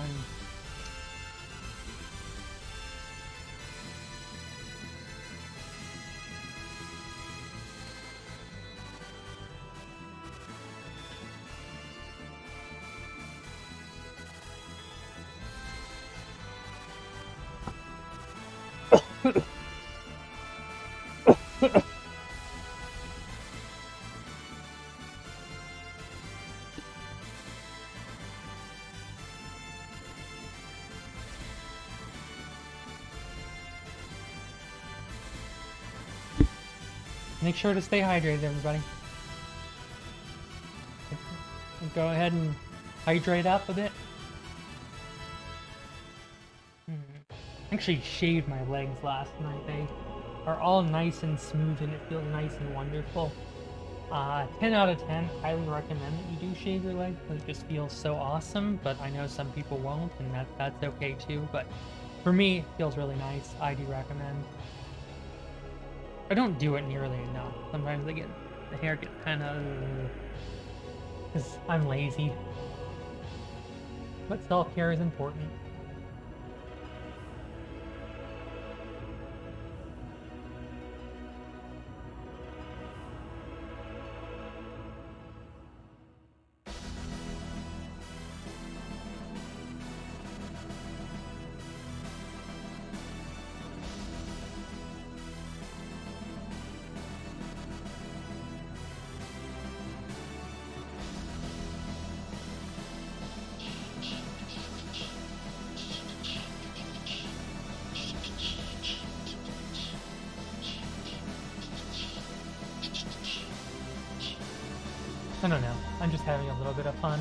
Make sure to stay hydrated, everybody. Go ahead and hydrate up a bit. I actually shaved my legs last night. They are all nice and smooth and it feels nice and wonderful. 10 out of 10, highly recommend that you do shave your legs because it just feels so awesome, but I know some people won't and that's okay too, but for me, it feels really nice. I do recommend. I don't do it nearly enough. Sometimes the hair gets kind of, because I'm lazy. But self-care is important. I don't know. I'm just having a little bit of fun.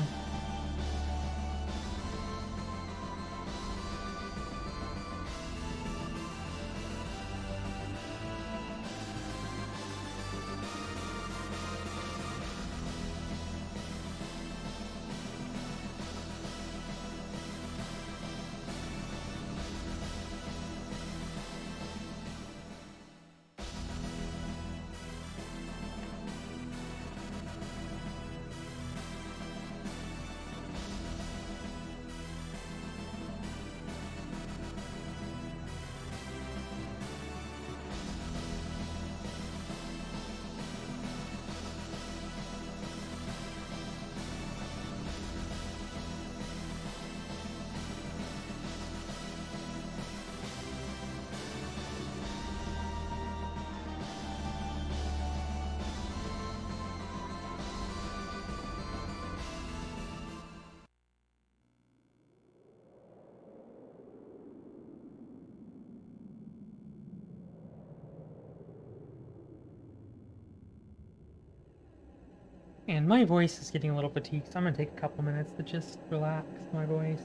And my voice is getting a little fatigued, so I'm gonna take a couple minutes to just relax my voice.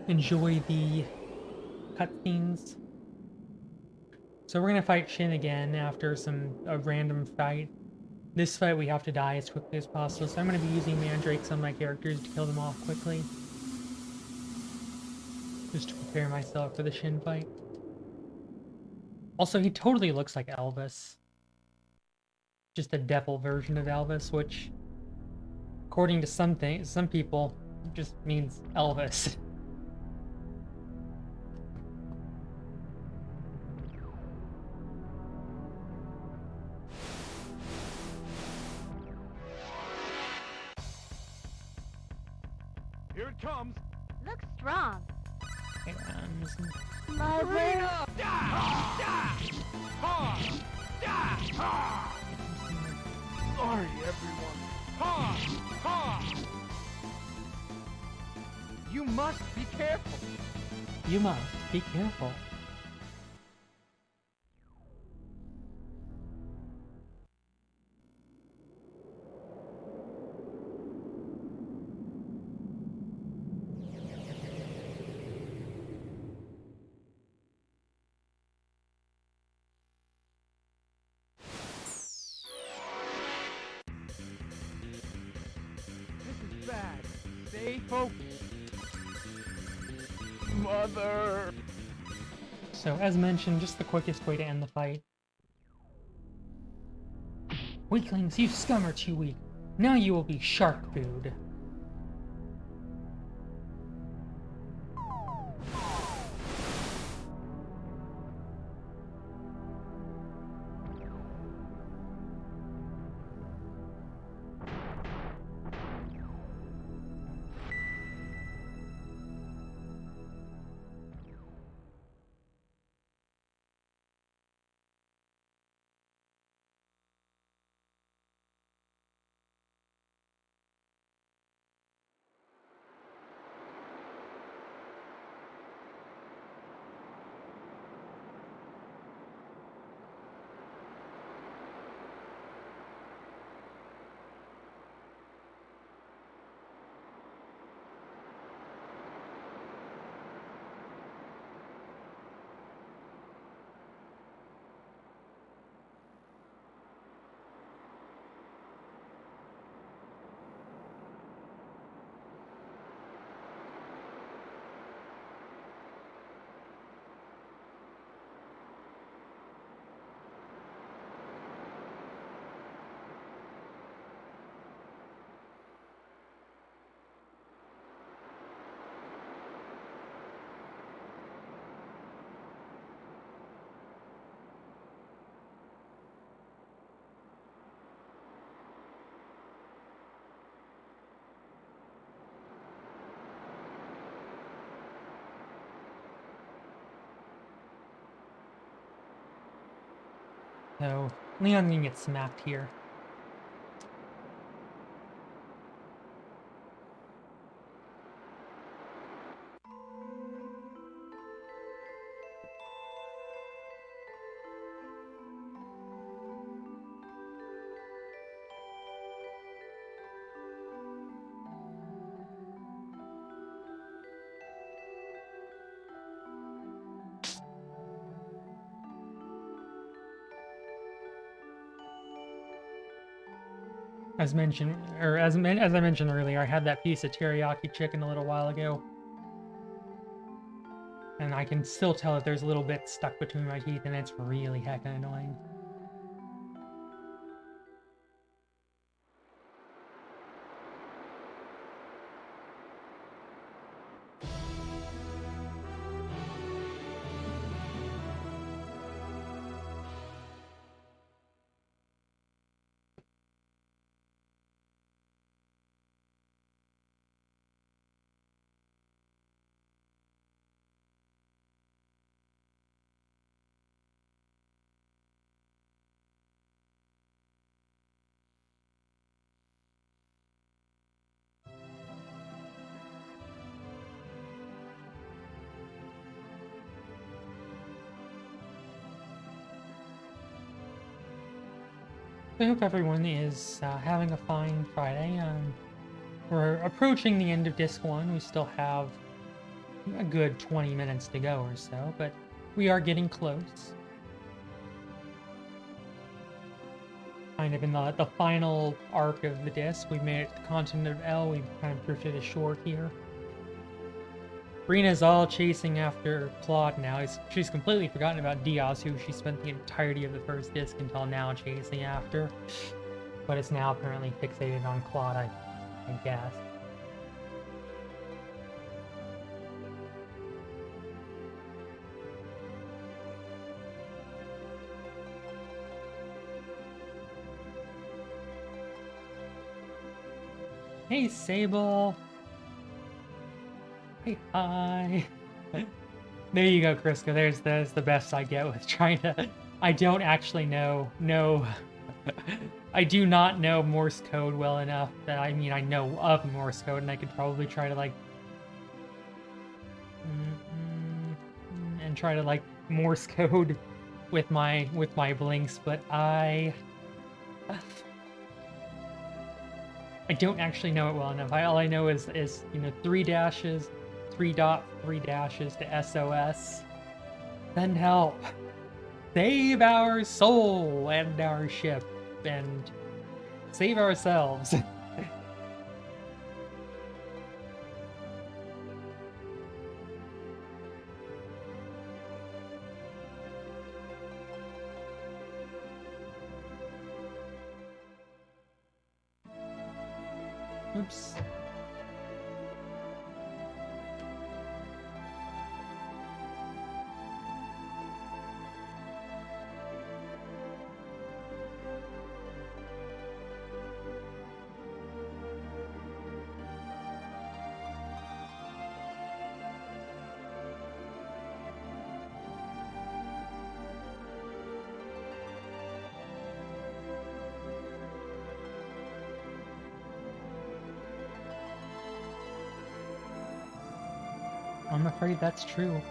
Enjoy the cutscenes. So we're gonna fight Shin again after a random fight. This fight we have to die as quickly as possible, so I'm gonna be using mandrakes on my characters to kill them off quickly. Just to prepare myself for the Shin fight. Also, he totally looks like Elvis. Just a devil version of Elvis, which, according to some people, just means Elvis. Here it comes. Looks strong. My way. Sorry, everyone. You must be careful. You must be careful. Stay focused. Mother. So, as mentioned, just the quickest way to end the fight. Weaklings, you scum are too weak. Now you will be shark food. So, Leon can get smacked here. As mentioned, or as I mentioned earlier, I had that piece of teriyaki chicken a little while ago, and I can still tell that there's a little bit stuck between my teeth, and it's really heckin' annoying. I hope everyone is having a fine Friday. We're approaching the end of Disc 1. We still have a good 20 minutes to go or so, but we are getting close. Kind of in the final arc of the disc. We've made it to the continent of L. We've kind of drifted ashore here. Rena's all chasing after Claude now. She's completely forgotten about Diaz, who she spent the entirety of the first disc until now chasing after. But it's now apparently fixated on Claude, I guess. Hey, Sable! Hey, hi! There you go, Crisco. There's the best I get with trying to... I don't actually know... I do not know Morse code well enough that, I mean, I know of Morse code, and I could probably try to, like... and try to, like, Morse code with my blinks, but I don't actually know it well enough. All I know is 3 dashes, 3 dashes to SOS. Send help. Save our soul and our ship and save ourselves. Oops. I'm afraid that's true.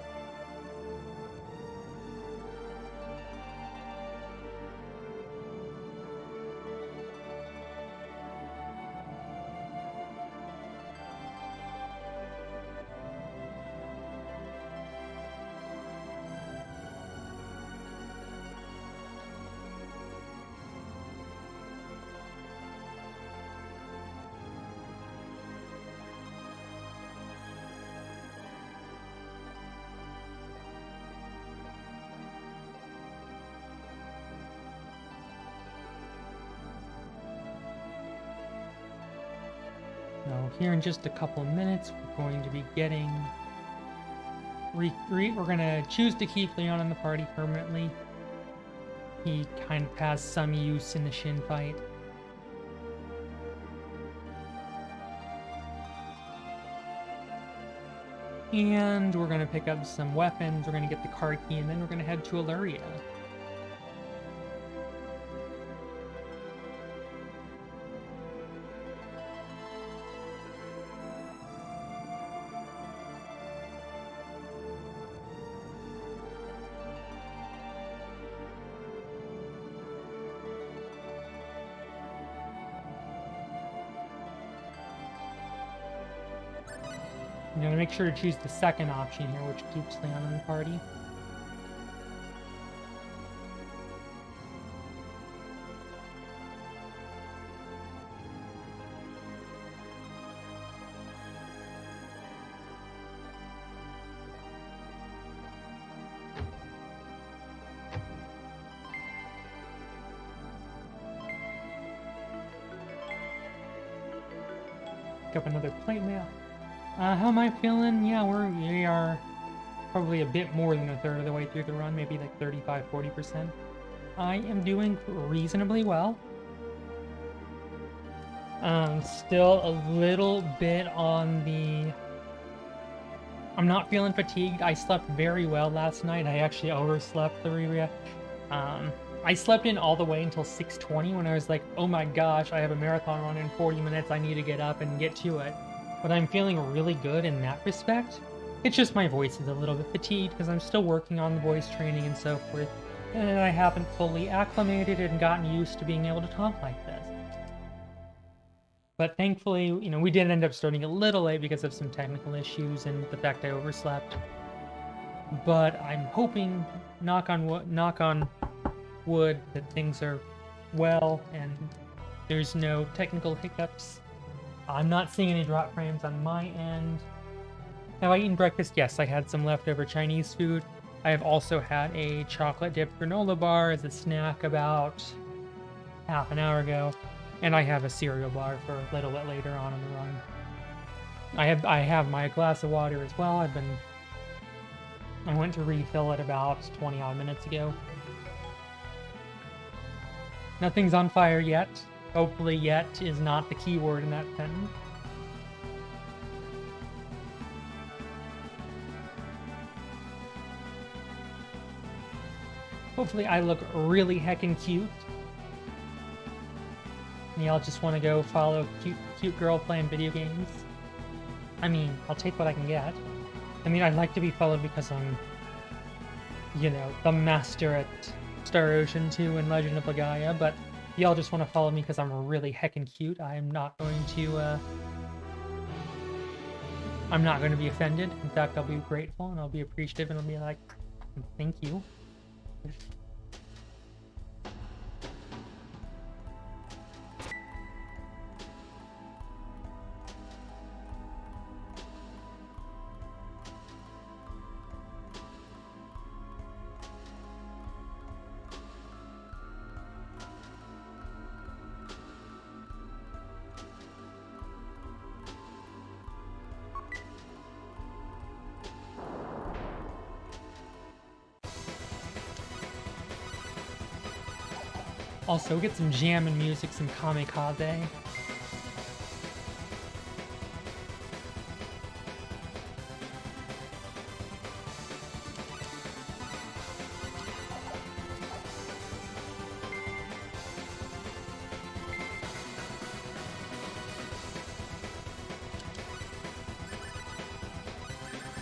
Now, here in just a couple of minutes, we're going to be getting... we're going to choose to keep Leon in the party permanently. He kind of has some use in the Shin fight. And we're going to pick up some weapons, we're going to get the card key, and then we're going to head to Illyria. I'm going to make sure to choose the second option here, which keeps Leon in the party. Pick up another plate mail. How am I feeling? Yeah, we are probably a bit more than a third of the way through the run, maybe like 35-40%. I am doing reasonably well. Still a little bit on the... I'm not feeling fatigued. I slept very well last night. I actually overslept the Riria. I slept in all the way until 6:20 when I was like, oh my gosh, I have a marathon run in 40 minutes. I need to get up and get to it. But I'm feeling really good in that respect. It's just my voice is a little bit fatigued because I'm still working on the voice training and so forth. And I haven't fully acclimated and gotten used to being able to talk like this. But thankfully, you know, we did end up starting a little late because of some technical issues and the fact I overslept. But I'm hoping, knock on wood, that things are well and there's no technical hiccups. I'm not seeing any drop frames on my end. Have I eaten breakfast? Yes, I had some leftover Chinese food. I have also had a chocolate dipped granola bar as a snack about half an hour ago. And I have a cereal bar for a little bit later on in the run. I have my glass of water as well. I went to refill it about 20 odd minutes ago. Nothing's on fire yet. Hopefully yet is not the key word in that sentence. Hopefully I look really heckin' cute. And y'all just want to go follow cute girl playing video games. I mean, I'll take what I can get. I mean, I'd like to be followed because I'm, you know, the master at Star Ocean 2 and Legend of Legaia, but y'all just want to follow me because I'm really heckin' cute. I'm not going to be offended. In fact, I'll be grateful and I'll be appreciative and I'll be like, thank you. Also, get some jamming music, some kamikaze.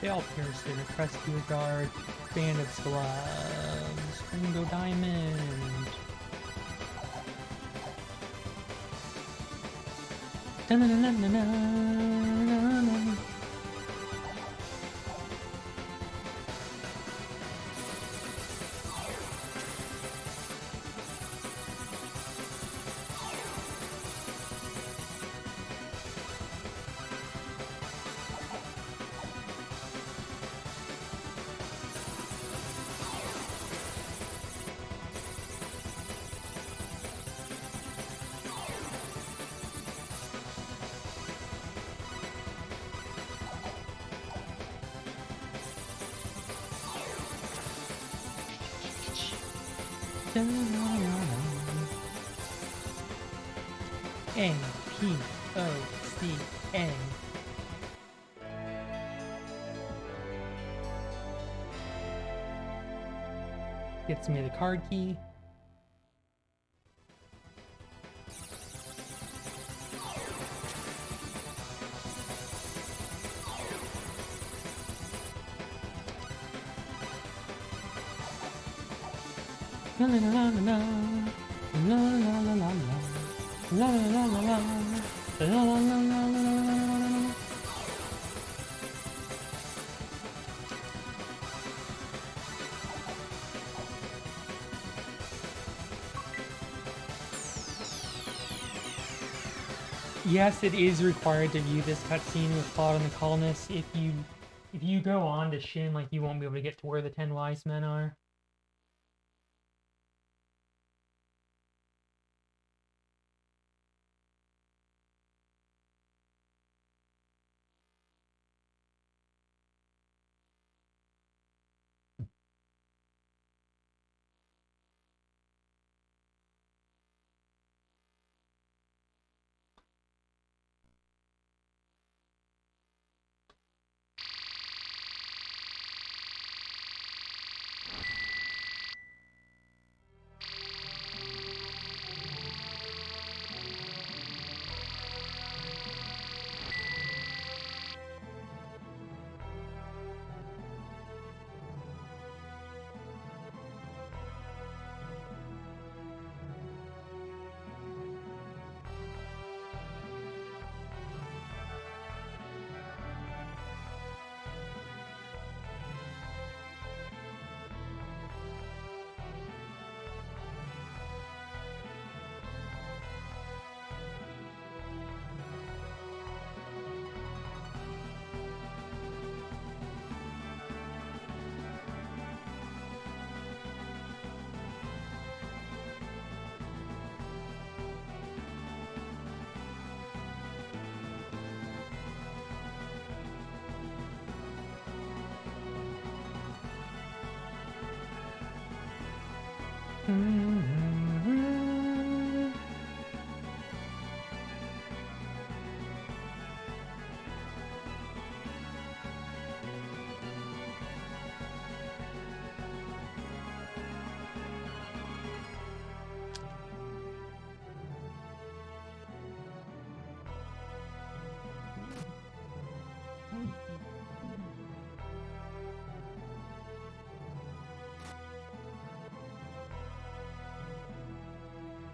Veil Piercer, Rescue Guard, Bandit's Gloves, Ringo Diamond. Da-na-na-na-na-na-na-na. A-P-O-C-A. Gets me the card key. La la la la la la la la la la la la la la la la. Yes, it is required to view this cutscene with Claude and the Colonists. If you go on to Shin, like, you won't be able to get to where the 10 wise men are.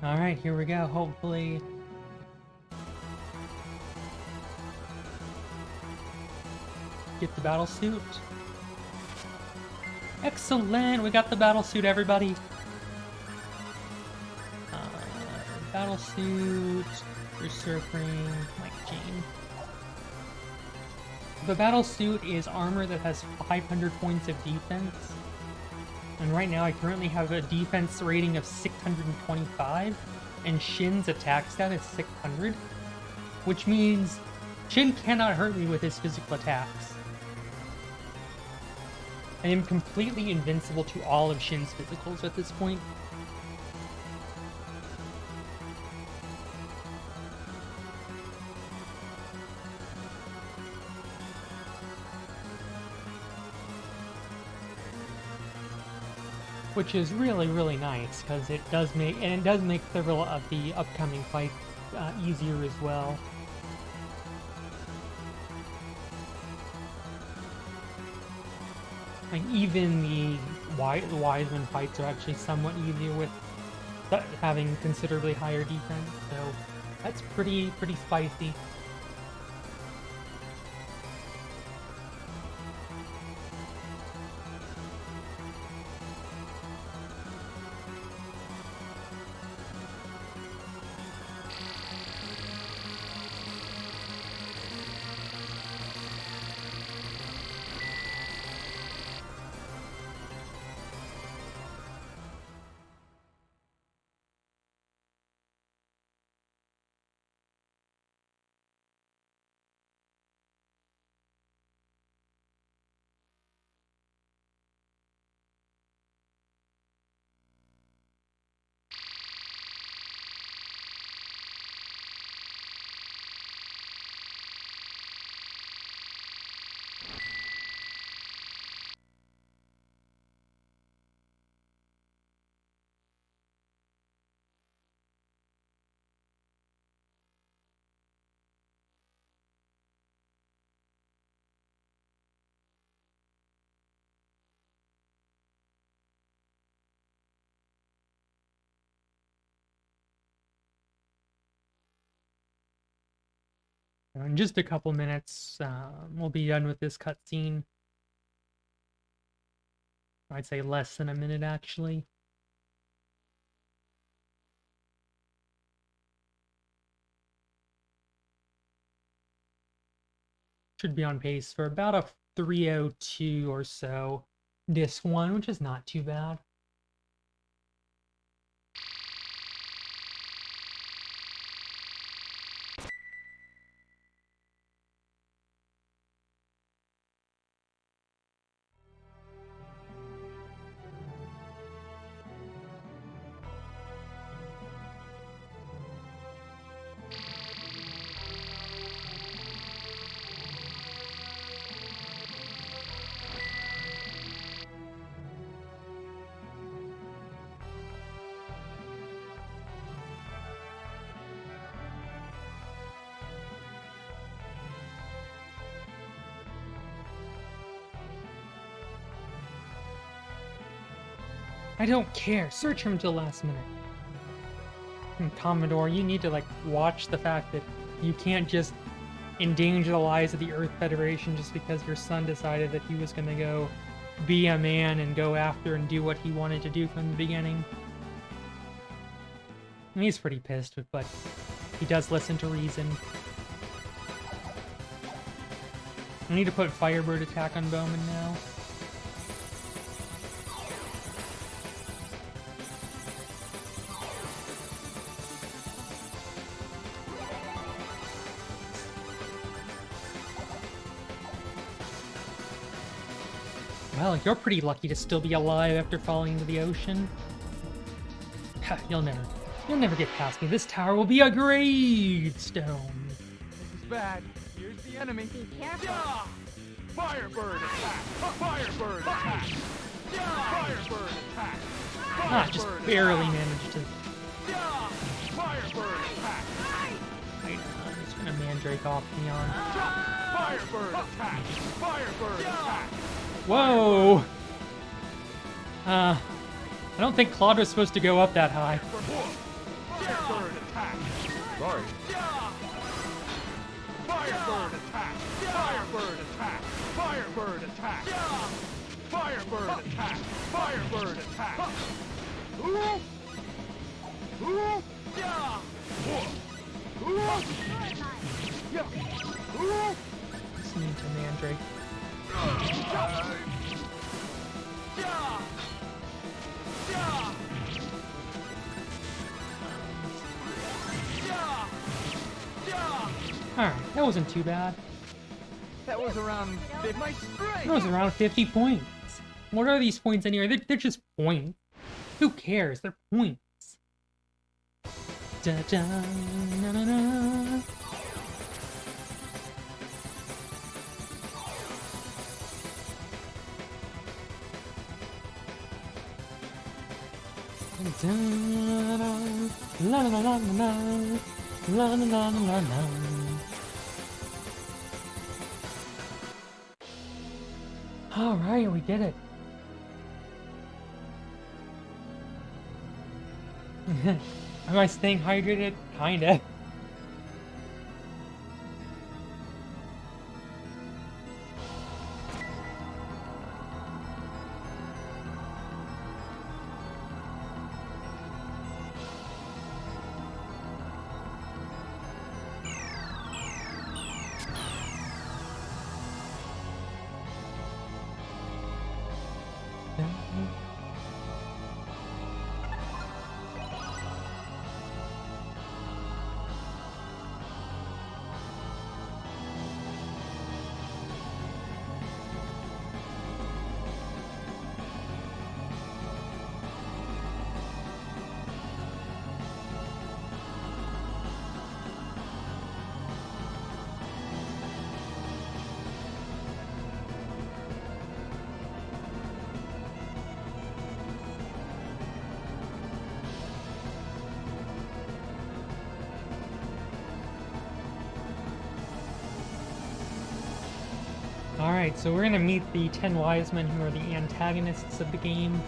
Alright, here we go, hopefully. Get the battle suit. Excellent! We got the battle suit, everybody! Battle suit, Berserkring, Mike Jane. The battle suit is armor that has 500 points of defense. And right now I currently have a defense rating of 625, and Shin's attack stat is 600, which means Shin cannot hurt me with his physical attacks. I am completely invincible to all of Shin's physicals at this point. which is really, really nice because it does make several of the upcoming fights easier as well. And even the Wiseman fights are actually somewhat easier with having considerably higher defense, so that's pretty spicy. In just a couple minutes, we'll be done with this cutscene. I'd say less than a minute, actually. Should be on pace for about a 3:02 or so. Disc 1, which is not too bad. I don't care. Search him until last minute. And Commodore, you need to watch the fact that you can't just endanger the lives of the Earth Federation just because your son decided that he was going to go be a man and go after and do what he wanted to do from the beginning. And he's pretty pissed, but he does listen to reason. I need to put Firebird attack on Bowman now. Well, you're pretty lucky to still be alive after falling into the ocean. You'll never get past me. This tower will be a gravestone. This is bad. Here's the enemy. Be careful. Yeah! Firebird attack! Firebird attack! Yeah! Firebird attack! Ah, just barely managed to. Yeah! Firebird attack! Wait, I'm just gonna Mandrake off Neon. Firebird attack! Firebird attack! Whoa! I don't think Claude was supposed to go up that high. Firebird attack! Sorry. Firebird attack! Firebird attack! Firebird attack! Firebird attack! Firebird attack! Just need to Mandrake. Alright, that wasn't too bad. That was around my strength. That was around 50 points. What are these points anyway? They're just points. Who cares? They're points. Da -da, na -na -na. La la la la la la la la la la. All right, we did it. Am I staying hydrated? Kinda. Alright, so we're gonna meet the 10 wise men who are the antagonists of the game.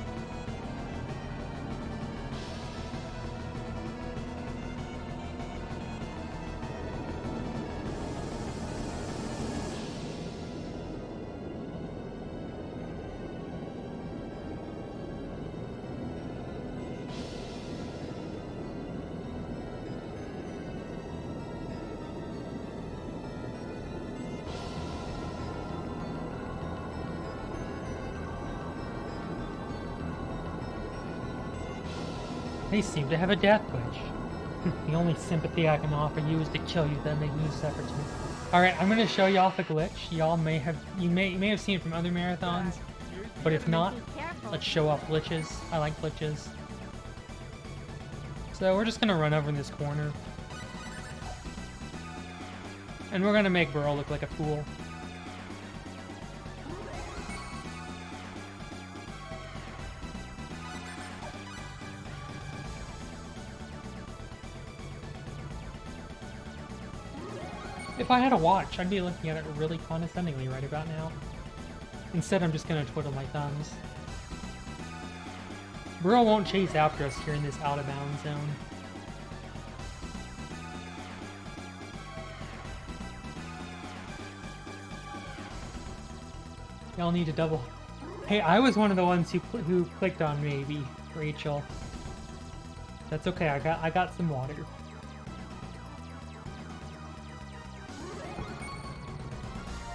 They seem to have a death wish. The only sympathy I can offer you is to kill you, then make you suffer too. Alright, I'm gonna show you off a glitch. You may have seen it from other marathons, but if not, let's show off glitches. I like glitches. So we're just gonna run over in this corner. And we're gonna make Burl look like a fool. If I had a watch, I'd be looking at it really condescendingly right about now. Instead, I'm just gonna twiddle my thumbs. Burl won't chase after us here in this out-of-bounds zone. Y'all need to double... Hey, I was one of the ones who clicked on maybe, Rachel. That's okay, I got some water.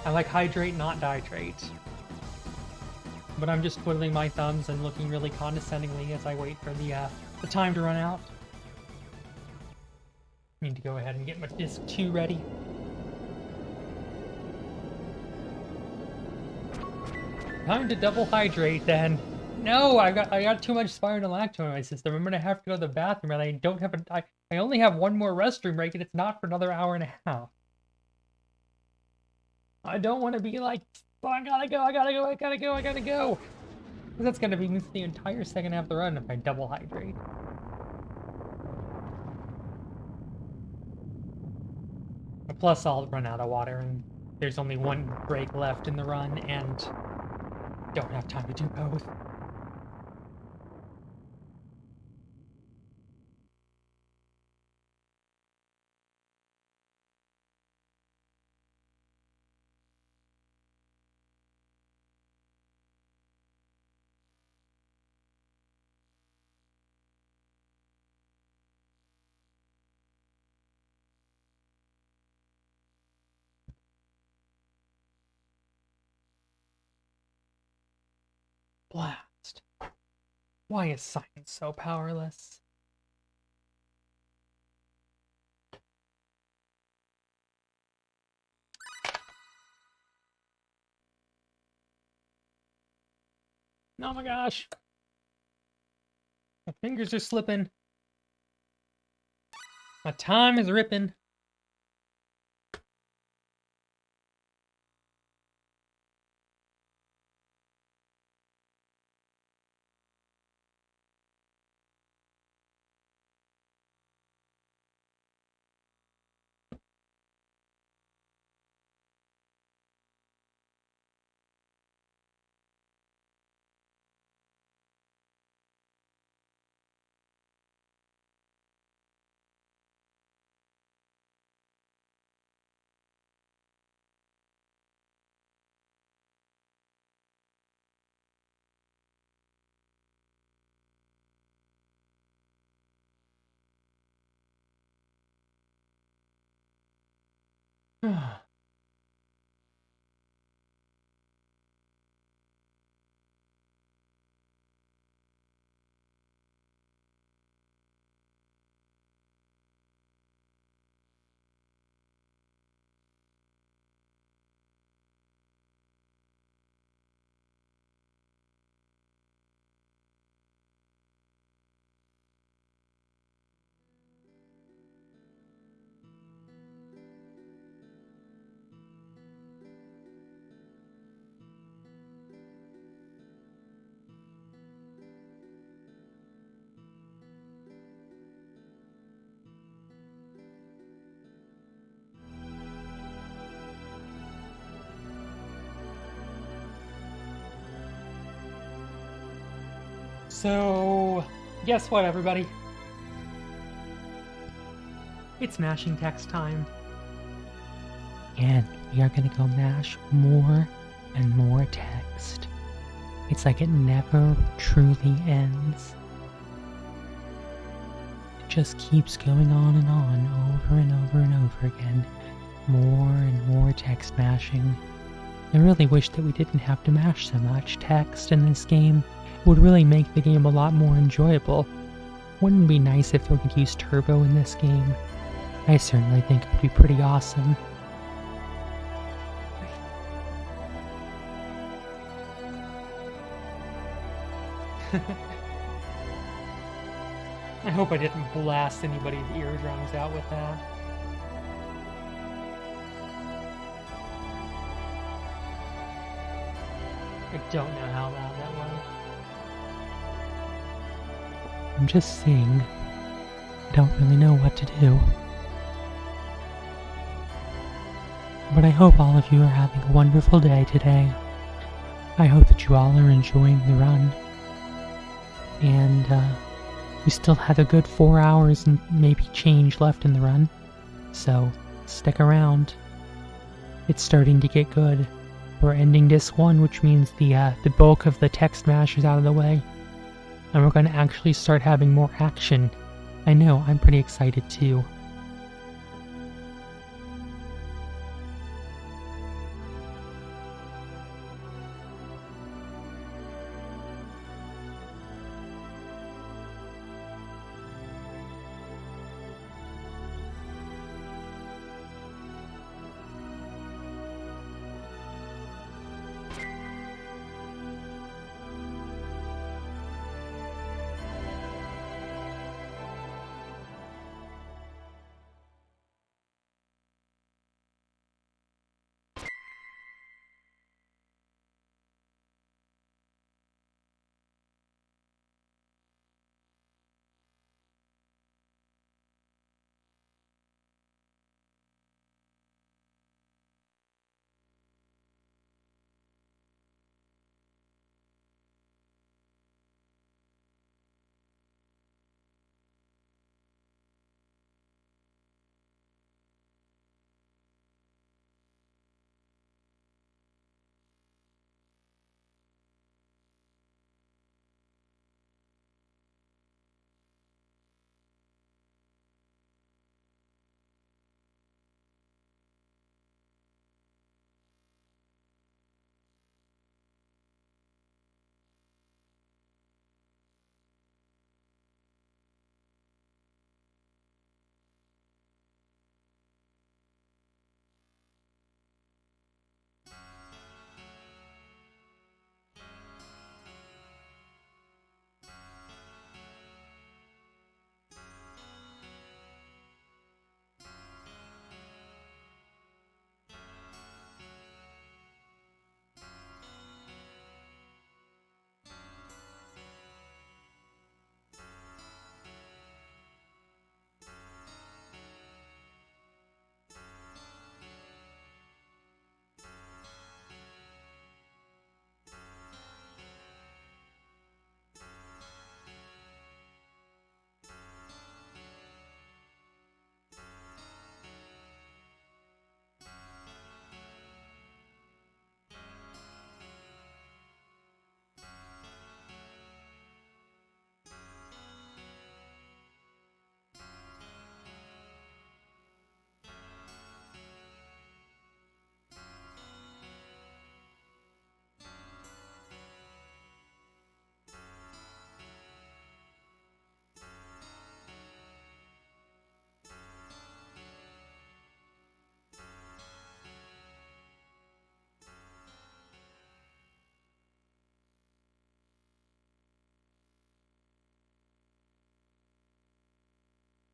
I like hydrate, not dihydrate. But I'm just twiddling my thumbs and looking really condescendingly as I wait for the time to run out. Need to go ahead and get my disc 2 ready. Time to double hydrate then. No, I got too much spironolactone in my system. I'm gonna have to go to the bathroom and I don't have I only have one more restroom break and it's not for another hour and a half. I don't want to be like, oh, I gotta go. That's gonna be the entire second half of the run if I double hydrate. Plus, I'll run out of water, and there's only one break left in the run, and don't have time to do both. Blast. Why is science so powerless? Oh my gosh. My fingers are slipping. My time is ripping. So, guess what, everybody? It's mashing text time. And we are going to go mash more and more text. It's like it never truly ends. It just keeps going on and on, over and over and over again. More and more text mashing. I really wish that we didn't have to mash so much text in this game. It would really make the game a lot more enjoyable. Wouldn't it be nice if we could use turbo in this game? I certainly think it would be pretty awesome. I hope I didn't blast anybody's eardrums out with that. I don't know how loud that was. I'm just saying, I don't really know what to do. But I hope all of you are having a wonderful day today. I hope that you all are enjoying the run. And we still have a good 4 hours and maybe change left in the run. So stick around. It's starting to get good. We're ending disc 1, which means the bulk of the text mash is out of the way. And we're going to actually start having more action. I know, I'm pretty excited too.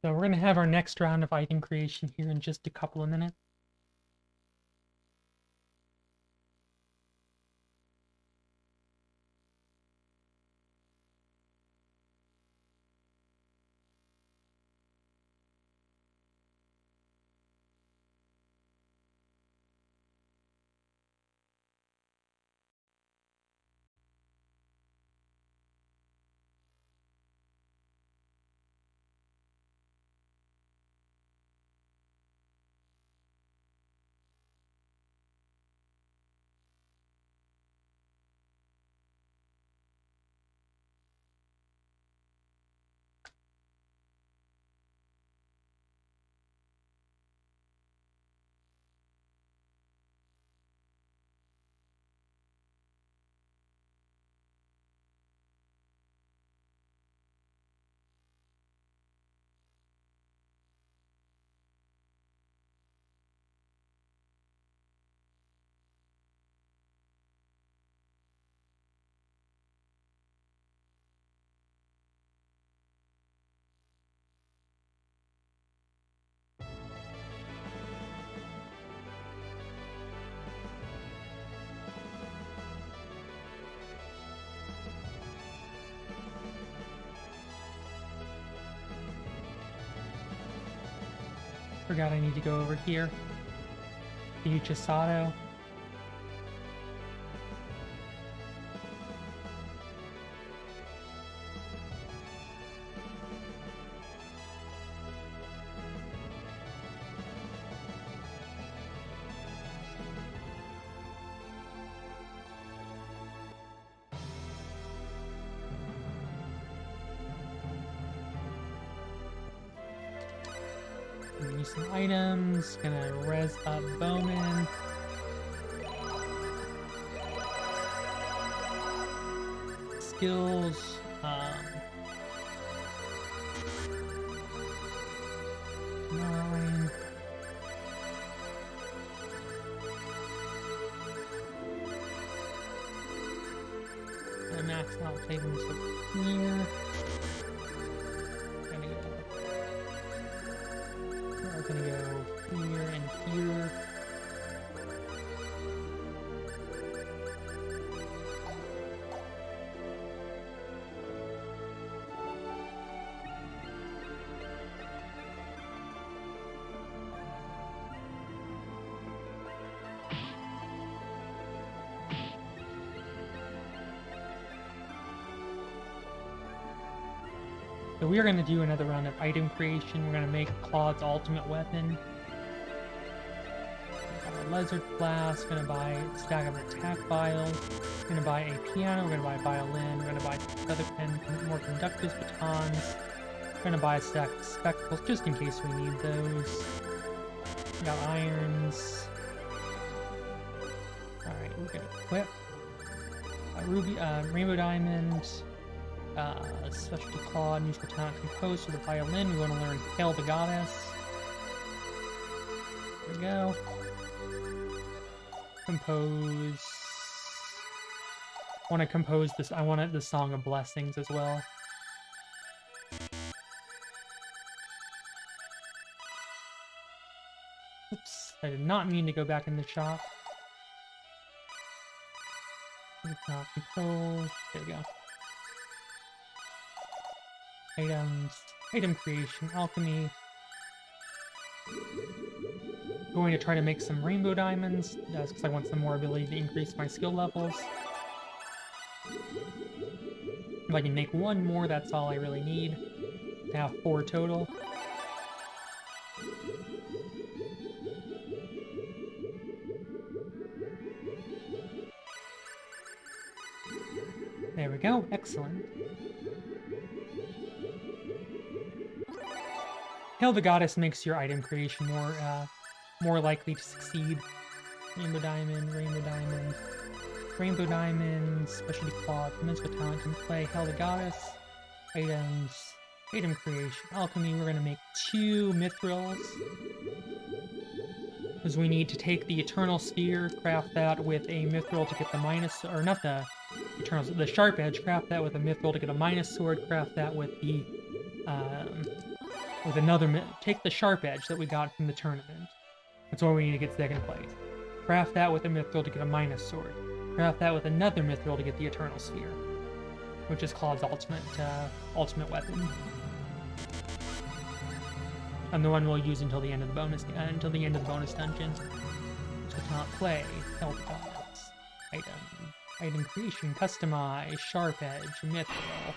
So we're gonna have our next round of item creation here in just a couple of minutes. Forgot I need to go over here. The Chisato. Give me some items. Gonna res up Bowman. Skills. Nine. I max out items up here. We're gonna go here and here. So we are going to do another round of item creation. We're going to make Claude's ultimate weapon. A lizard flask. Going to buy a stack of attack vials. We're going to buy a piano. We're going to buy a violin. We're going to buy feather pen, more conductors batons. We're going to buy a stack of spectacles just in case we need those. We got irons. All right, we're going to equip rainbow diamond. Specialty Claude, use for talent compose for the violin. We want to learn Hail the Goddess. There we go. Compose. I want to compose this. I want the Song of Blessings as well. Oops, I did not mean to go back in the shop. Control. There we go. Items, item creation, alchemy. Going to try to make some rainbow diamonds, because I want some more ability to increase my skill levels. If I can make one more, that's all I really need. To have 4 total. There we go, excellent. Hail the Goddess makes your item creation more likely to succeed. Rainbow diamond, rainbow diamond, specialty Claude, commensurate talent can play. Hail the Goddess, items, item creation, alchemy. We're gonna make 2 mithrils because we need to take the Eternal Sphere, craft that with a mithril to get the minus, or not the Eternal, the Sharp Edge. Craft that with a mithril to get a minus sword. Craft that with the with another, take the sharp edge that we got from the tournament. That's why we need to get second place. Craft that with a mithril to get a minus sword. Craft that with another mithril to get the eternal sphere, which is Claude's ultimate weapon, and the one we'll use until the end of the bonus dungeon. So cannot play. Health pots. Item creation. Customize. Sharp edge. Mithril.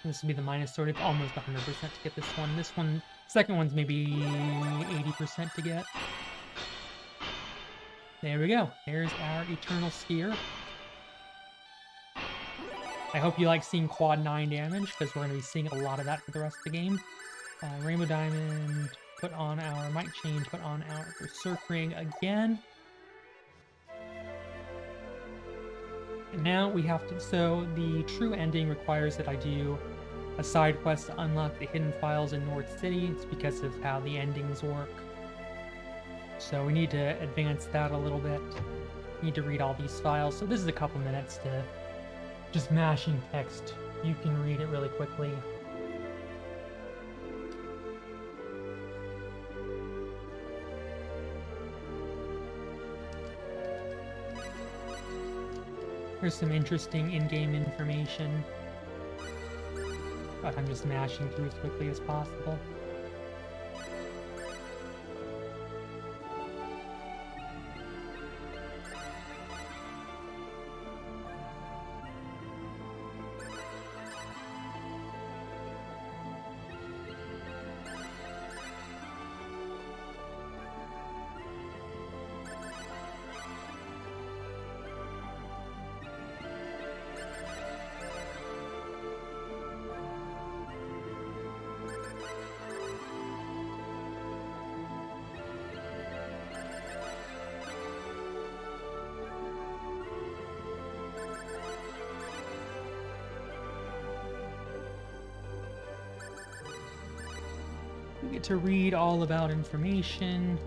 This would be the minus sword. It's almost 100% to get this one. This one, second one's maybe 80% to get. There we go. There's our eternal sphere. I hope you like seeing quad 9 damage, because we're going to be seeing a lot of that for the rest of the game. Rainbow Diamond, put on our Might Chain, put on our Berserk Ring again. And now we have to, so the true ending requires that I do a side quest to unlock the hidden files in North City. It's because of how the endings work. So we need to advance that a little bit. Need to read all these files. So this is a couple minutes to just mashing text. You can read it really quickly. There's some interesting in-game information, but I'm just mashing through as quickly as possible. We get to read all about information.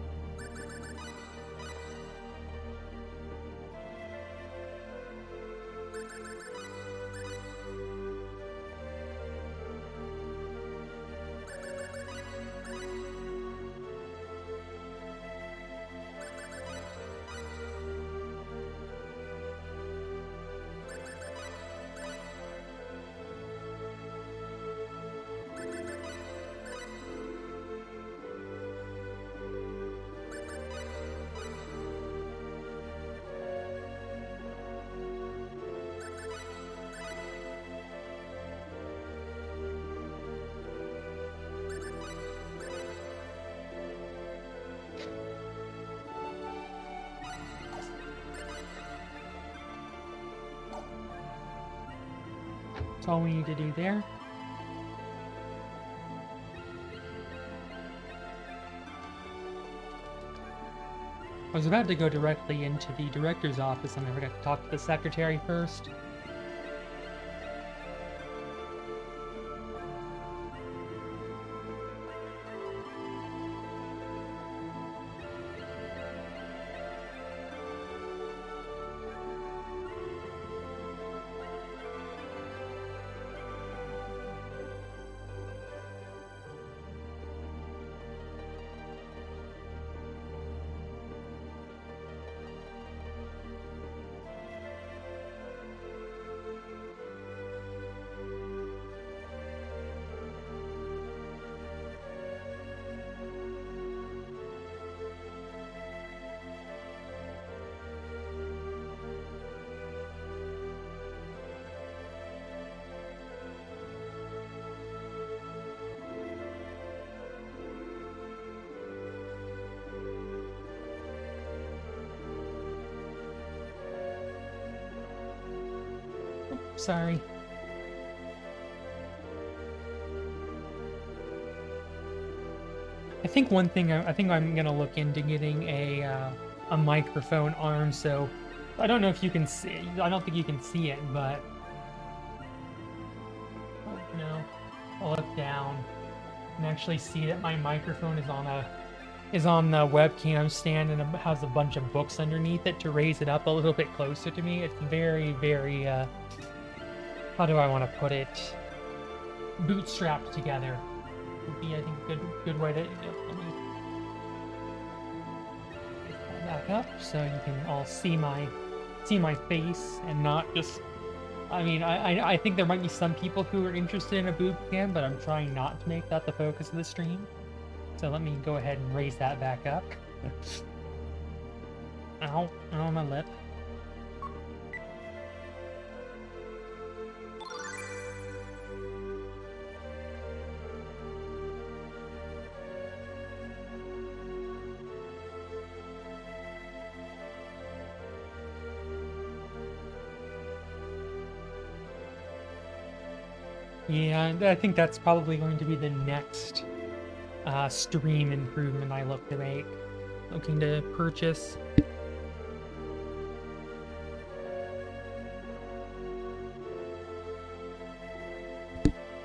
That's all we need to do there. I was about to go directly into the director's office and I forgot to talk to the secretary first. Sorry. I think one thing I think I'm gonna look into getting a microphone arm. So I don't know if you can see. I don't think you can see it, but oh no, I'll look down and actually see that my microphone is on the webcam stand and it has a bunch of books underneath it to raise it up a little bit closer to me. It's very, very how do I want to put it? Bootstrapped together. would be, I think, a good way to. Let me back up so you can all see my face and not just. I mean, I think there might be some people who are interested in a boot camp, but I'm trying not to make that the focus of the stream. So let me go ahead and raise that back up. Ow, ow, my lip. Yeah, I think that's probably going to be the next stream improvement I look to make. Looking to purchase.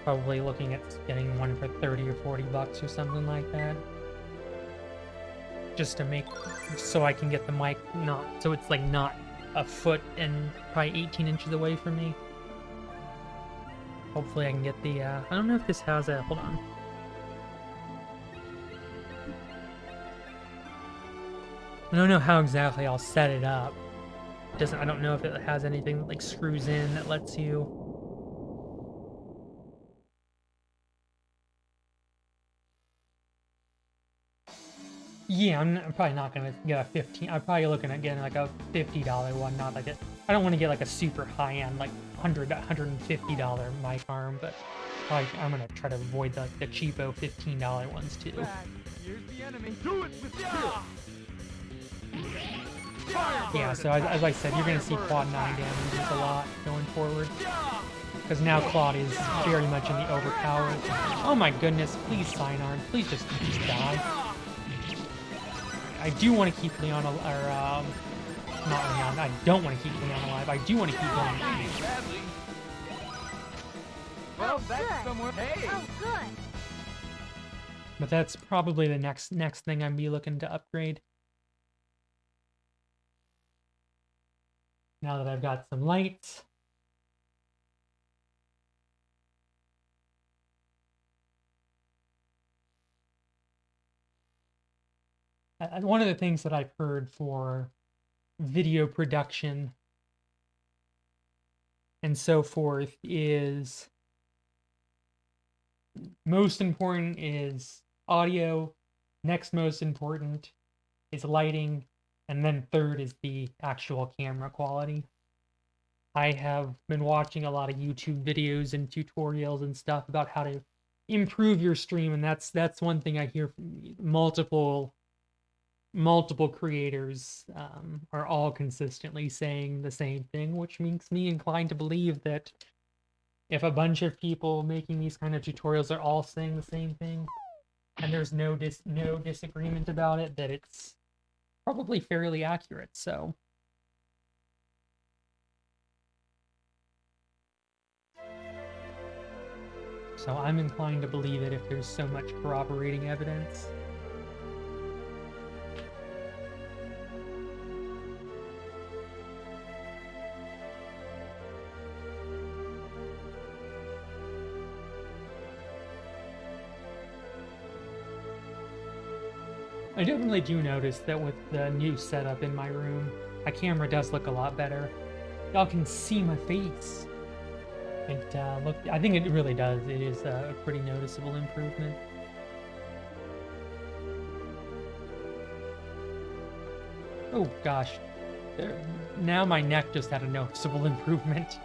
Probably looking at getting one for 30 or 40 bucks or something like that. Just to make, so I can get the mic not, so it's like not a foot and probably 18 inches away from me. Hopefully I can get the, I don't know if this has a, hold on. I don't know how exactly I'll set it up. I don't know if it has anything that like screws in that lets you. Yeah, I'm probably not gonna get a 15. I'm probably looking at getting like a $50 one, not like a. I don't want to get like a super high-end, like $150 mic arm, but probably I'm gonna try to avoid the cheapo $15 ones too. Here's the enemy. Do it with skill. Yeah, so as I said, you're gonna see Claude 9 damages a lot going forward. Because now Claude is very much in the overpowered. Oh my goodness, please Signard, please just die. I do want to keep Leon alive, or, not Leon, I don't want to keep Leon alive, I do want to keep going. Well, that's somewhere. Hey! Oh, good. But that's probably the next thing I'd be looking to upgrade. Now that I've got some lights. One of the things that I've heard for video production and so forth is most important is audio, next most important is lighting, and then third is the actual camera quality. I have been watching a lot of YouTube videos and tutorials and stuff about how to improve your stream, and that's one thing I hear from multiple creators are all consistently saying the same thing, which makes me inclined to believe that if a bunch of people making these kind of tutorials are all saying the same thing, and there's no disagreement about it, that it's probably fairly accurate. So I'm inclined to believe it if there's so much corroborating evidence. I definitely do notice that with the new setup in my room, my camera does look a lot better. Y'all can see my face. I think it really does. It is a pretty noticeable improvement. Oh gosh, now my neck just had a noticeable improvement.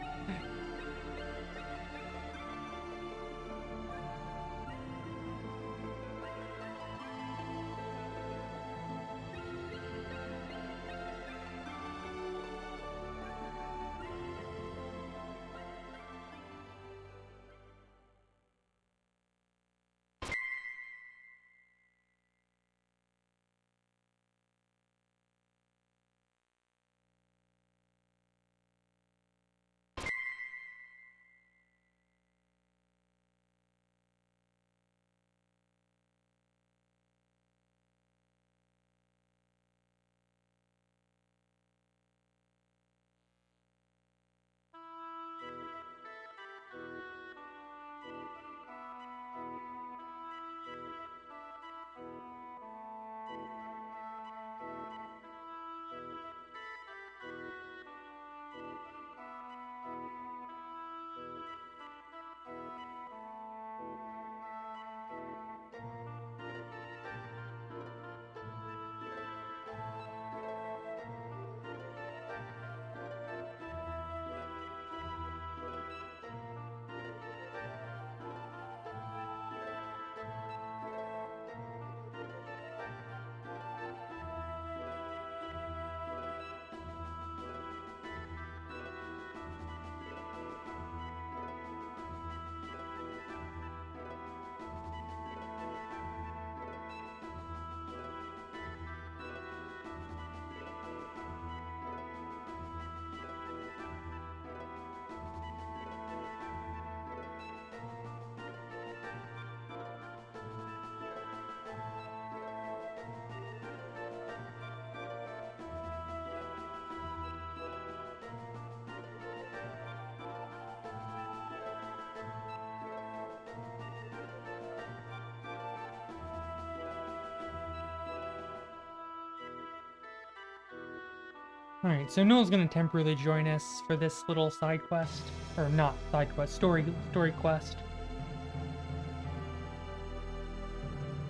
Alright, so Noel's gonna temporarily join us for this little side quest. Or not side quest, story quest.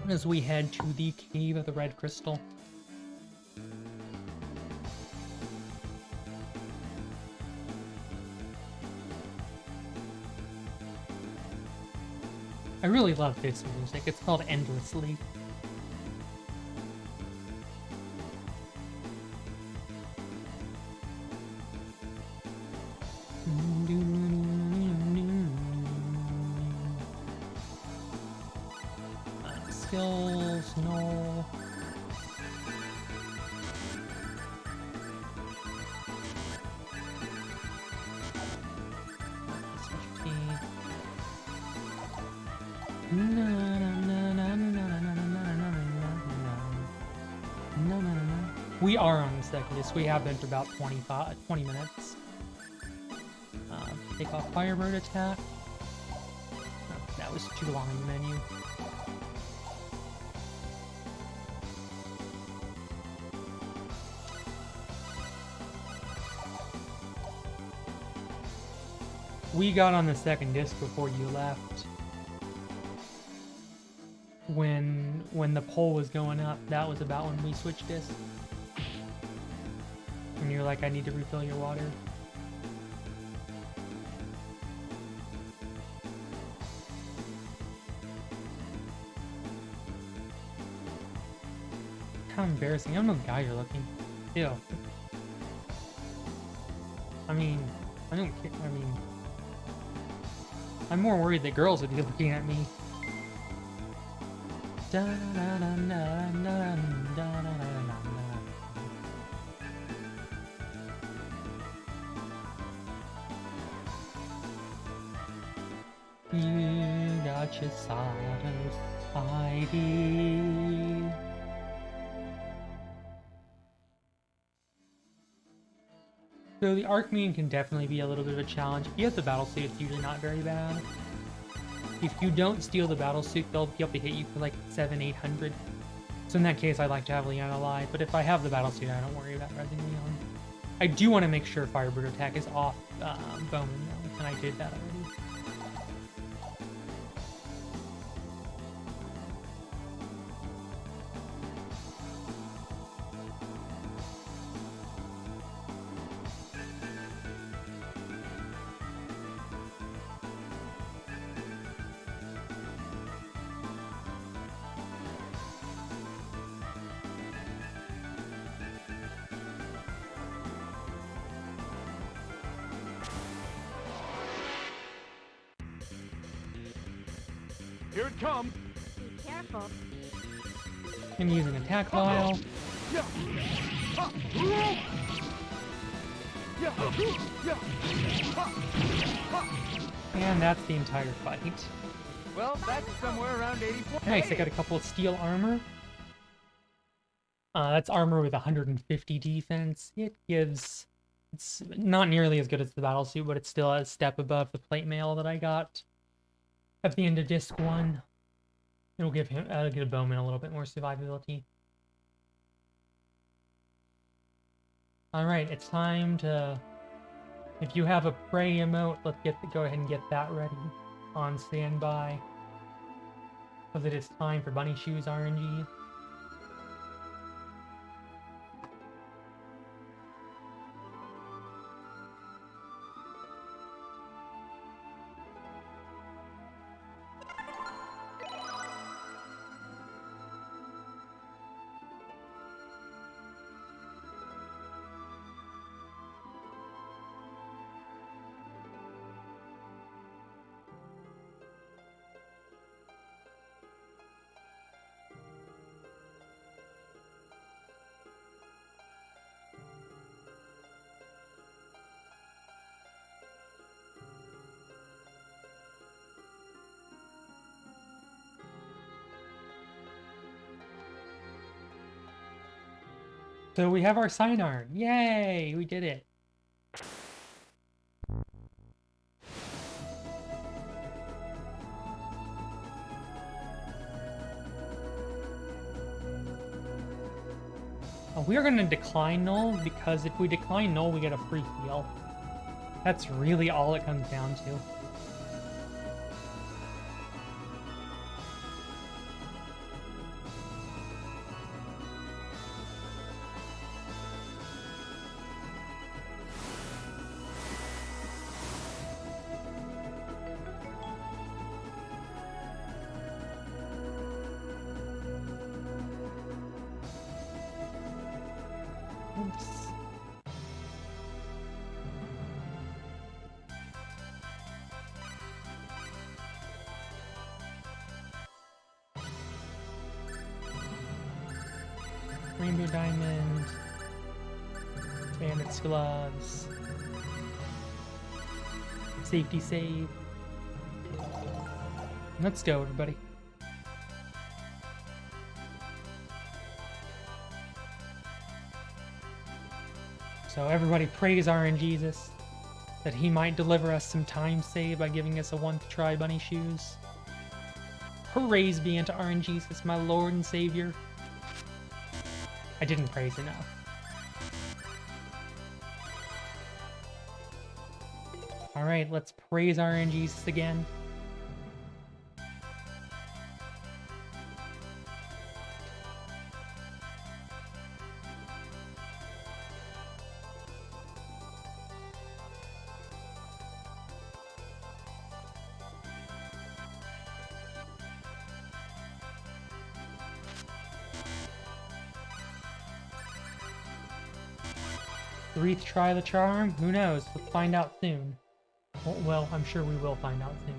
As we head to the Cave of the Red Crystal. I really love this music. It's called Endlessly. Skills, no. We are on the second disc. We have been for about 20 minutes. Take off Firebird attack. Oh, that was too long in the menu. We got on the second disc before you left. When the poll was going up, that was about when we switched discs. And you're like, I need to refill your water. How embarrassing. I don't know the guy you're looking. Ew. I mean, I don't care. I mean, I'm more worried that girls would be looking at me. Da, da, da, da, da, da, da, da, you got your sorrows, I did. So the ARPGME can definitely be a little bit of a challenge. If you have the battle suit, it's usually not very bad. If you don't steal the battle suit, they'll be able to hit you for like 700-800. So in that case, I like to have Leon alive. But if I have the battle suit, I don't worry about resing Leon. I do want to make sure Firebird attack is off Bowman though, and I did that already. Here it comes. Be careful. I'm using attack vial. Yeah. Ha. Yeah. Yeah. Ha. Ha. And that's the entire fight. Well, that's somewhere around 84. Nice, I got a couple of steel armor. That's armor with 150 defense. It's not nearly as good as the battle suit, but it's still a step above the plate mail that I got at the end of disc 1. It'll give Bowman a little bit more survivability. Alright, it's time to... If you have a prey emote, let's go ahead and get that ready. On standby. Because it is time for Bunny Shoes RNG. So we have our sidearm. Yay! We did it. A We are going to decline null, because if we decline null, we get a free heal. That's really all it comes down to. Oops. Rainbow Diamond, Bandit's Gloves, Safety Save. Let's go, everybody. So everybody praise RNGesus that he might deliver us some time save by giving us a 1 to try bunny shoes. Praise be unto RNGesus, my Lord and Savior. I didn't praise enough. Alright, let's praise RNGesus again. Wreath try the charm? Who knows? We'll find out soon. Well, I'm sure we will find out soon.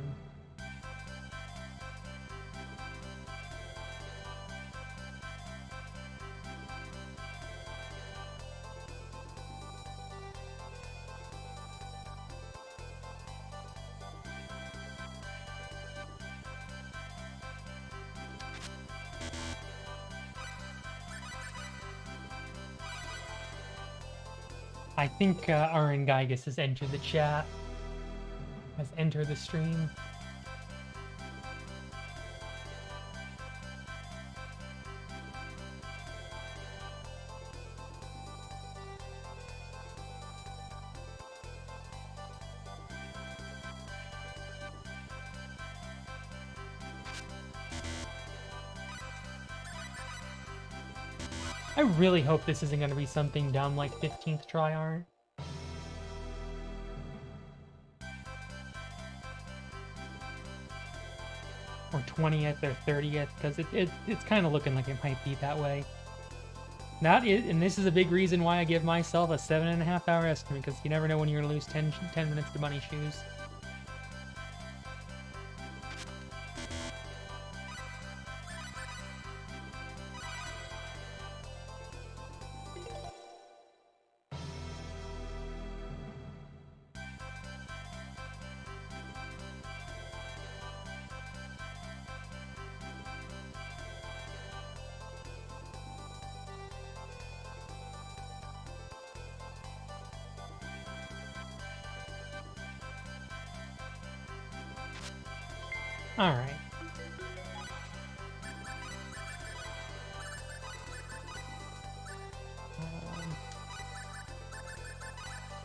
I think Aaron Geigus has entered the chat. Has entered the stream. I really hope this isn't going to be something dumb like 15th try art. Or 20th or 30th, because it's kind of looking like it might be that way. And this is a big reason why I give myself a 7.5 hour estimate, because you never know when you're going to lose 10 minutes to bunny shoes. Alright.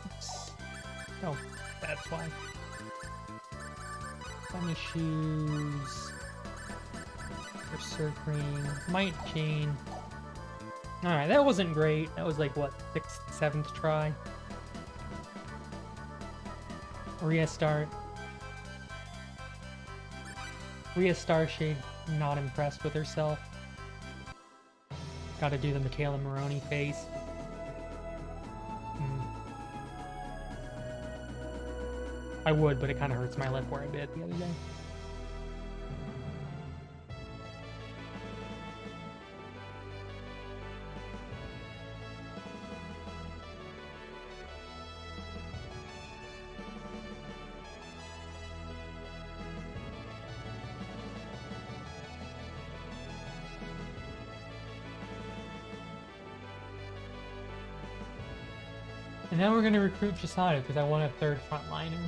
Oops. Oh, that's why. Bunny shoes. Berserk ring. Might chain. Alright, that wasn't great. That was like, what, 6th, 7th try? Restart. Rhea Starshade, not impressed with herself. Gotta do the Michaela Maroney face. I would, but it kind of hurts my lip where I bit the other day. And now we're going to recruit Chisada because I want a 3rd frontliner.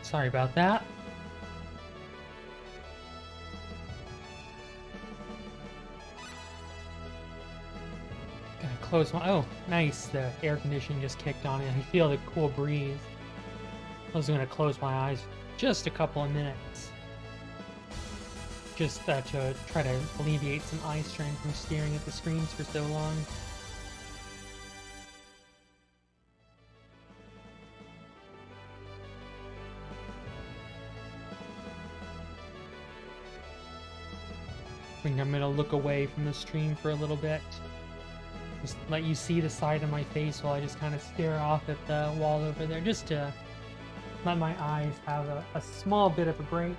Sorry about that. Gonna close my... Oh, nice. The air conditioning just kicked on and I feel the cool breeze. I was gonna close my eyes just a couple of minutes. Just to try to alleviate some eye strain from staring at the screens for so long. I think I'm gonna look away from the stream for a little bit. Just let you see the side of my face while I just kind of stare off at the wall over there, just to let my eyes have a small bit of a break.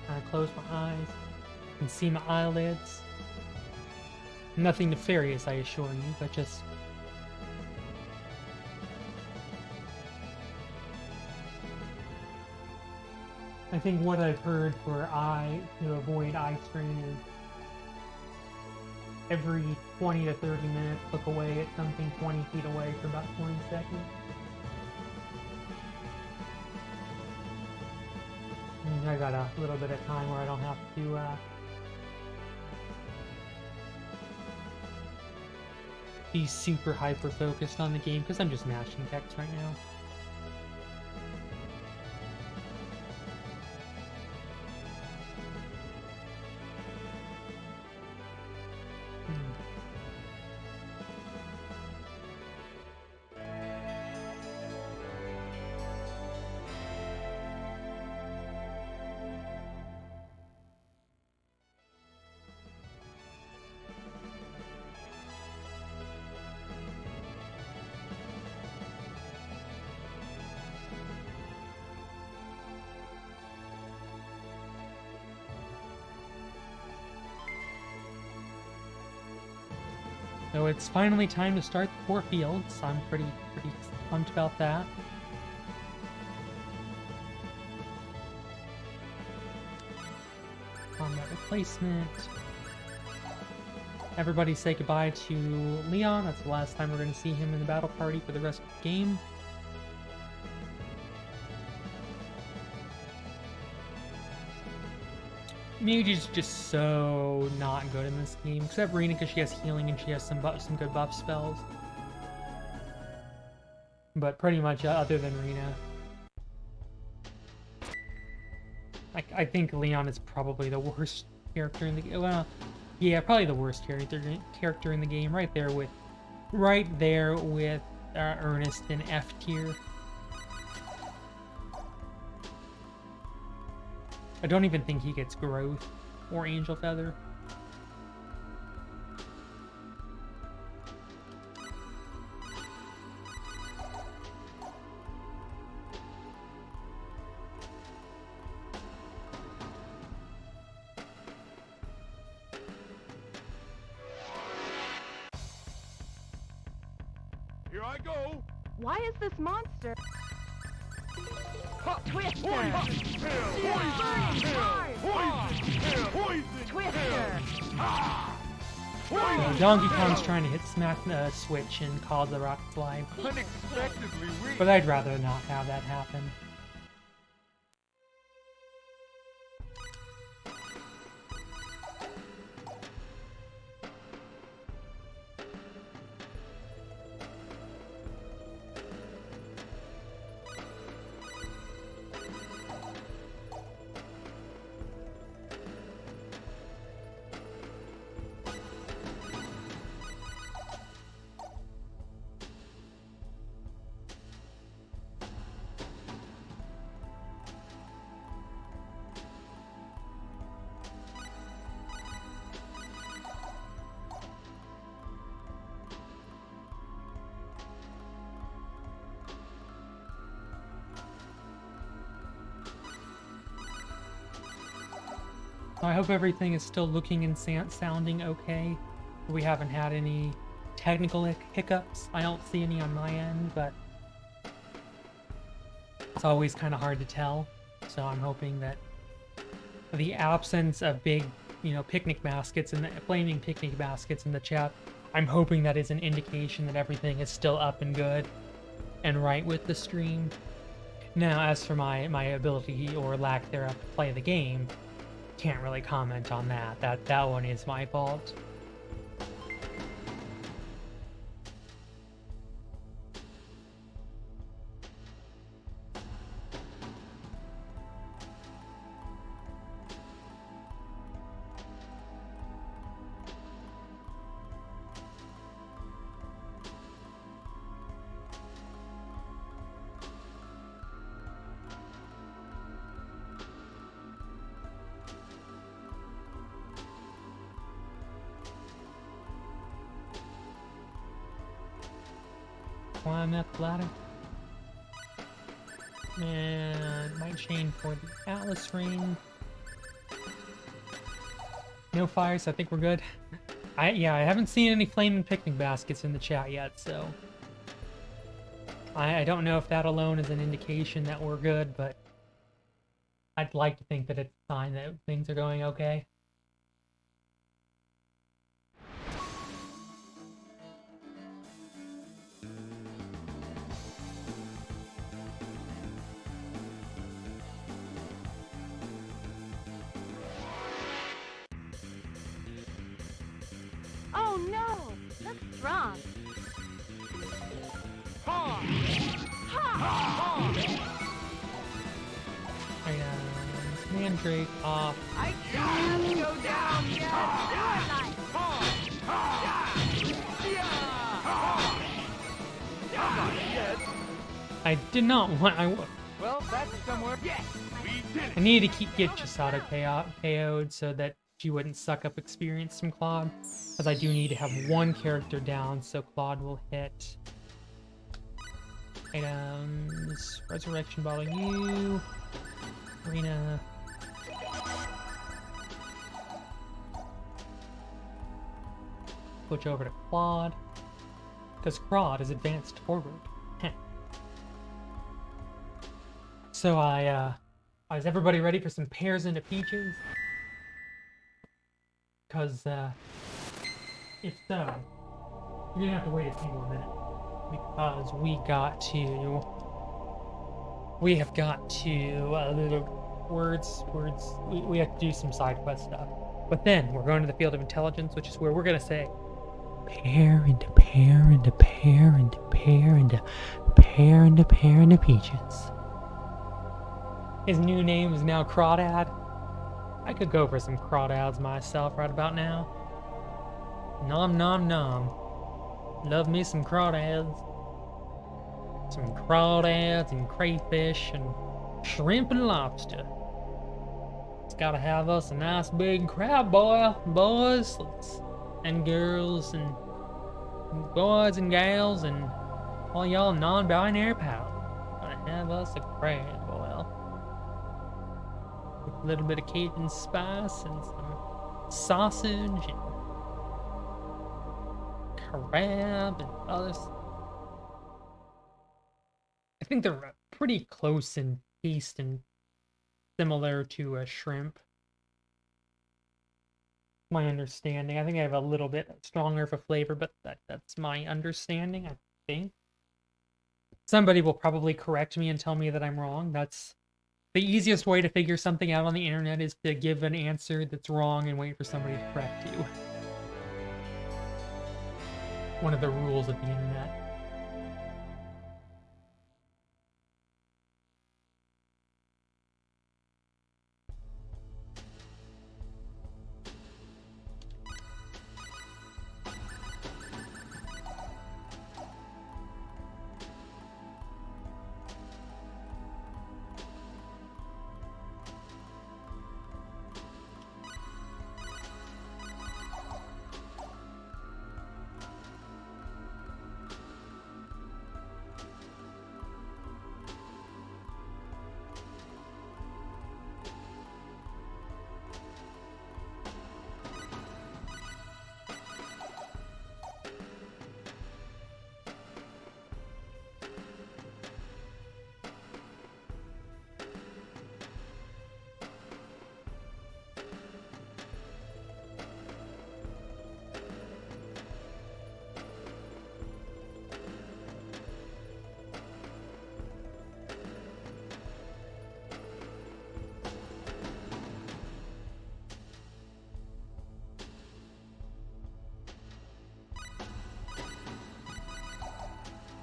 Kind of close my eyes and see my eyelids. Nothing nefarious, I assure you, but just... I think what I've heard for to avoid eye strain is every 20 to 30 minutes, look away at something 20 feet away for about 20 seconds. And I got a little bit of time where I don't have to be super hyper focused on the game because I'm just mashing text right now. So it's finally time to start the 4 fields. I'm pretty pumped about that. Combat replacement. Everybody say goodbye to Leon. That's the last time we're going to see him in the battle party for the rest of the game. Mage is just so not good in this game, except Rena because she has healing and she has some good buff spells. But pretty much other than Rena, I think Leon is probably the worst character in the game. Well, yeah, probably the worst character in the game, right there with Ernest in F tier. I don't even think he gets growth or angel feather. Here I go. Why is this monster? Twister! Twister! So Donkey Kong's trying to hit smack the switch and cause the rock slide. Unexpectedly weak. But I'd rather not have that happen. I hope everything is still looking and sounding okay. We haven't had any technical hiccups. I don't see any on my end, but it's always kind of hard to tell. So I'm hoping that the absence of big, picnic baskets and the flaming picnic baskets in the chat, I'm hoping that is an indication that everything is still up and good and right with the stream. Now, as for my ability or lack thereof to play the game, can't really comment on that. That one is my fault. Climb that ladder. And might chain for the Atlas ring. No fires, I think we're good. I haven't seen any flaming picnic baskets in the chat yet, so I don't know if that alone is an indication that we're good, but I'd like to think that it's a sign that things are going okay. Oh no! That's wrong. Mandrake off. I can't go down yet. I did not want. Well, that's somewhere. Yes, we did it. I needed to get Chisato KO'd so that she wouldn't suck up experience from Claude, because I do need to have one character down, so Claude will hit. Items, Resurrection Bottle U, Arena. Switch over to Claude, because Claude is advanced forward. So is everybody ready for some pears into peaches? Because if so, you're gonna have to wait a few more minutes because we have got to we have to do some side quest stuff. But then we're going to the field of intelligence, which is where we're gonna say pear into pear into pear into pear into pear into pear into peaches. His new name is now Crawdad. I could go for some crawdads myself right about now. Nom nom nom. Love me some crawdads. Some crawdads and crayfish and shrimp and lobster. It's gotta have us a nice big crab boil, boys and girls and boys and gals and all y'all non-binary pals. Gotta have us a crab boil. A little bit of Cajun spice and some sausage and crab and others. I think they're pretty close in taste and similar to a shrimp. My understanding. I think I have a little bit stronger of a flavor, but that's my understanding, I think. Somebody will probably correct me and tell me that I'm wrong. That's the easiest way to figure something out on the internet, is to give an answer that's wrong and wait for somebody to correct you. One of the rules of the internet.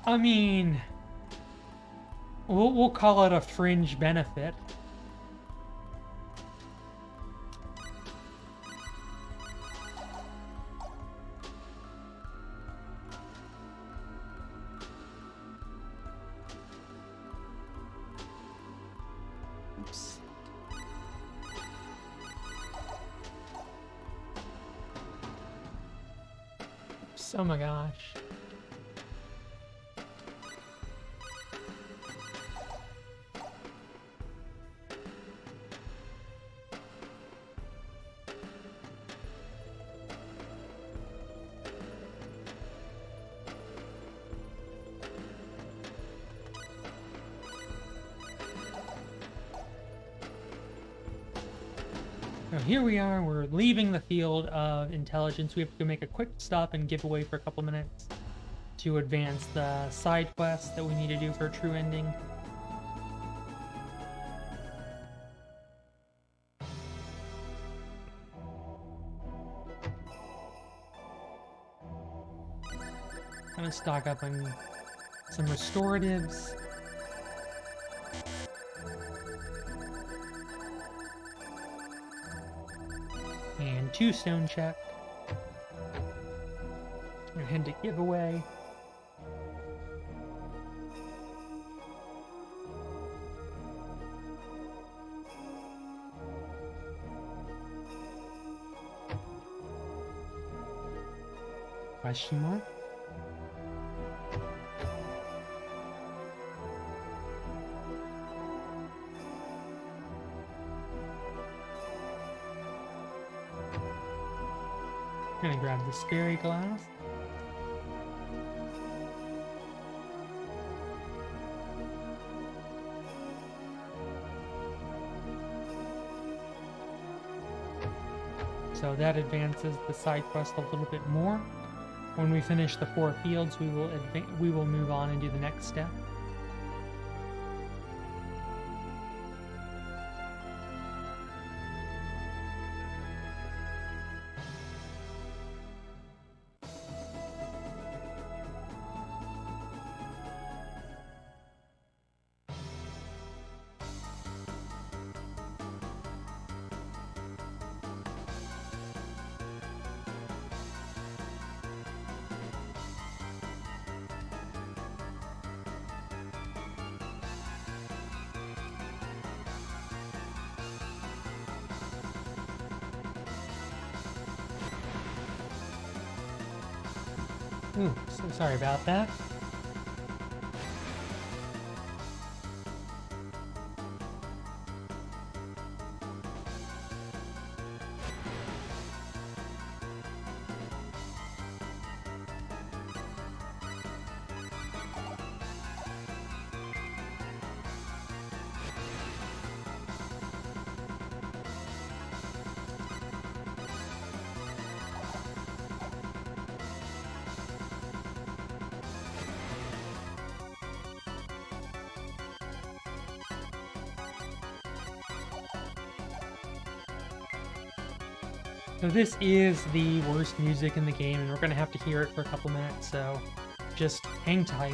I mean, we'll call it a fringe benefit. Oops. Oops, oh my gosh. So here we are, we're leaving the field of intelligence. We have to make a quick stop and give away for a couple minutes to advance the side quest that we need to do for a true ending. Gonna stock up on some restoratives. And 2 stone check. Gonna head to giveaway. Question mark? Gonna grab this fairy glass. So that advances the side quest a little bit more. When we finish the 4 fields, we will move on and do the next step. Ooh, so sorry about that. So this is the worst music in the game, and we're going to have to hear it for a couple minutes, so just hang tight.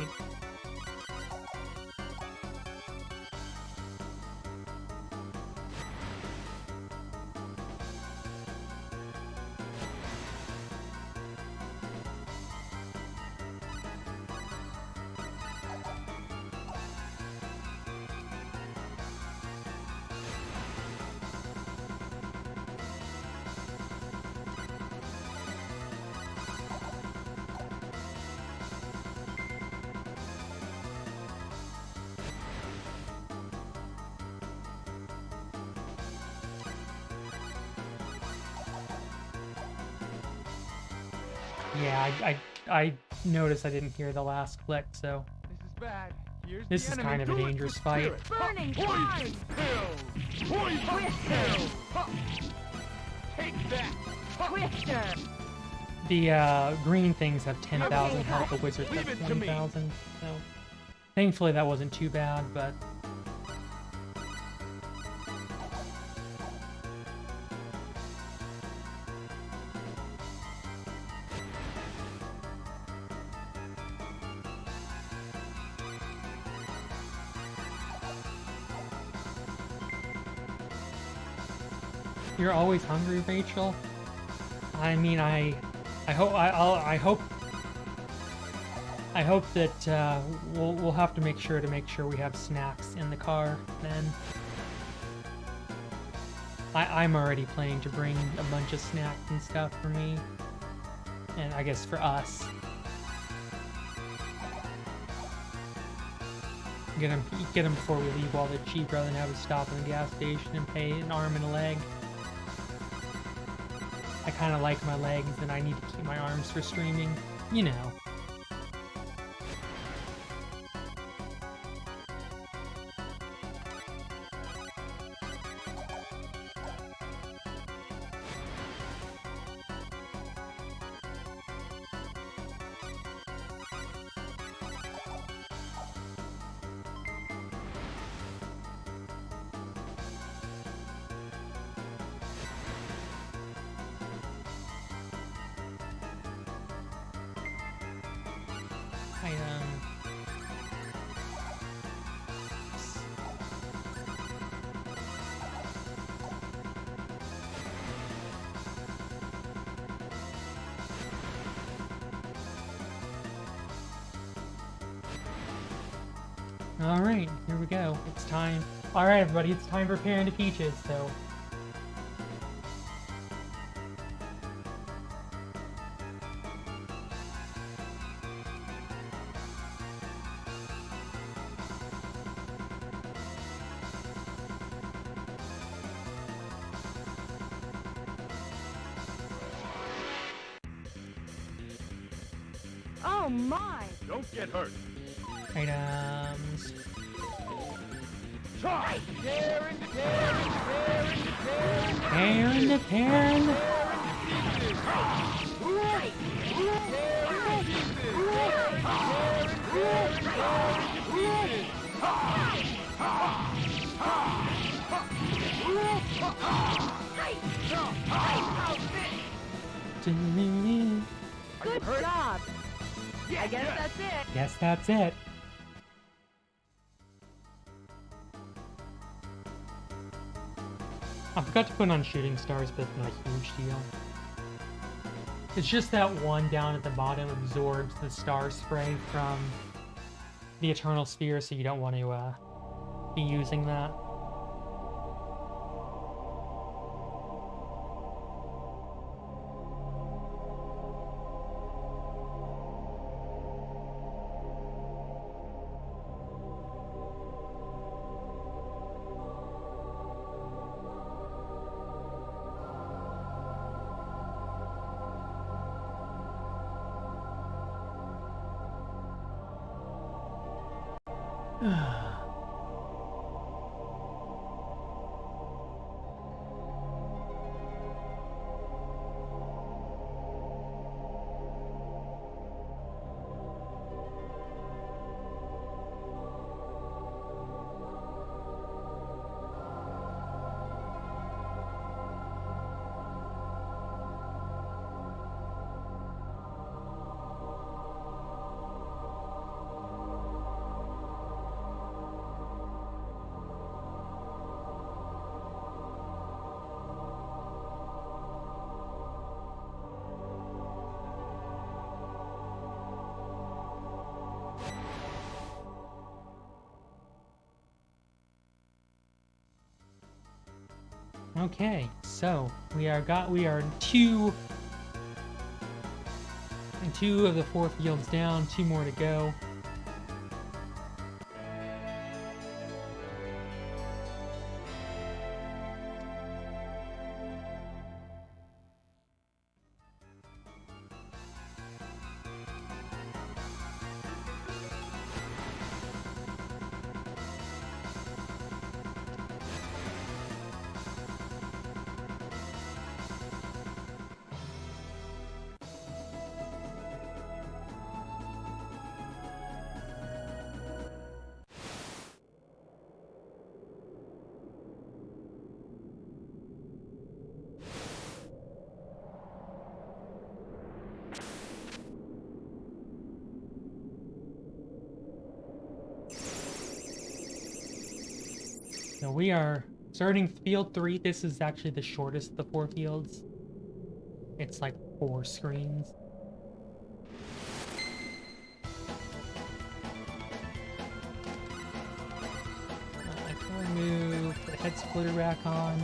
Yeah, I noticed I didn't hear the last click, so This is bad. Here's this the is enemy. kind of a Do it dangerous with fight. spirit. Burning Poison fire. pill. Poison pill. Ha. Take that. Twister. The green things have 10,000 Okay, health, the wizards leave have it to me. 20,000, so thankfully that wasn't too bad, but You're always hungry, Rachel. I mean, I hope that we'll have to make sure we have snacks in the car. Then I'm already planning to bring a bunch of snacks and stuff for me, and I guess for us. Get them before we leave while they're cheap, rather than have to stop in the gas station and pay an arm and a leg. I kind of like my legs, and I need to keep my arms for streaming, you know. Alright, here we go. It's time. Alright, everybody, it's time for Panda Peaches, so. Oh my! Don't get hurt. Items. Try. Tear into tear into tear into Tear into tear into. Good job! I guess that's it. Yes, that's it. I forgot to put on shooting stars, but it's not a huge deal. It's just that one down at the bottom absorbs the star spray from the Eternal Sphere, so you don't want to be using that. Okay, so we are two of the 4 fields down, 2 more to go. starting field 3. This is actually the shortest of the 4 fields. It's like 4 screens. I can remove the head splitter back on.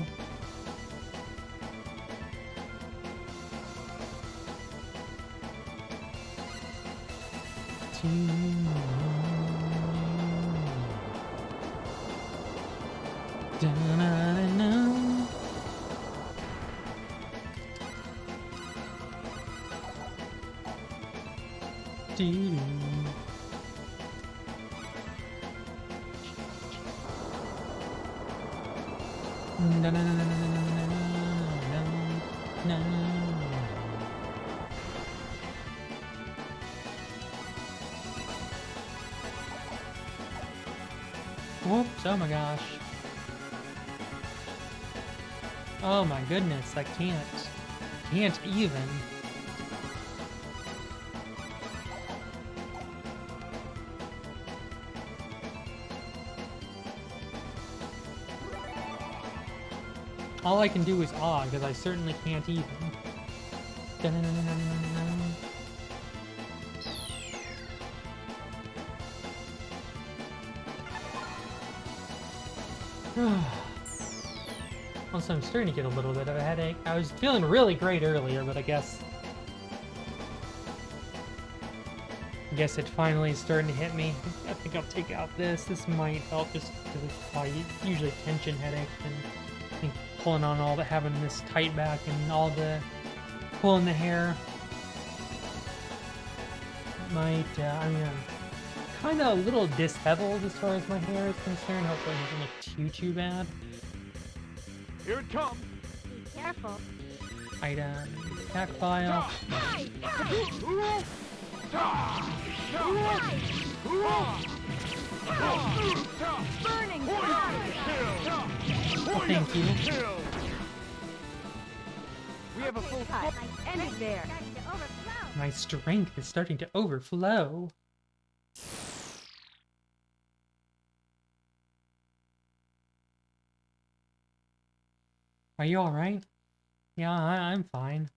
Whoops, oh my gosh. Oh my goodness, I can't even. All I can do is awe, because I certainly can't even. Also, I'm starting to get a little bit of a headache. I was feeling really great earlier, but I guess it finally is starting to hit me. I think I'll take out this. This might help just because it's probably usually tension headache, and I think pulling on all the having this tight back and all the pulling the hair might. I mean, I'm kind of a little disheveled as far as my hair is concerned. Hopefully, it doesn't look too bad. Here it comes. Be careful. Item, attack file. Burning Thank you. We have a full cut. End there. My strength is starting to overflow. Are you alright? Yeah, I'm fine.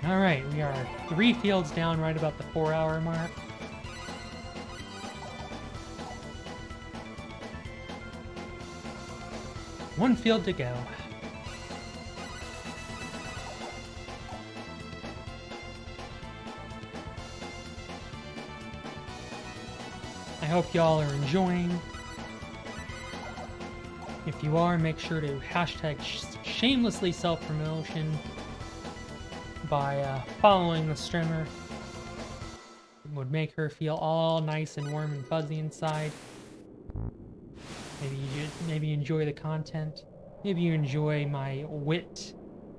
Alright, we are 3 fields down, right about the 4-hour mark. One field to go. hope y'all are enjoying. If you are, make sure to hashtag shamelessly self-promotion by following the streamer. It would make her feel all nice and warm and fuzzy inside. Maybe you enjoy the content. Maybe you enjoy my wit.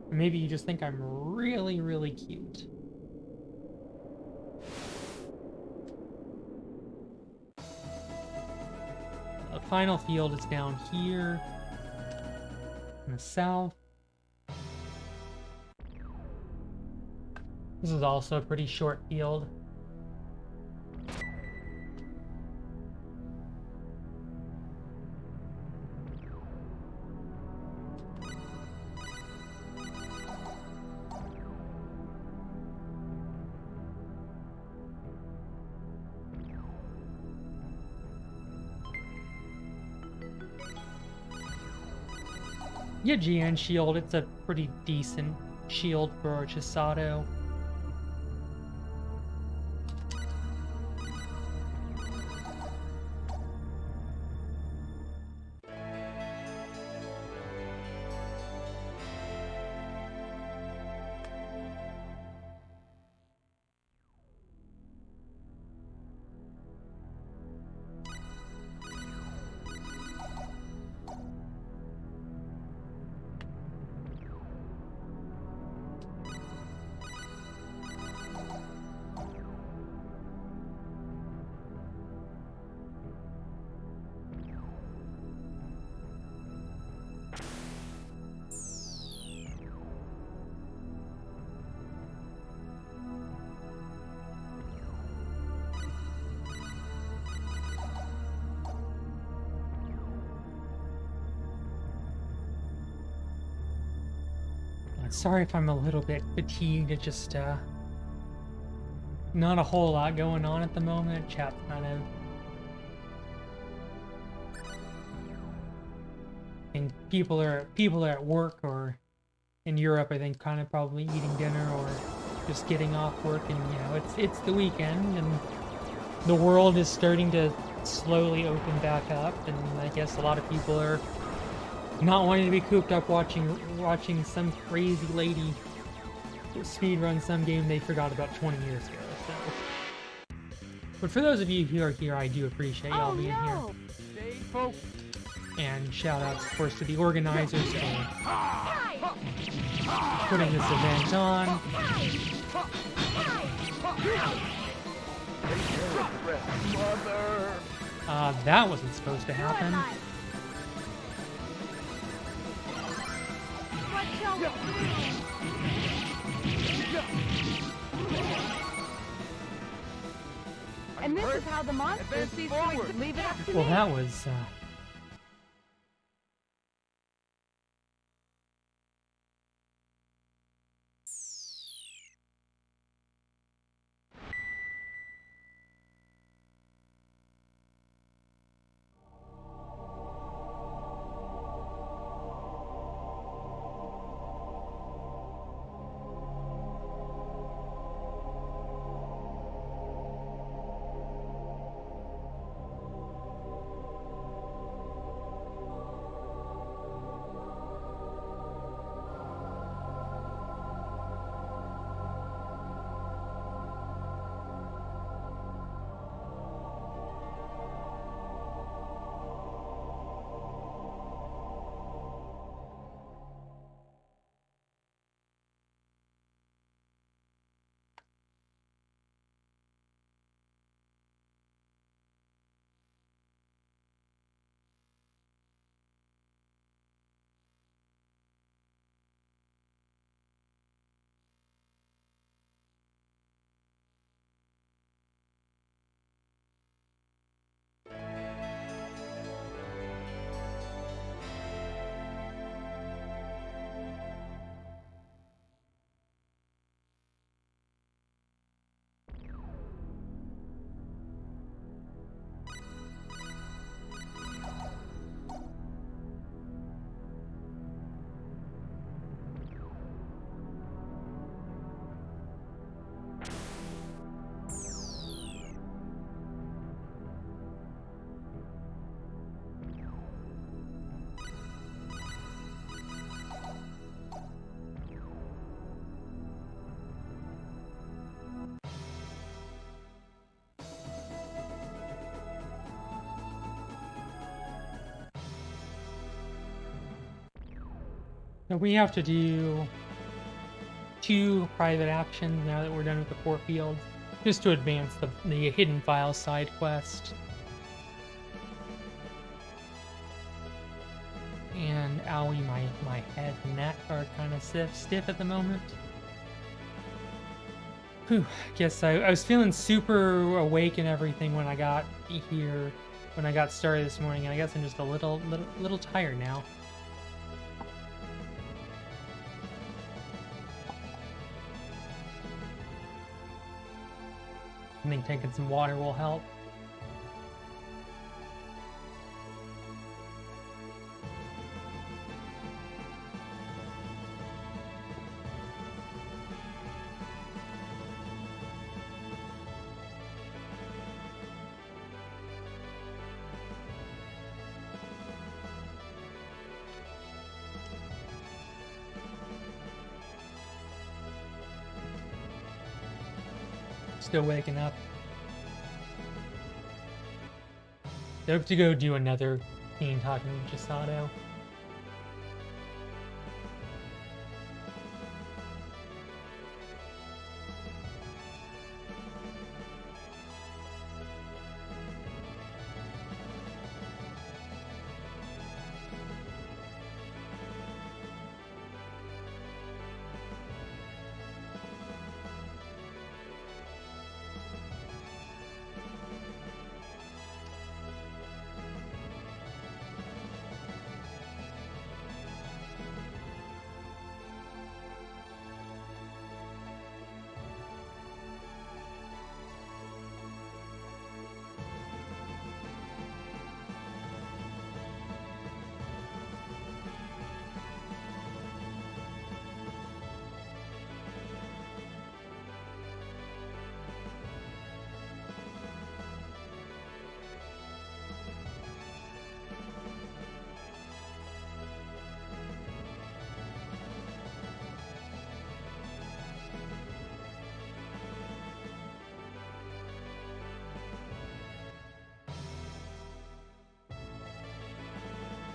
Or maybe you just think I'm really, really cute. The final field is down here in the south. This is also a pretty short field. Yeah, GN shield, it's a pretty decent shield for Chisato. Sorry if I'm a little bit fatigued. It's just not a whole lot going on at the moment. Chat's kind of, and people are at work or in Europe, I think, kind of probably eating dinner or just getting off work, and you know, it's the weekend and the world is starting to slowly open back up, and I guess a lot of people are not wanting to be cooped up watching some crazy lady speedrun some game they forgot about 20 years ago. So. But for those of you who are here, I do appreciate y'all being here. Stay focused. And shout outs, of course, to the organizers for putting this event on. That wasn't supposed to happen. And this is how the monster sees to leave it up to Well, me. that was So we have to do 2 private actions now that we're done with the 4 fields, just to advance the hidden file side quest. And owie, my head and neck are kind of stiff at the moment. Whew, guess I was feeling super awake and everything when I got here, when I got started this morning, and I guess I'm just a little tired now. I think taking some water will help. Still waking up. I hope to go do another Teen Talking Gisato.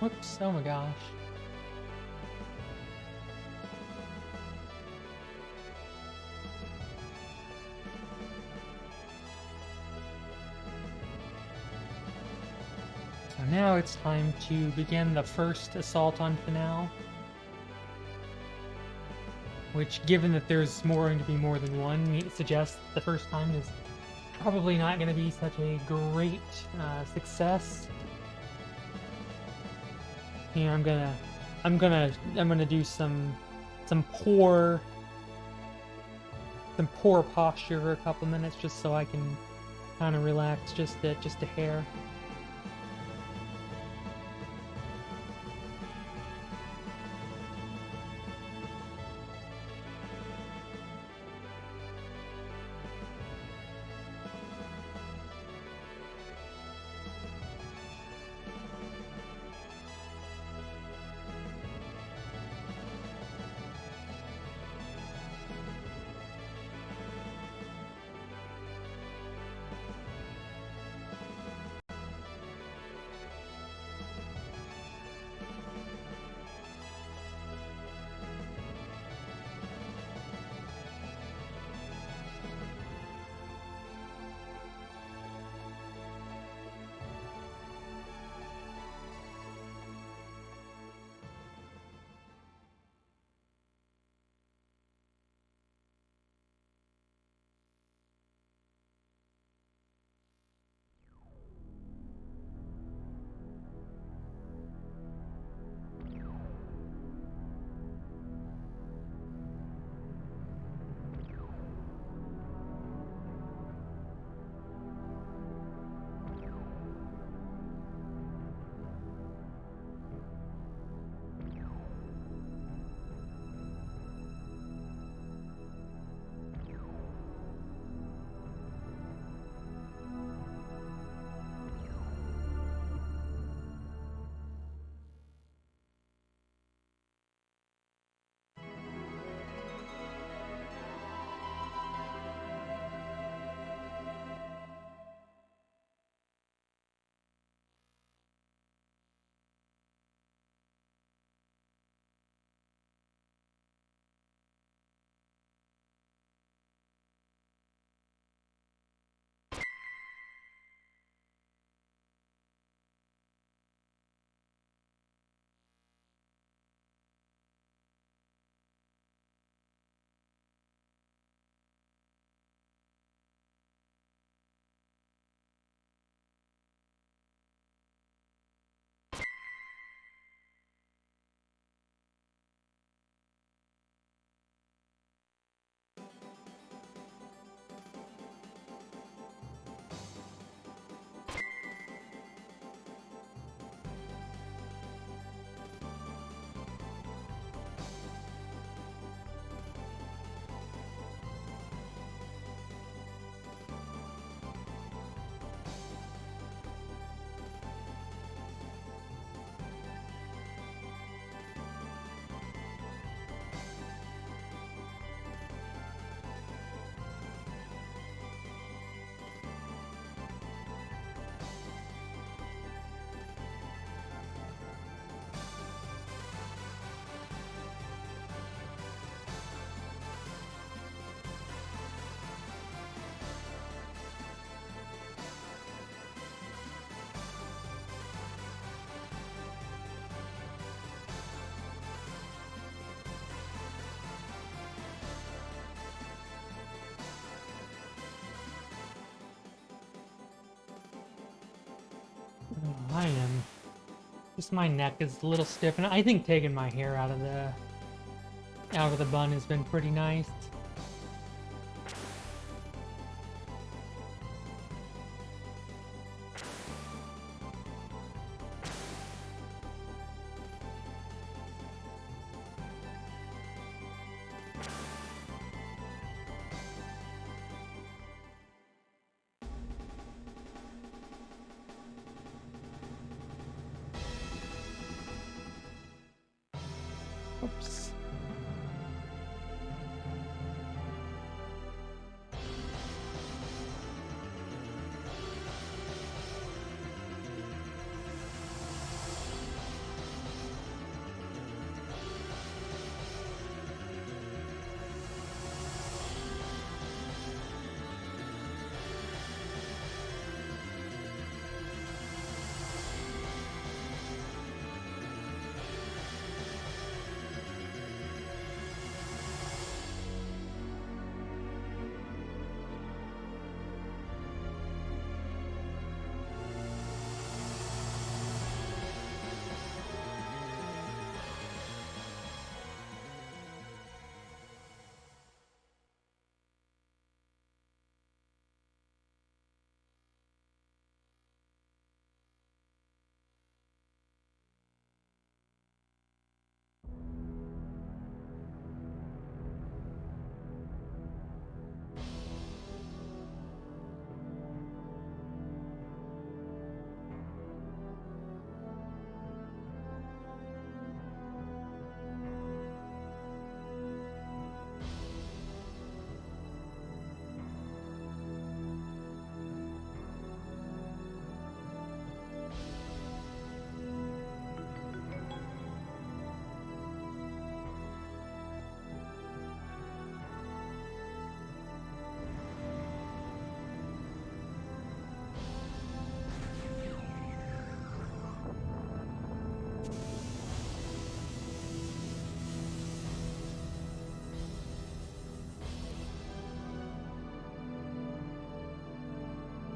Whoops, oh my gosh. So now it's time to begin the first assault on Finale. Which, given that there's going to be more than one, suggests the first time is probably not going to be such a great success. Yeah, I'm gonna do some poor posture for a couple minutes just so I can kind of relax just a hair. I am. Just my neck is a little stiff, and I think taking my hair out of the bun has been pretty nice. Oops.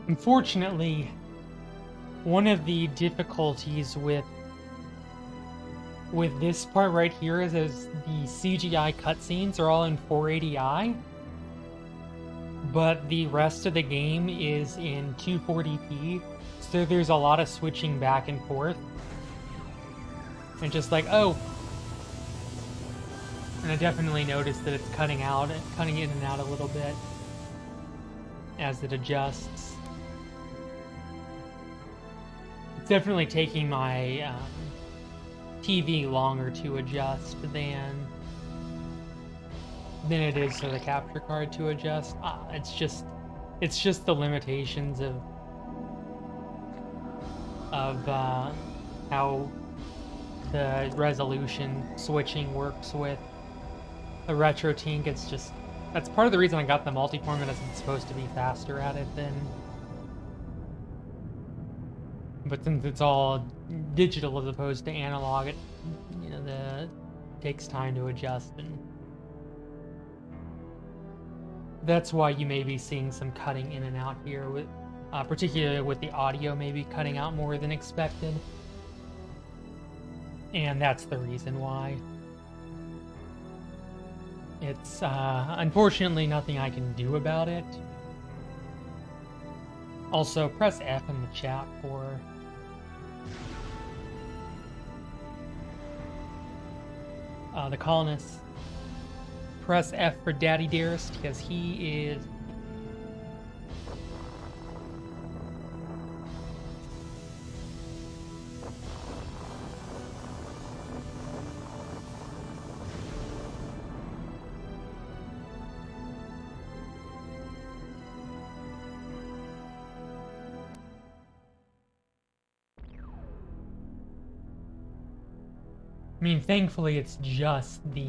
Unfortunately, one of the difficulties with this part right here is the CGI cutscenes are all in 480i, but the rest of the game is in 240p, so there's a lot of switching back and forth. And just like, oh, and I definitely noticed that it's cutting in and out a little bit as it adjusts. It's definitely taking my TV longer to adjust than it is for the capture card to adjust. It's just the limitations of how the resolution switching works with the RetroTink. That's part of the reason I got the multi-format, is it's supposed to be faster at it than. But since it's all digital as opposed to analog, it takes time to adjust, and that's why you may be seeing some cutting in and out here, with particularly with the audio maybe cutting out more than expected. And that's the reason why. It's unfortunately nothing I can do about it. Also, press F in the chat for the colonists. Press F for Daddy Dearest, because he is I mean, thankfully, it's just the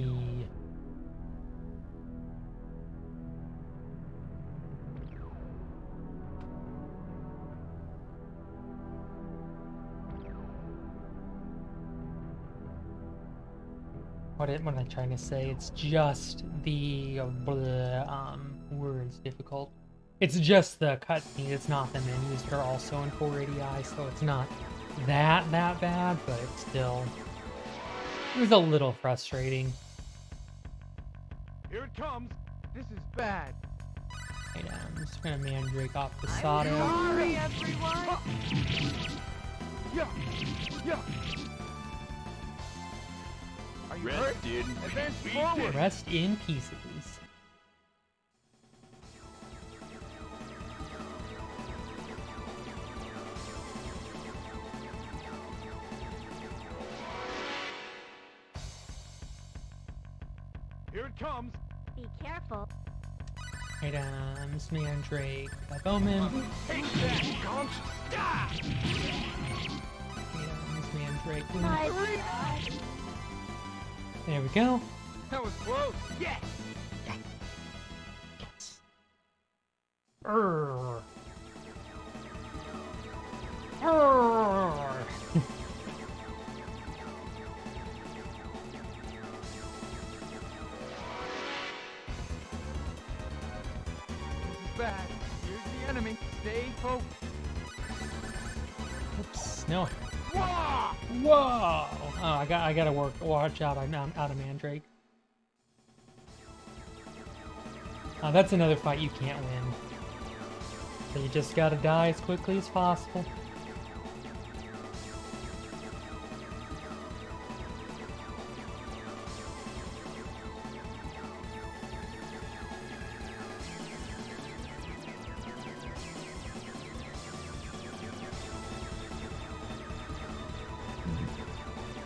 what am I trying to say? It's just the words difficult. It's just the cutscene. It's not the menus that are also in 480i, so it's not that bad, but it's still, it was a little frustrating. Here it comes. This is bad. Right, I'm just gonna mandrake off the Sato. Sorry, everyone. Yeah. Yeah. Are you hurt? Advance forward. Rest in pieces. Here it comes. Be careful. Right, mandrake, bowman. Take that, conch. Ah! Mandrake. Hi. There we go. That was close. Yes. Urgh. Urgh. This is bad. Here's the enemy. Stay focused. Oops, no. Wah! Whoa! Oh, I gotta watch out. I'm out of mandrake. That's another fight you can't win. So you just gotta die as quickly as possible.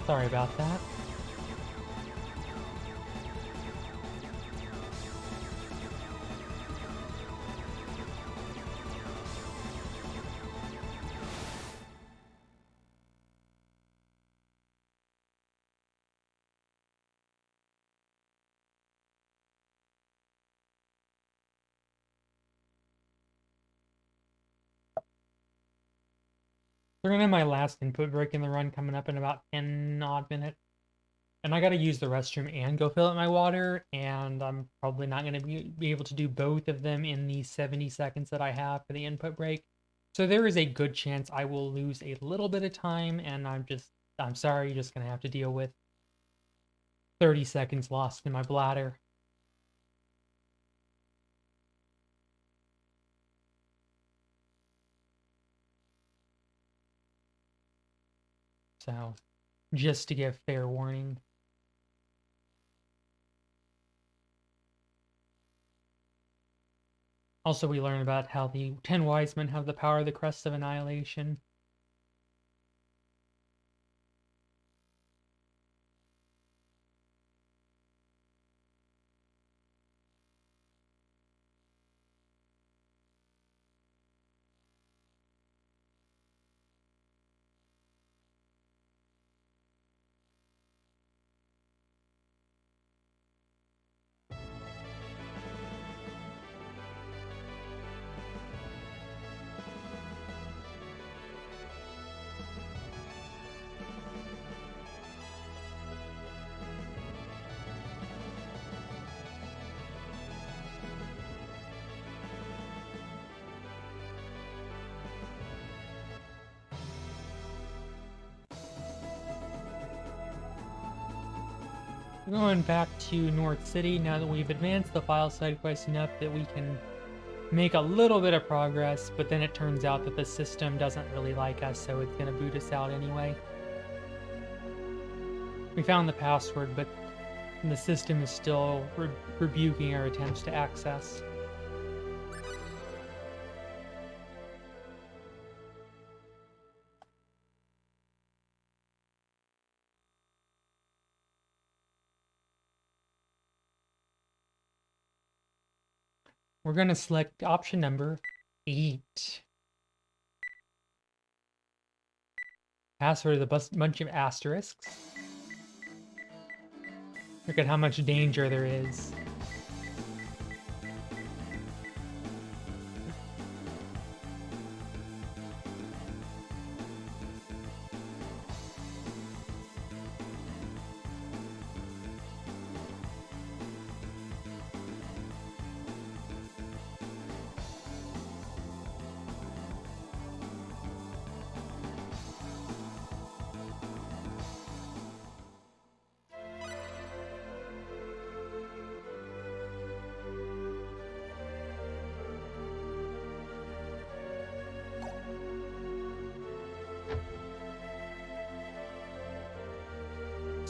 Sorry about that. We're gonna have my last input break in the run coming up in about 10 odd minutes. And I gotta use the restroom and go fill up my water, and I'm probably not gonna be able to do both of them in the 70 seconds that I have for the input break. So there is a good chance I will lose a little bit of time, and I'm sorry, you're just gonna have to deal with 30 seconds lost in my bladder. So, just to give fair warning. Also, we learn about how the 10 wise men have the power of the crest of annihilation. Going back to North City now that we've advanced the file side quest enough that we can make a little bit of progress, but then it turns out that the system doesn't really like us, so it's going to boot us out anyway. We found the password, but the system is still rebuking our attempts to access. We're going to select option number 8. Password is a bunch of asterisks. Look at how much danger there is.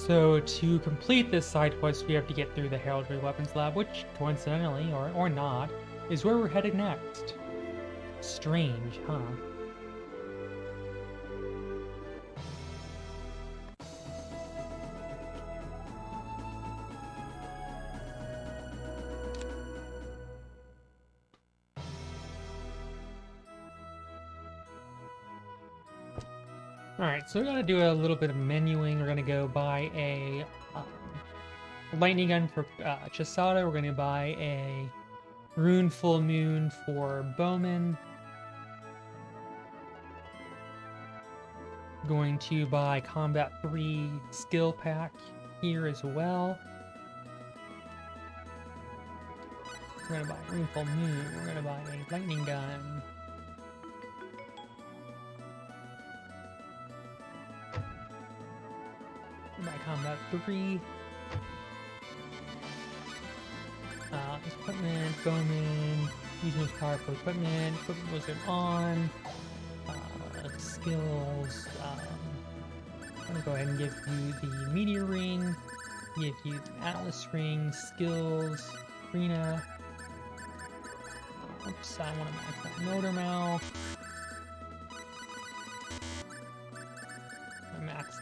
So to complete this side quest, we have to get through the Heraldry Weapons Lab, which, coincidentally, or not, is where we're headed next. Strange, huh? Alright, so we're gonna do a little bit of menuing. We're gonna go buy a lightning gun for Chisada. We're gonna buy a Rune Full Moon for Bowman. Going to buy Combat 3 skill pack here as well. We're gonna buy Rune Full Moon. We're gonna buy a lightning gun. Buy Combat 3. Equipment, Bowman, use most powerful equipment, equipment wizard on, skills, I'm gonna go ahead and give you the meteor ring, give you the atlas ring, skills, arena, oops, I want to max that motor mouth, max.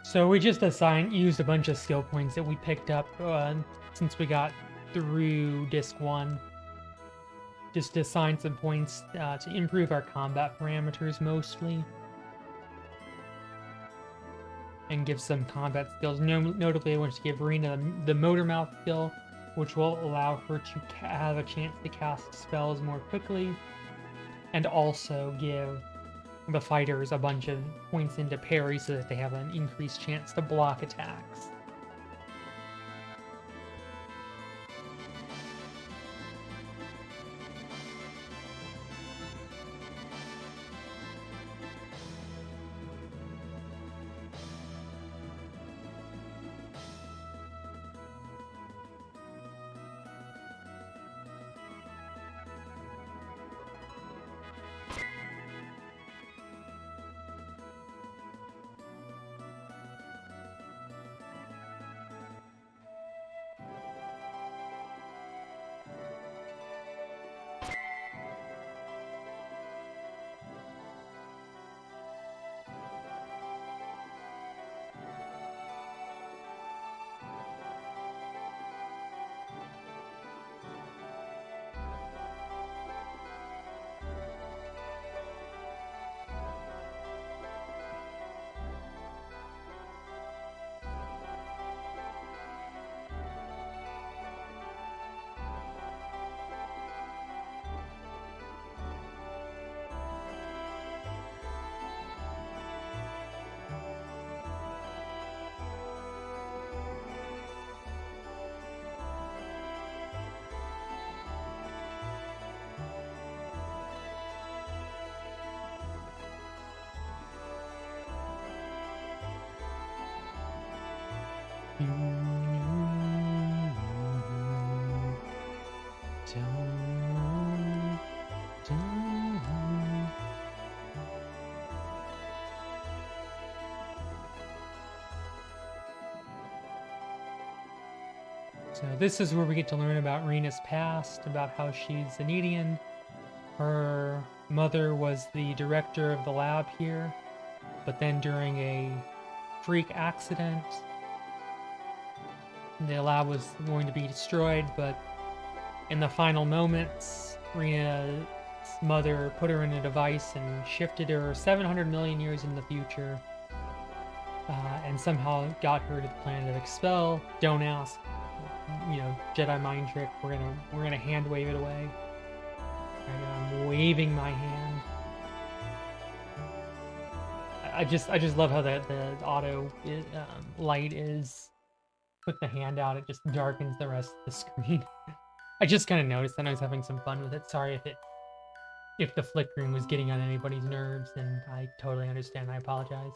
So we just used a bunch of skill points that we picked up since we got through Disc 1. Just to assign some points to improve our combat parameters mostly. And give some combat skills. Notably, I want to give Rena the motor mouth skill, which will allow her to have a chance to cast spells more quickly. And also give the fighters a bunch of points into parry so that they have an increased chance to block attacks. So this is where we get to learn about Rena's past, about how she's an Edian. Her mother was the director of the lab here, but then during a freak accident, the lab was going to be destroyed, but in the final moments, Rena's mother put her in a device and shifted her 700 million years in the future, and somehow got her to the planet of Expel. Don't ask. Jedi mind trick. We're gonna hand wave it away. I'm waving my hand. I just love how the auto light is. Put the hand out, it just darkens the rest of the screen. I just kind of noticed that I was having some fun with it. Sorry if the flickering was getting on anybody's nerves, and I totally understand. I apologize.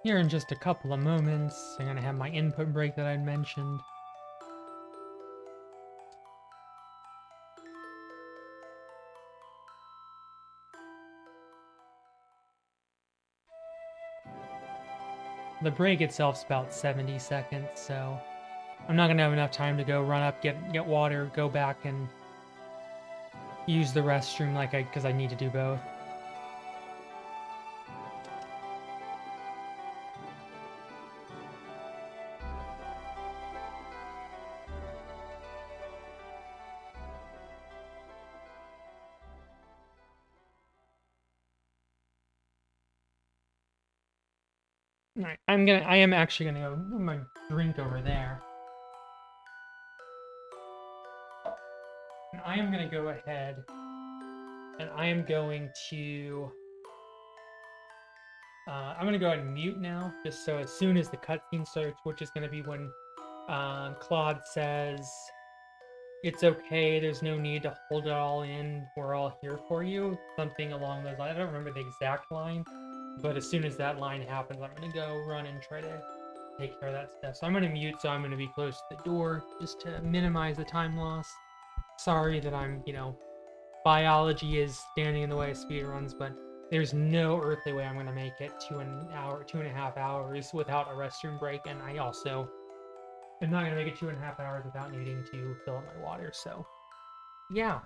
Here in just a couple of moments, I'm gonna have my input break that I'd mentioned. The break itself's about 70 seconds, so I'm not gonna have enough time to go run up, get water, go back and use the restroom because I need to do both. Alright, I am actually gonna go get my drink over there. And I am gonna go ahead and I am going to I'm gonna go ahead and mute now, just so as soon as the cutscene starts, which is gonna be when Claude says it's okay, there's no need to hold it all in, we're all here for you. Something along those lines. I don't remember the exact line, but as soon as that line happens, I'm gonna go run and try to take care of that stuff. So I'm gonna mute, so I'm gonna be close to the door, just to minimize the time loss. Sorry that I'm, biology is standing in the way of speedruns, but there's no earthly way I'm gonna make it 2.5 hours without a restroom break, and I also am not gonna make it 2.5 hours without needing to fill up my water, so yeah.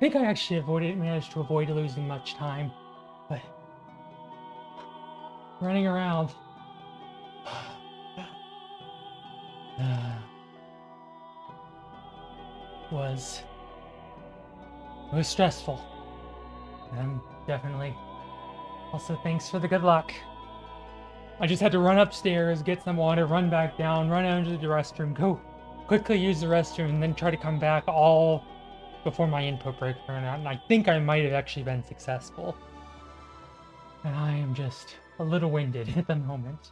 think I actually managed to avoid losing much time, but running around was stressful. And definitely also thanks for the good luck. I just had to run upstairs, get some water, run back down, run out into the restroom, go quickly use the restroom, and then try to come back all before my input break ran out. And I think I might have actually been successful. And I am just a little winded at the moment.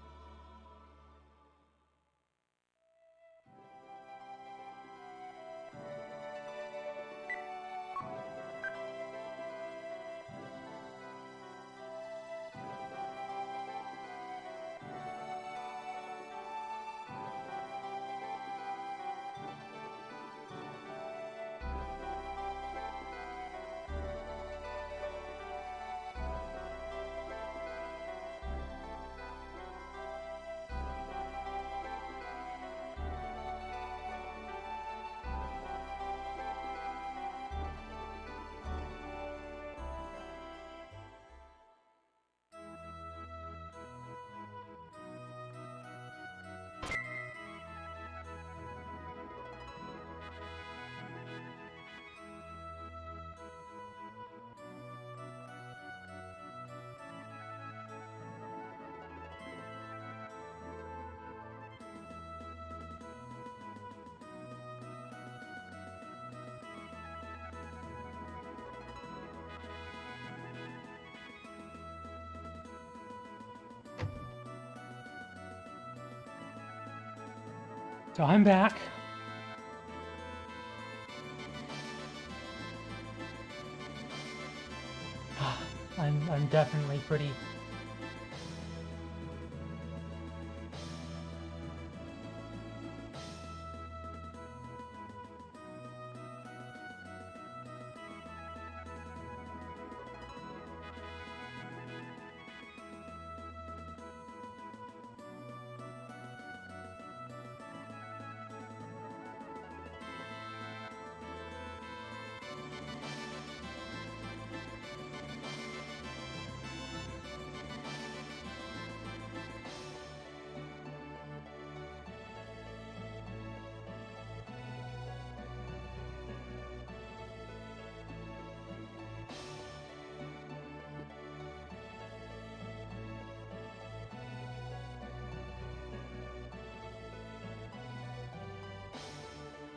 So I'm back. I'm definitely pretty.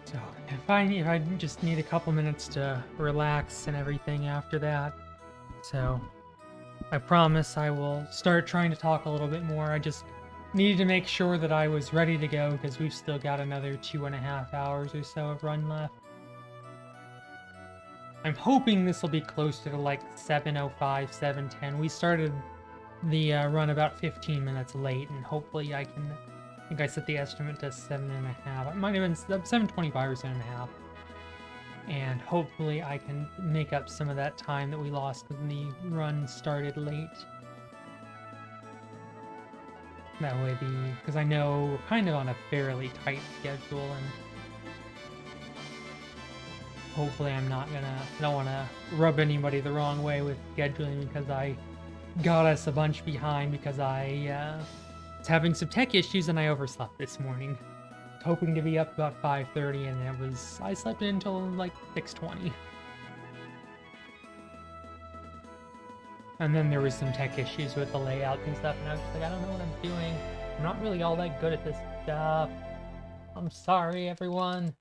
So if I just need a couple minutes to relax and everything after that. So I promise I will start trying to talk a little bit more. I just needed to make sure that I was ready to go because we've still got another 2.5 hours or so of run left. I'm hoping this will be closer to like 7:05, 7:10. We started the run about 15 minutes late, and hopefully I think I set the estimate to 7.5. It might have been 7:25 or 7.5. And hopefully I can make up some of that time that we lost when the run started late. That way because I know we're kind of on a fairly tight schedule, and hopefully I don't want to rub anybody the wrong way with scheduling because I got us a bunch behind because I was having some tech issues and I overslept this morning. Hoping to be up about 5:30, and I slept in until like 6:20. And then there was some tech issues with the layout and stuff, and I was just like, I don't know what I'm doing. I'm not really all that good at this stuff. I'm sorry, everyone.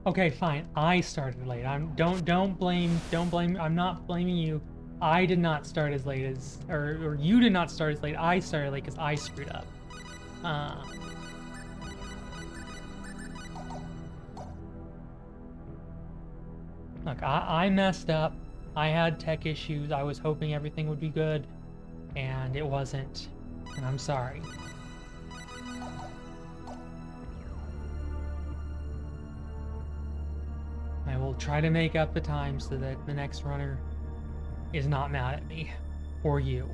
Okay, fine. I started late. Don't blame. I'm not blaming you. I did not start as late as, or you did not start as late. I started late because I screwed up. Look, I messed up. I had tech issues. I was hoping everything would be good, and it wasn't. And I'm sorry. try to make up the time so that the next runner is not mad at me. Or you.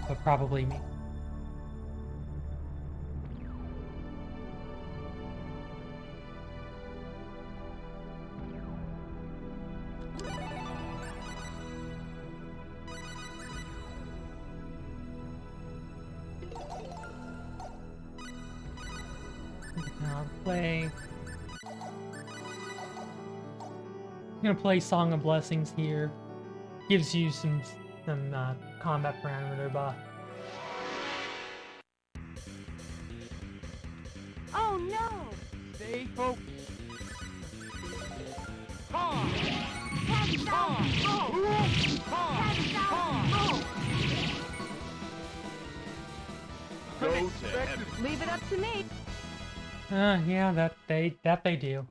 But probably me. I'll play. I'm gonna play Song of Blessings here. Gives you some combat parameter buff. Oh no! Stay focused. Pause. Head down! Move! Head down! Move! Go to heaven. Leave it up to me. Yeah, that they do.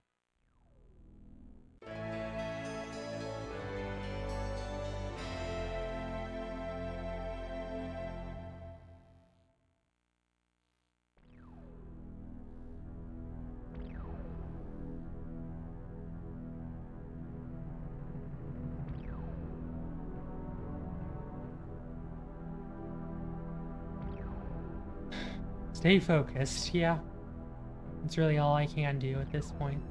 Stay focused, yeah. That's really all I can do at this point.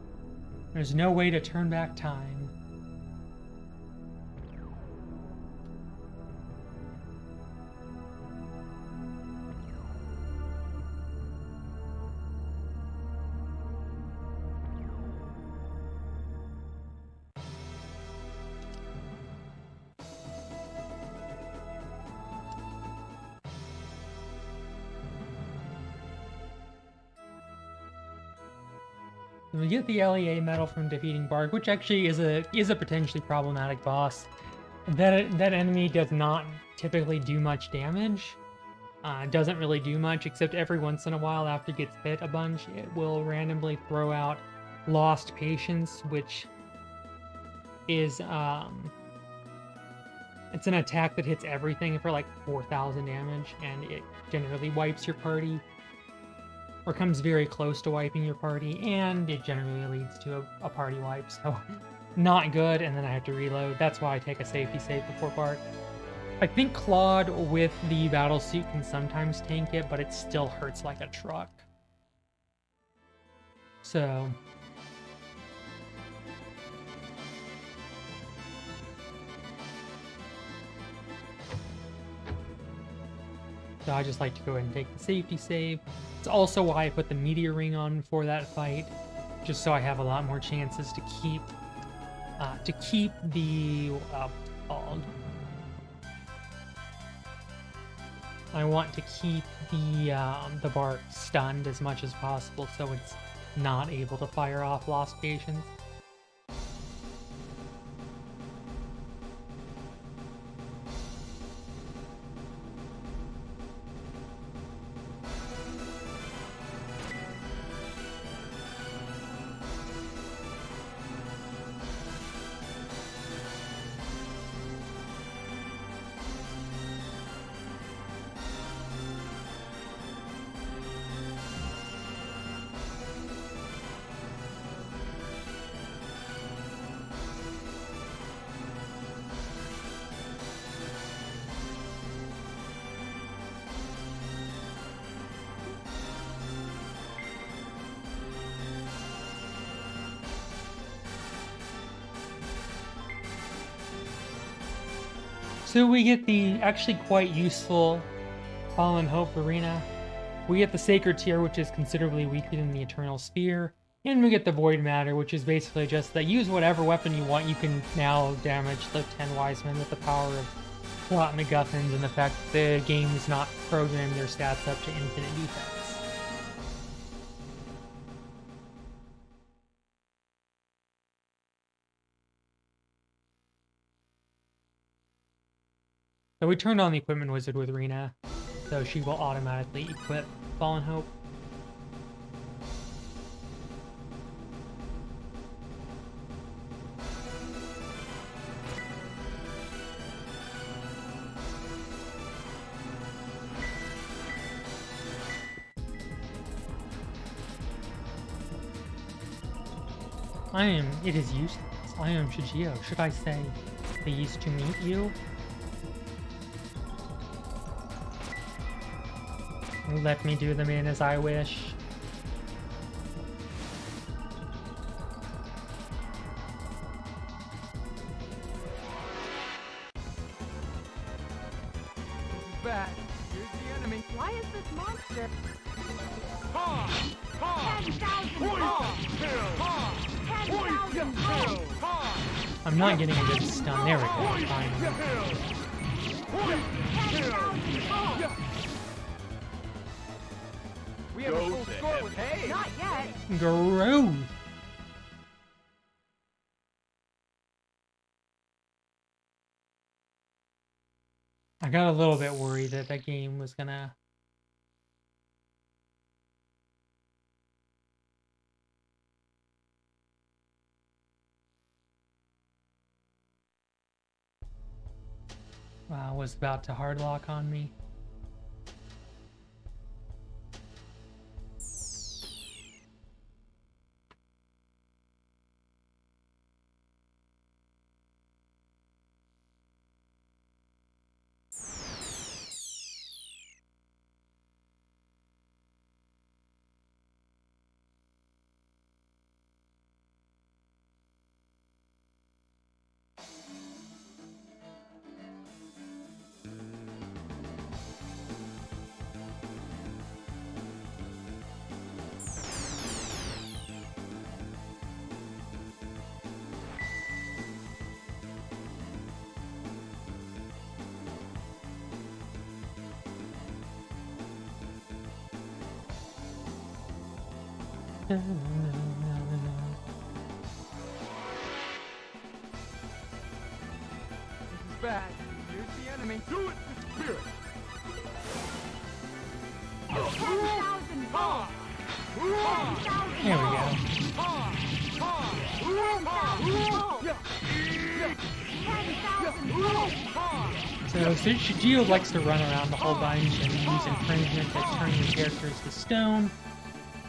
There's no way to turn back time. We get the LEA medal from defeating Bark, which actually is a potentially problematic boss. That enemy does not typically do much damage. Doesn't really do much, except every once in a while after it gets hit a bunch, it will randomly throw out Lost Patience, which is it's an attack that hits everything for like 4,000 damage, and it generally wipes your party. Or comes very close to wiping your party, and it generally leads to a party wipe, so not good, and then I have to reload. That's why I take a safety save before Bark. I think Claude with the battle suit can sometimes tank it, but it still hurts like a truck. So I just like to go ahead and take the safety save. It's also why I put the meteor ring on for that fight, just so I have a lot more chances to keep the what's it called? I want to keep the Bark stunned as much as possible, so it's not able to fire off Lost Patience. So we get the actually quite useful Fallen Hope Arena. We get the Sacred Tier, which is considerably weaker than the Eternal Spear. And we get the Void Matter, which is basically just that use whatever weapon you want. You can now damage the 10 Wise Men with the power of plot MacGuffins and the fact that the game is not programming their stats up to infinite defense. So we turned on the Equipment Wizard with Rena, so she will automatically equip Fallen Hope. It is useless. I am Shigio. Should I say, pleased to meet you? Let me do them in as I wish. Bad. Here's the enemy. Why is this monster? 10,000 10,000 I'm not getting a good stun. There we go. Finally. We have a full score with hay. Not yet. Gross. I got a little bit worried that that game was gonna... was about to hardlock on me. This is bad. Here's the enemy. Do it, the spirit. 10,000 volts. There we go. 10,000 volts. So Shigio likes to run around the whole bunch and use infringement that's turning the characters to stone.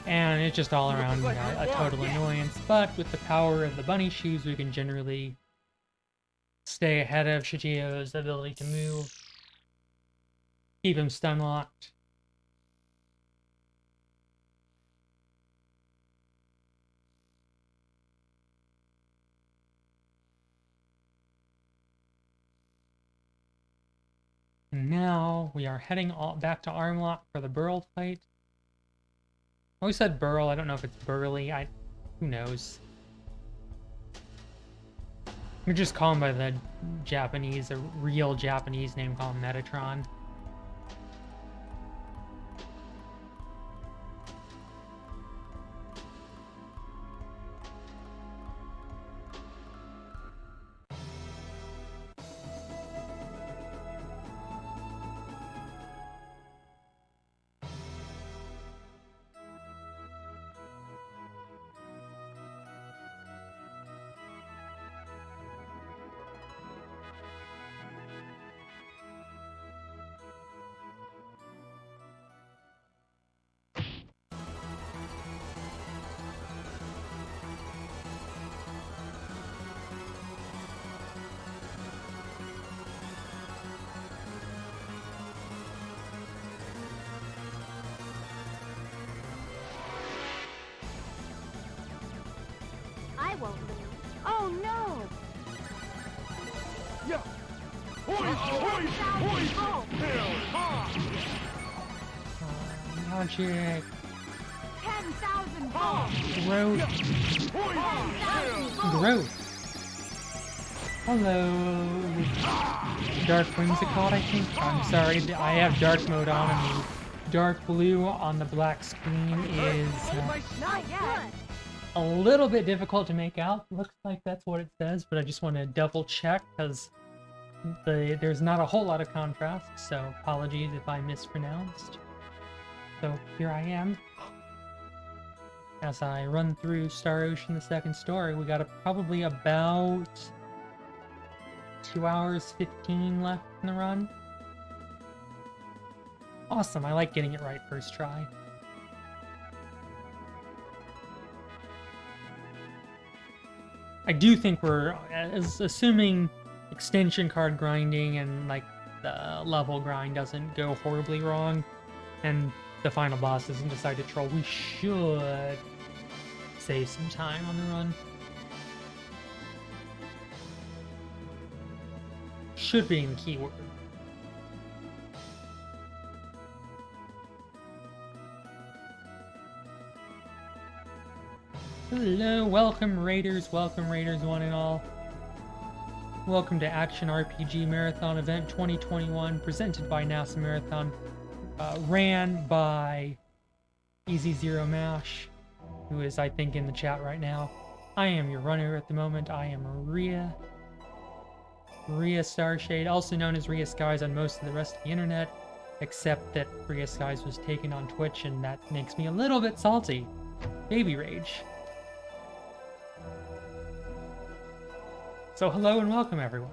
And it's just all around, you know, a total annoyance. But with the power of the bunny shoes, we can generally stay ahead of Shigio's ability to move. Keep him stun locked. And now we are heading back to Armlock for the Burl fight. I always said Burl, I don't know if it's Burly, who knows. You're just call him by the Japanese, a real Japanese name, call him Metatron. I won't lose. Oh no! Yeah. 10,000 volts. Magic. 10,000 volts. Growth. 10,000 volts. Growth. Hello. Dark Whimsicott, I think. I'm sorry, I have dark mode on, and the dark blue on the black screen is Not yet. a little bit difficult to make out. Looks like that's what it says, but I just want to double check because there's not a whole lot of contrast, so apologies if I mispronounced. So here I am. As I run through Star Ocean, the second story, we got probably about 2 hours 15 left in the run. Awesome, I like getting it right first try. I do think we're assuming extension card grinding and like the level grind doesn't go horribly wrong, and the final boss doesn't decide to troll. We should save some time on the run. Should be in the keyword. Hello, welcome Raiders one and all. Welcome to Action RPG Marathon Event 2021, presented by NASA Marathon, ran by Easy Zero Mash, who is, I think, in the chat right now. I am your runner at the moment. I am Ria Starshade, also known as RiaSkies on most of the rest of the internet, except that RiaSkies was taken on Twitch, and that makes me a little bit salty. Baby rage. So hello and welcome everyone.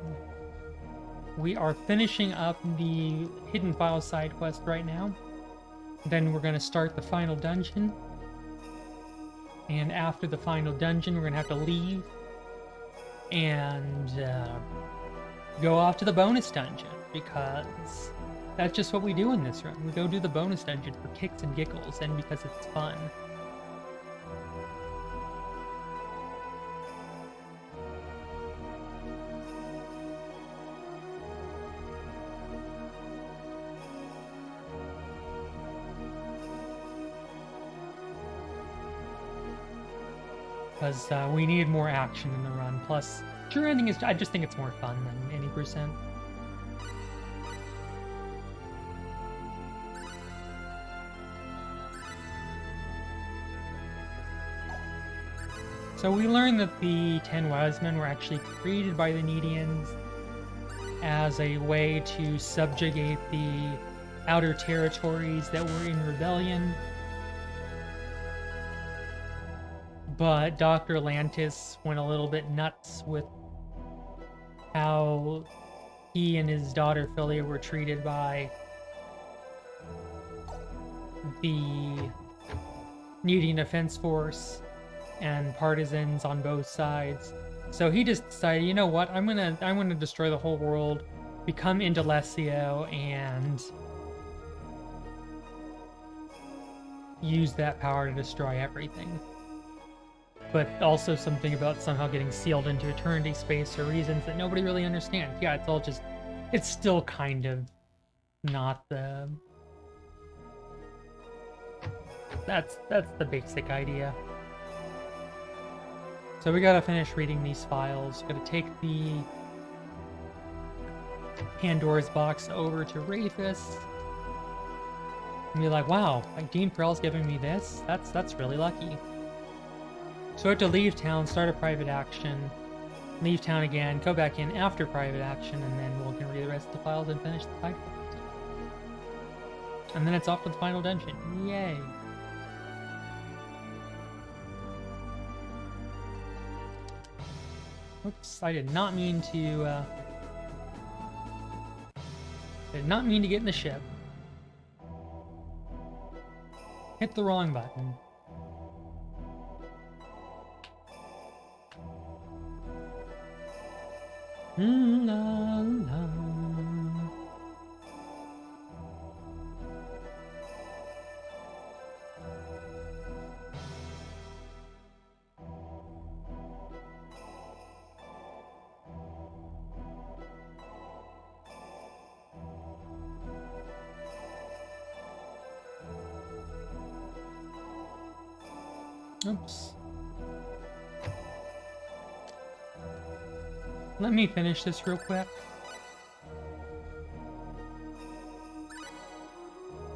We are finishing up the Hidden File side quest right now. Then we're going to start the final dungeon. And after the final dungeon, we're going to have to leave and go off to the bonus dungeon, because that's just what we do in this run. We go do the bonus dungeon for kicks and giggles and because it's fun. Because we need more action in the run. Plus, true ending is, I just think it's more fun than any percent. So we learned that the 10 wise men were actually created by the Nedians as a way to subjugate the outer territories that were in rebellion. But Dr. Lantis went a little bit nuts with how he and his daughter Philia were treated by the Nedian Defense Force and partisans on both sides. So he just decided, you know what, I'm gonna destroy the whole world, become Indolesio, and use that power to destroy everything. But also something about somehow getting sealed into eternity space for reasons that nobody really understands. Yeah, it's all just, it's still kind of not the... That's the basic idea. So we gotta finish reading these files. Gotta take the Pandora's box over to Rafis. And be like, wow, like Dean Perel's giving me this? That's really lucky. So I have to leave town, start a private action, leave town again, go back in after private action, and then we'll read the rest of the files and finish the side quest. And then it's off to the final dungeon. Yay! Oops, I did not mean to get in the ship. Hit the wrong button. La, la. Oops. Let me finish this real quick.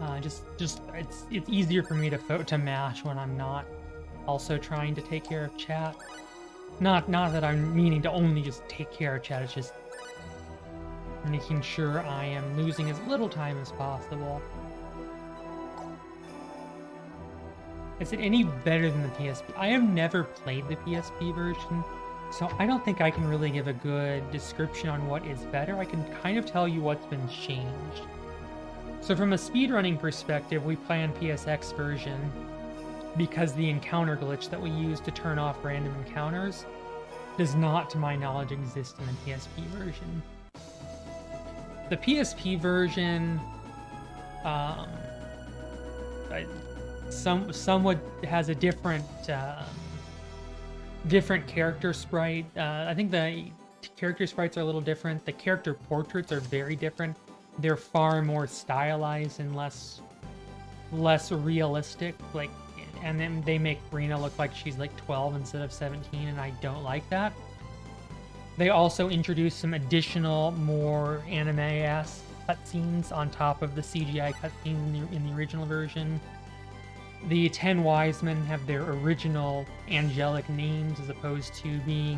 It's easier for me to mash when I'm not also trying to take care of chat. Not that I'm meaning to only just take care of chat. It's just making sure I am losing as little time as possible. Is it any better than the PSP? I have never played the PSP version, so I don't think I can really give a good description on what is better. I can kind of tell you what's been changed. So from a speedrunning perspective, we play on PSX version because the encounter glitch that we use to turn off random encounters does not, to my knowledge, exist in the PSP version. The PSP version, somewhat has a different character sprite. I think the character sprites are a little different. The character portraits are very different. They're far more stylized and less realistic. Like, and then they make Rena look like she's like 12 instead of 17, and I don't like that. They also introduced some additional, more anime-esque cutscenes on top of the CGI cutscenes in the original version. The 10 wise men have their original angelic names as opposed to the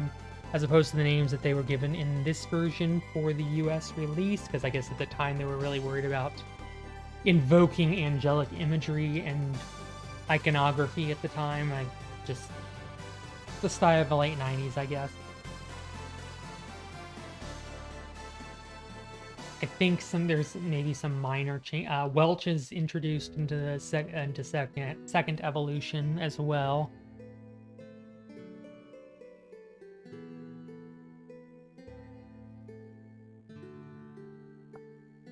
names that they were given in this version for the US release, because I guess at the time they were really worried about invoking angelic imagery and iconography at the time. The style of the late 90s, I guess. I think there's maybe some minor change. Welch is introduced into the second evolution as well.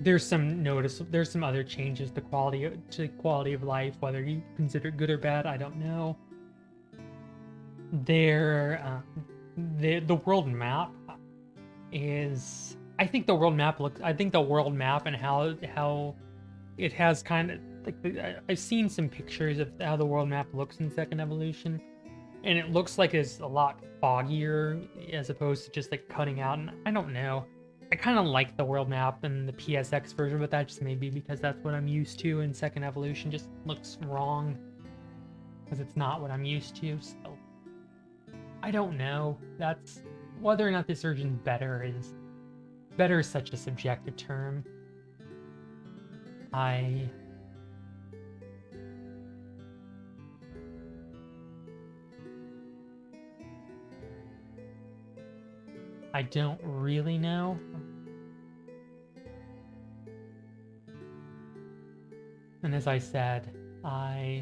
There's some other changes to quality of life, whether you consider it good or bad, I don't know. The world map is, I think the world map and how it has kind of like, I've seen some pictures of how the world map looks in Second Evolution, and it looks like it's a lot foggier as opposed to just like cutting out, and I don't know. I kind of like the world map in the PSX version, but that just may be because that's what I'm used to, and Second Evolution just looks wrong because it's not what I'm used to, so I don't know. That's whether or not this version's better is such a subjective term. I don't really know. And as I said, I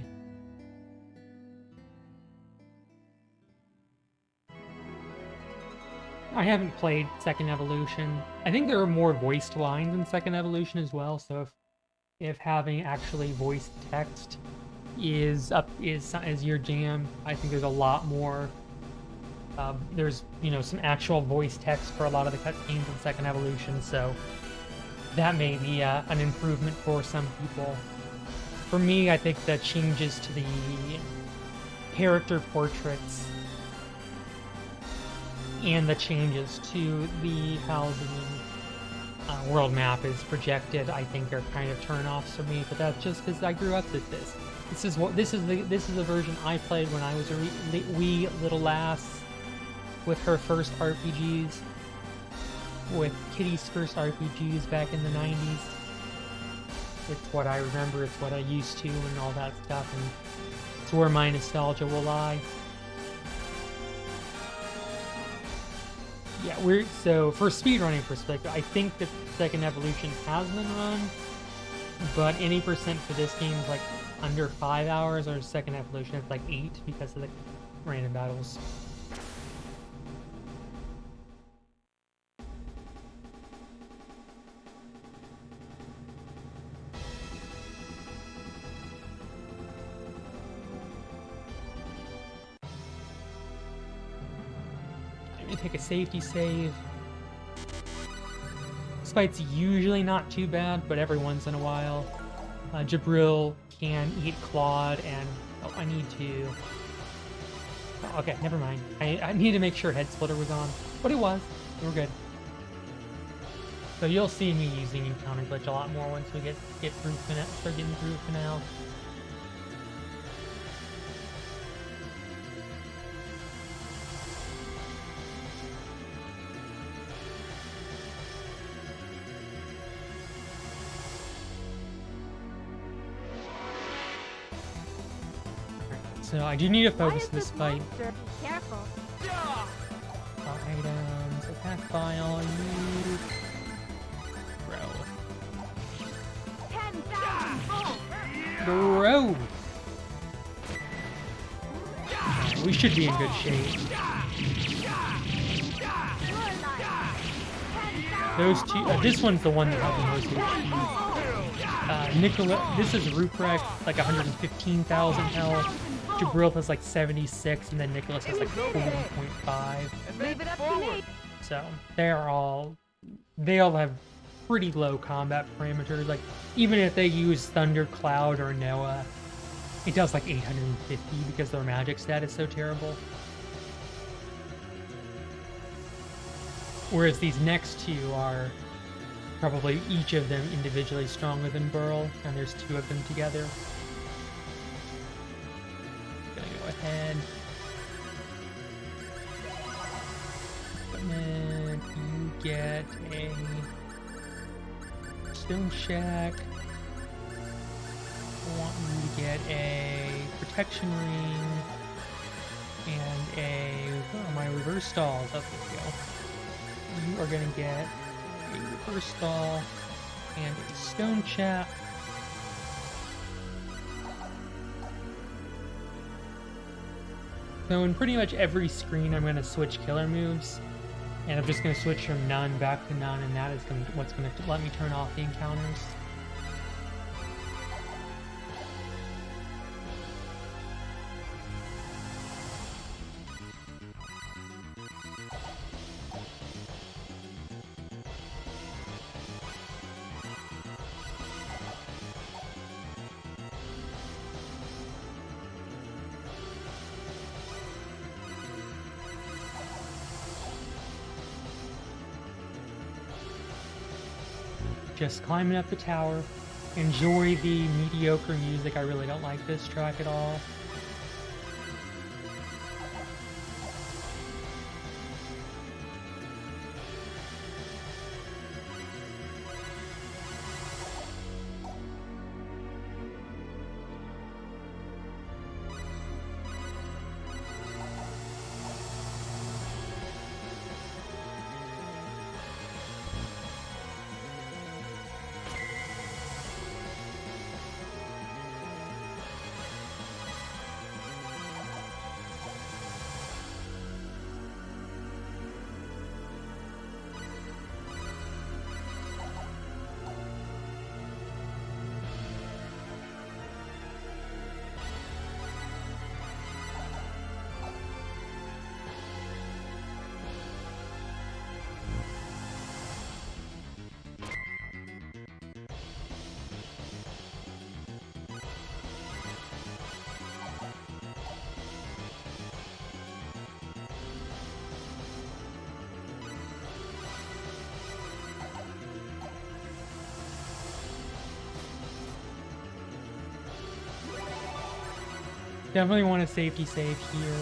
haven't played Second Evolution. I think there are more voiced lines in Second Evolution as well, so if having actually voiced text is your jam, I think there's a lot more. There's some actual voice text for a lot of the cutscenes in Second Evolution, so that may be an improvement for some people. For me, I think the changes to the character portraits and the changes to how the world map is projected, I think, are kind of turn-offs for me. But that's just because I grew up with this. This is the version I played when I was a wee little lass, with her first RPGs, with Kitty's first RPGs back in the 90s. It's what I remember, it's what I used to, and all that stuff, and it's where my nostalgia will lie. Yeah, so for speedrunning perspective, I think that Second Evolution has been run, but any percent for this game is like under 5 hours, or Second Evolution it's like 8 because of the random battles. Take a safety save. This fight's usually not too bad, but every once in a while, Jabril can eat Claude, and I need to. Oh, okay, never mind. I need to make sure Head Splitter was on, but it was. We're good. So you'll see me using Encounter Glitch a lot more once we start getting through Finale. So I do need to focus this fight. Be careful. Items, attack file, use. Bro. We should be in good shape. Those two, this one's the one that has the most HP. Nicola, this is Ruprecht, like 115,000 health. Jabril has like 76, and then Nicholas has like 40.5. Leave it up to me. So they all have pretty low combat parameters. Like even if they use Thunder, Cloud, or Noah, it does like 850 because their magic stat is so terrible. Whereas these next two are probably each of them individually stronger than Burl, and there's two of them together. Gonna go ahead. Equipment, you get a stone shack. I want you to get a protection ring and my reverse stalls. Oh, there we go. You are going to get a reverse stall and a stone chap. So in pretty much every screen I'm going to switch killer moves, and I'm just going to switch from none back to none, and that is what's going to let me turn off the encounters. Just climbing up the tower. Enjoy the mediocre music. I really don't like this track at all. Definitely want a safety save here.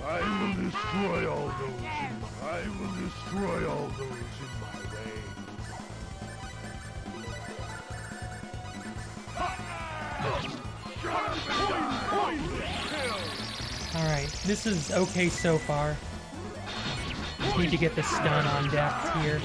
I will destroy all those in my way. Alright, this is okay so far. Just need to get the stun on depth here.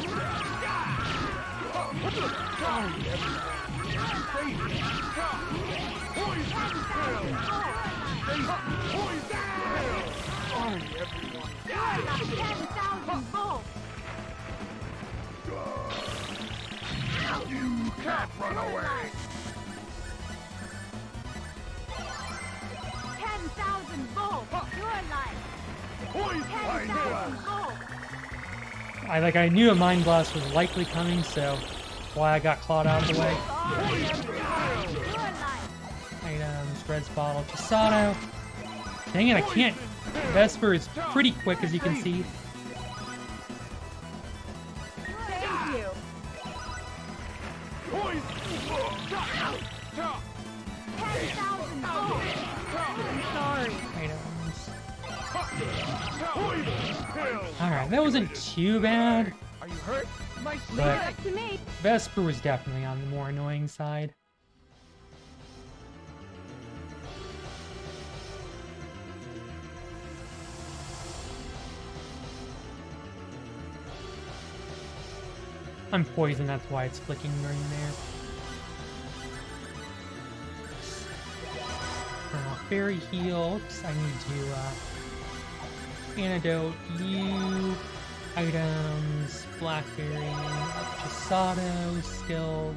You can't run away! 10,000 volts! Your life! Poison 10,000 blast! volts! I knew a Mind Blast was likely coming, so why I got Claude out of the way. Items, Red's bottle, Chisato. Dang it, I can't. Vesper is pretty quick, as you can see. Thank you! 10,000 volts! I'm sorry. Items. that wasn't too bad. Are you hurt? My Leave But- it up to me. Vesper was definitely on the more annoying side. I'm poisoned, that's why it's flicking green there. Fairy heal. Oops, I need to antidote you. Items, blackberry, Chisado, skills.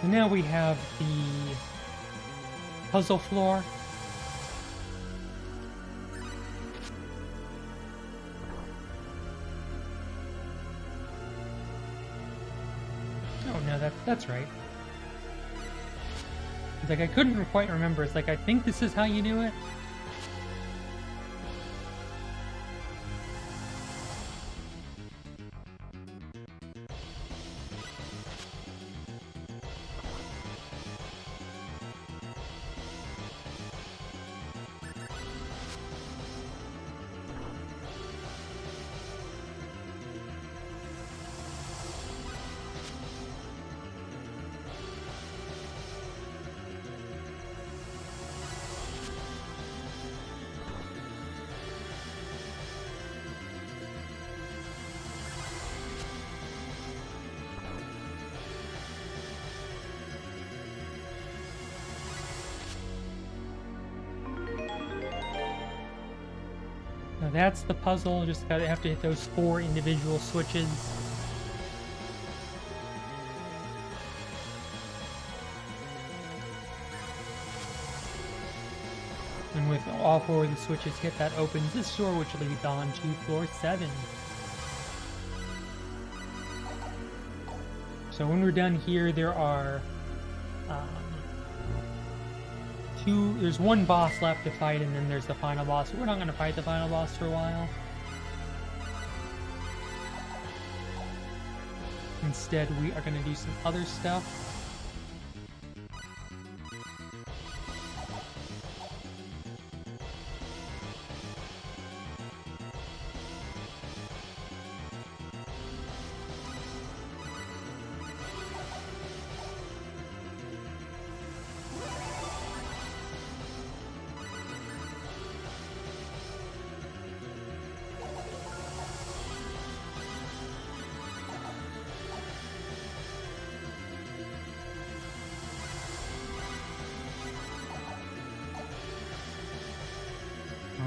And now we have the puzzle floor. Oh no, that's right. It's like I couldn't quite remember. It's like I think this is how you do it. Now that's the puzzle, just gotta have to hit those 4 individual switches. And with all 4 of the switches hit, that opens this door, which leads on to floor 7. So when we're done here, there are there's 1 boss left to fight, and then there's the final boss. We're not going to fight the final boss for a while. Instead, we are going to do some other stuff.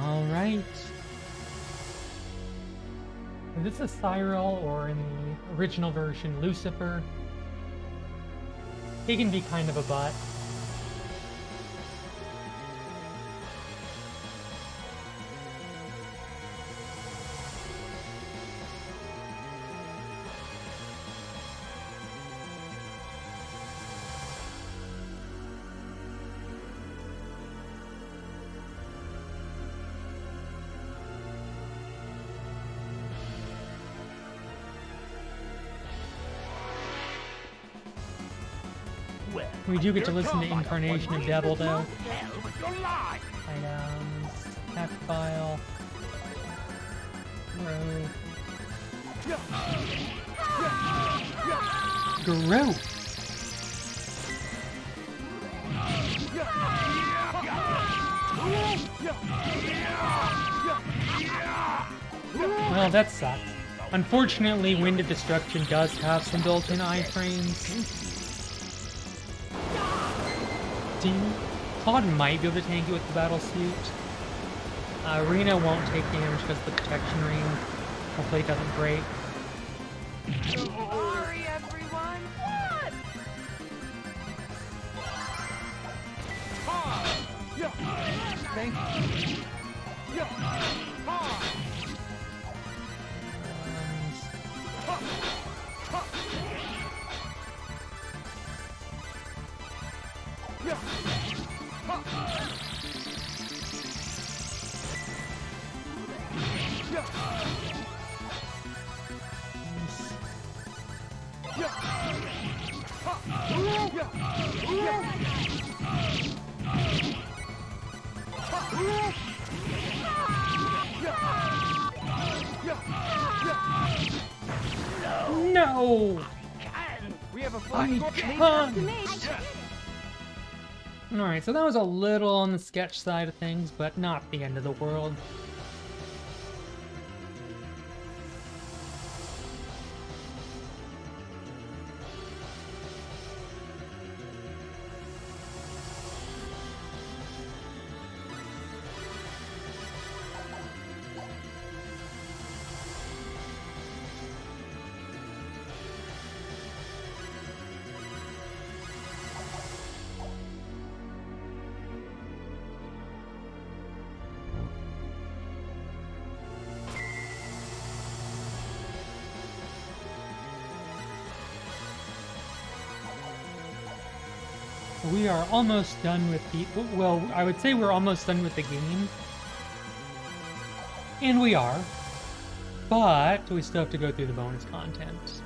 Alright. This is Cyril, or in the original version, Lucifer. He can be kind of a butt. We do get to listen to Incarnation of Devil, though. Items, hack file, row. Grow. Well, that sucked. Unfortunately, Wind of Destruction does have some built-in iframes. Claude might be able to tank it with the battle suit. Rena won't take damage because of the protection ring. Hopefully it doesn't break. Sorry, everyone. What? Thank you. No! We have a full I score. can't! Alright, so that was a little on the sketch side of things, but not the end of the world. We are almost done with the... Well, I would say we're almost done with the game. And we are. But we still have to go through the bonus content.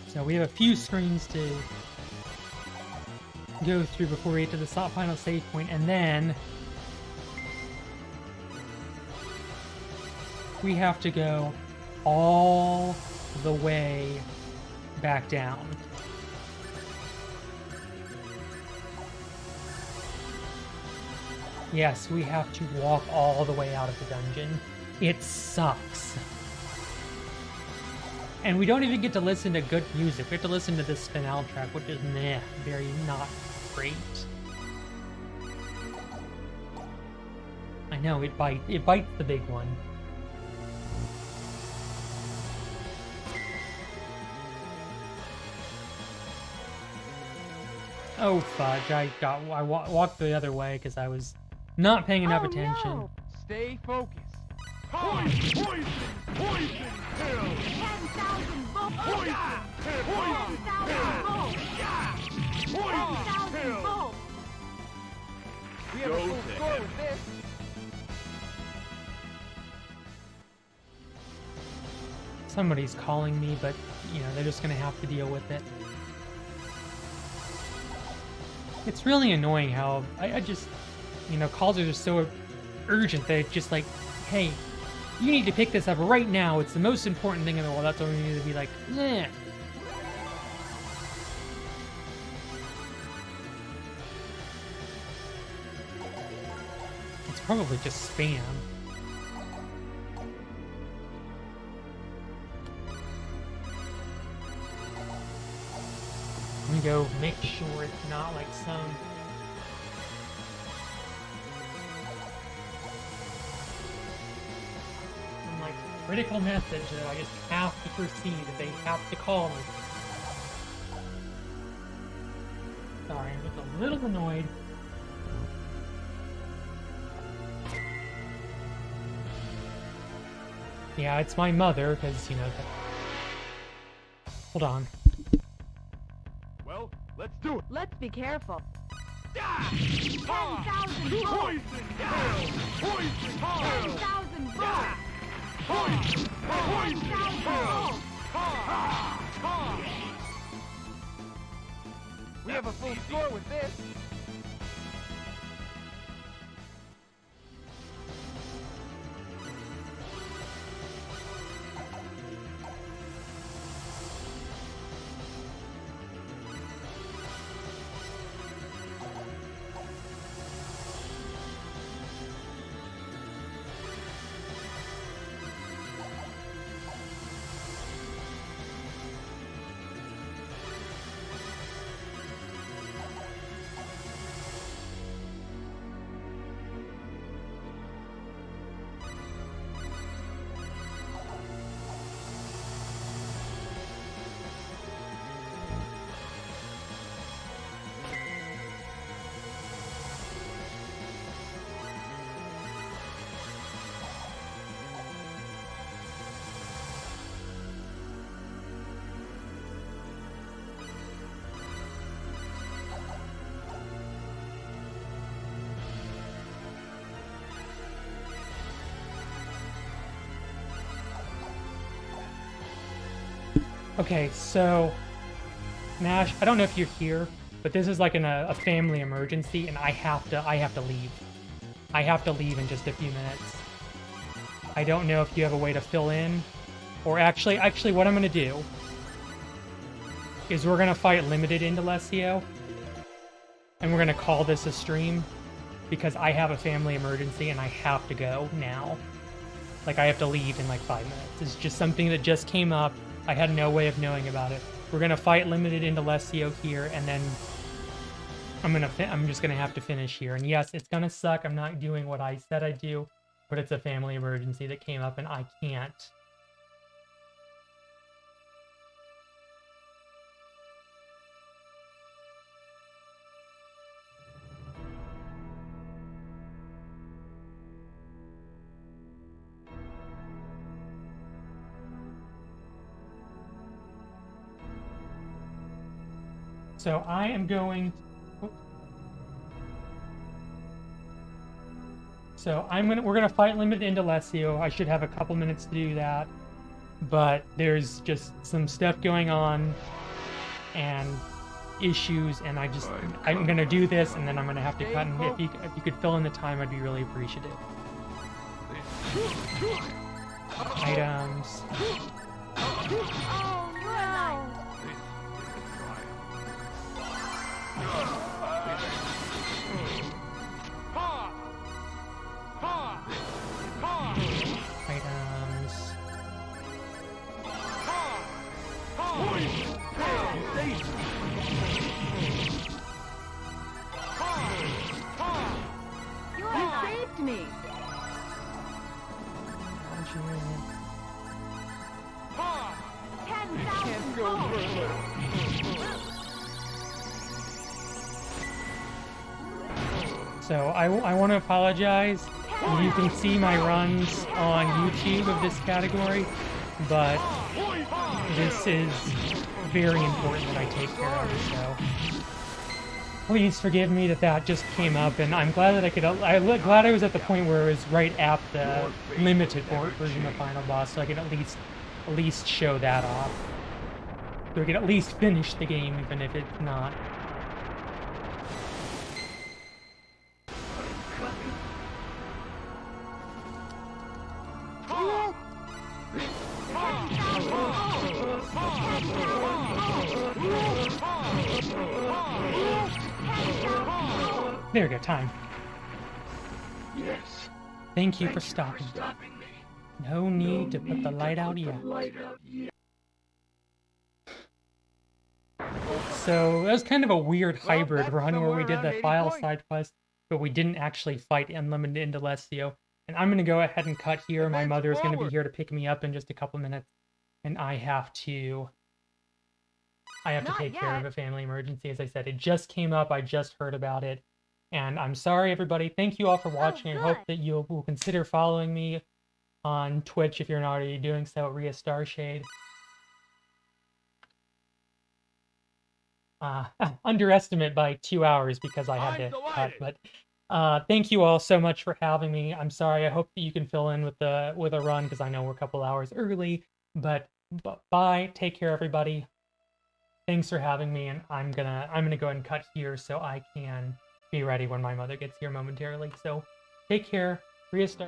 So we have a few screens to go through before we get to the final save point, and then we have to go all the way back down. Yes, we have to walk all the way out of the dungeon. It sucks. And we don't even get to listen to good music. We have to listen to this finale track, which is meh, very not great. I know, it bites the big one. Oh fudge, I walked the other way because I was not paying enough attention. No. Stay focused. Poison! Poison pill! 10,000 volts. Poison pill! 10,000 volts. Poison 10,000 pill! volts. We have a Go full to score hell. with this. Somebody's calling me, but, you know, they're just gonna have to deal with it. It's really annoying how I just, you know, calls are just so urgent that it's just like, hey, you need to pick this up right now. It's the most important thing in the world. That's why we need to be like, nah. It's probably just spam. Let me go make sure it's not like some... like critical message that I just have to proceed if they have to call me. Sorry, I'm just a little annoyed. Yeah, it's my mother, because, you know... Hold on. Well, let's do it! Let's be careful. 10,000 10,000 volts. Poison pill! Poison pill! 10,000 volts. Poison! 10,000 Poison pill! volts. We have a full score with this. Okay, so Nash, I don't know if you're here, but this is like a family emergency, and I have to leave. I have to leave in just a few minutes. I don't know if you have a way to fill in, or actually, what I'm gonna do is we're gonna fight limited Indolesio, and we're gonna call this a stream because I have a family emergency and I have to go now. Like, I have to leave in like 5 minutes. It's just something that just came up. I had no way of knowing about it. We're gonna fight limited Indolesio here, and then I'm just gonna have to finish here. And yes, it's gonna suck. I'm not doing what I said I'd do, but it's a family emergency that came up, and I can't. So I am going. We're gonna fight limited Indolesio. I should have a couple minutes to do that, but there's just some stuff going on and issues, and I'm gonna do this, and then I'm gonna have to cut. And if you could fill in the time, I'd be really appreciative. Items. Oh, no! Items. You saved me! Can't go further. So I want to apologize. You can see my runs on YouTube of this category, but this is very important that I take care of it, so please forgive me that just came up, and I'm glad that glad I was at the point where it was right at the limited version of Final Boss, so I could at least show that off. So we could at least finish the game, even if it's not. There we go, time. Yes. Thank you for stopping. me. No need to put the light out yet. So that was kind of a weird hybrid that's run where we somewhere did around the 80 file points. side quest, but we didn't actually fight Unlimited Indolesio. And I'm going to go ahead and cut here. My Advance mother is going to be forward. here to pick me up in just a couple minutes, and I have to Not take care of yet. a family emergency. As I said, it just came up. I just heard about it. And I'm sorry, everybody. Thank you all for watching. I hope good. that you will consider following me on Twitch if you're not already doing so, RiaStarshade. Underestimate by 2 hours because I had I'm to cut. delighted. But thank you all so much for having me. I'm sorry. I hope that you can fill in with a run because I know we're a couple hours early. But bye. Take care, everybody. Thanks for having me, and I'm gonna go ahead and cut here so I can be ready when my mother gets here momentarily. So take care. Restart.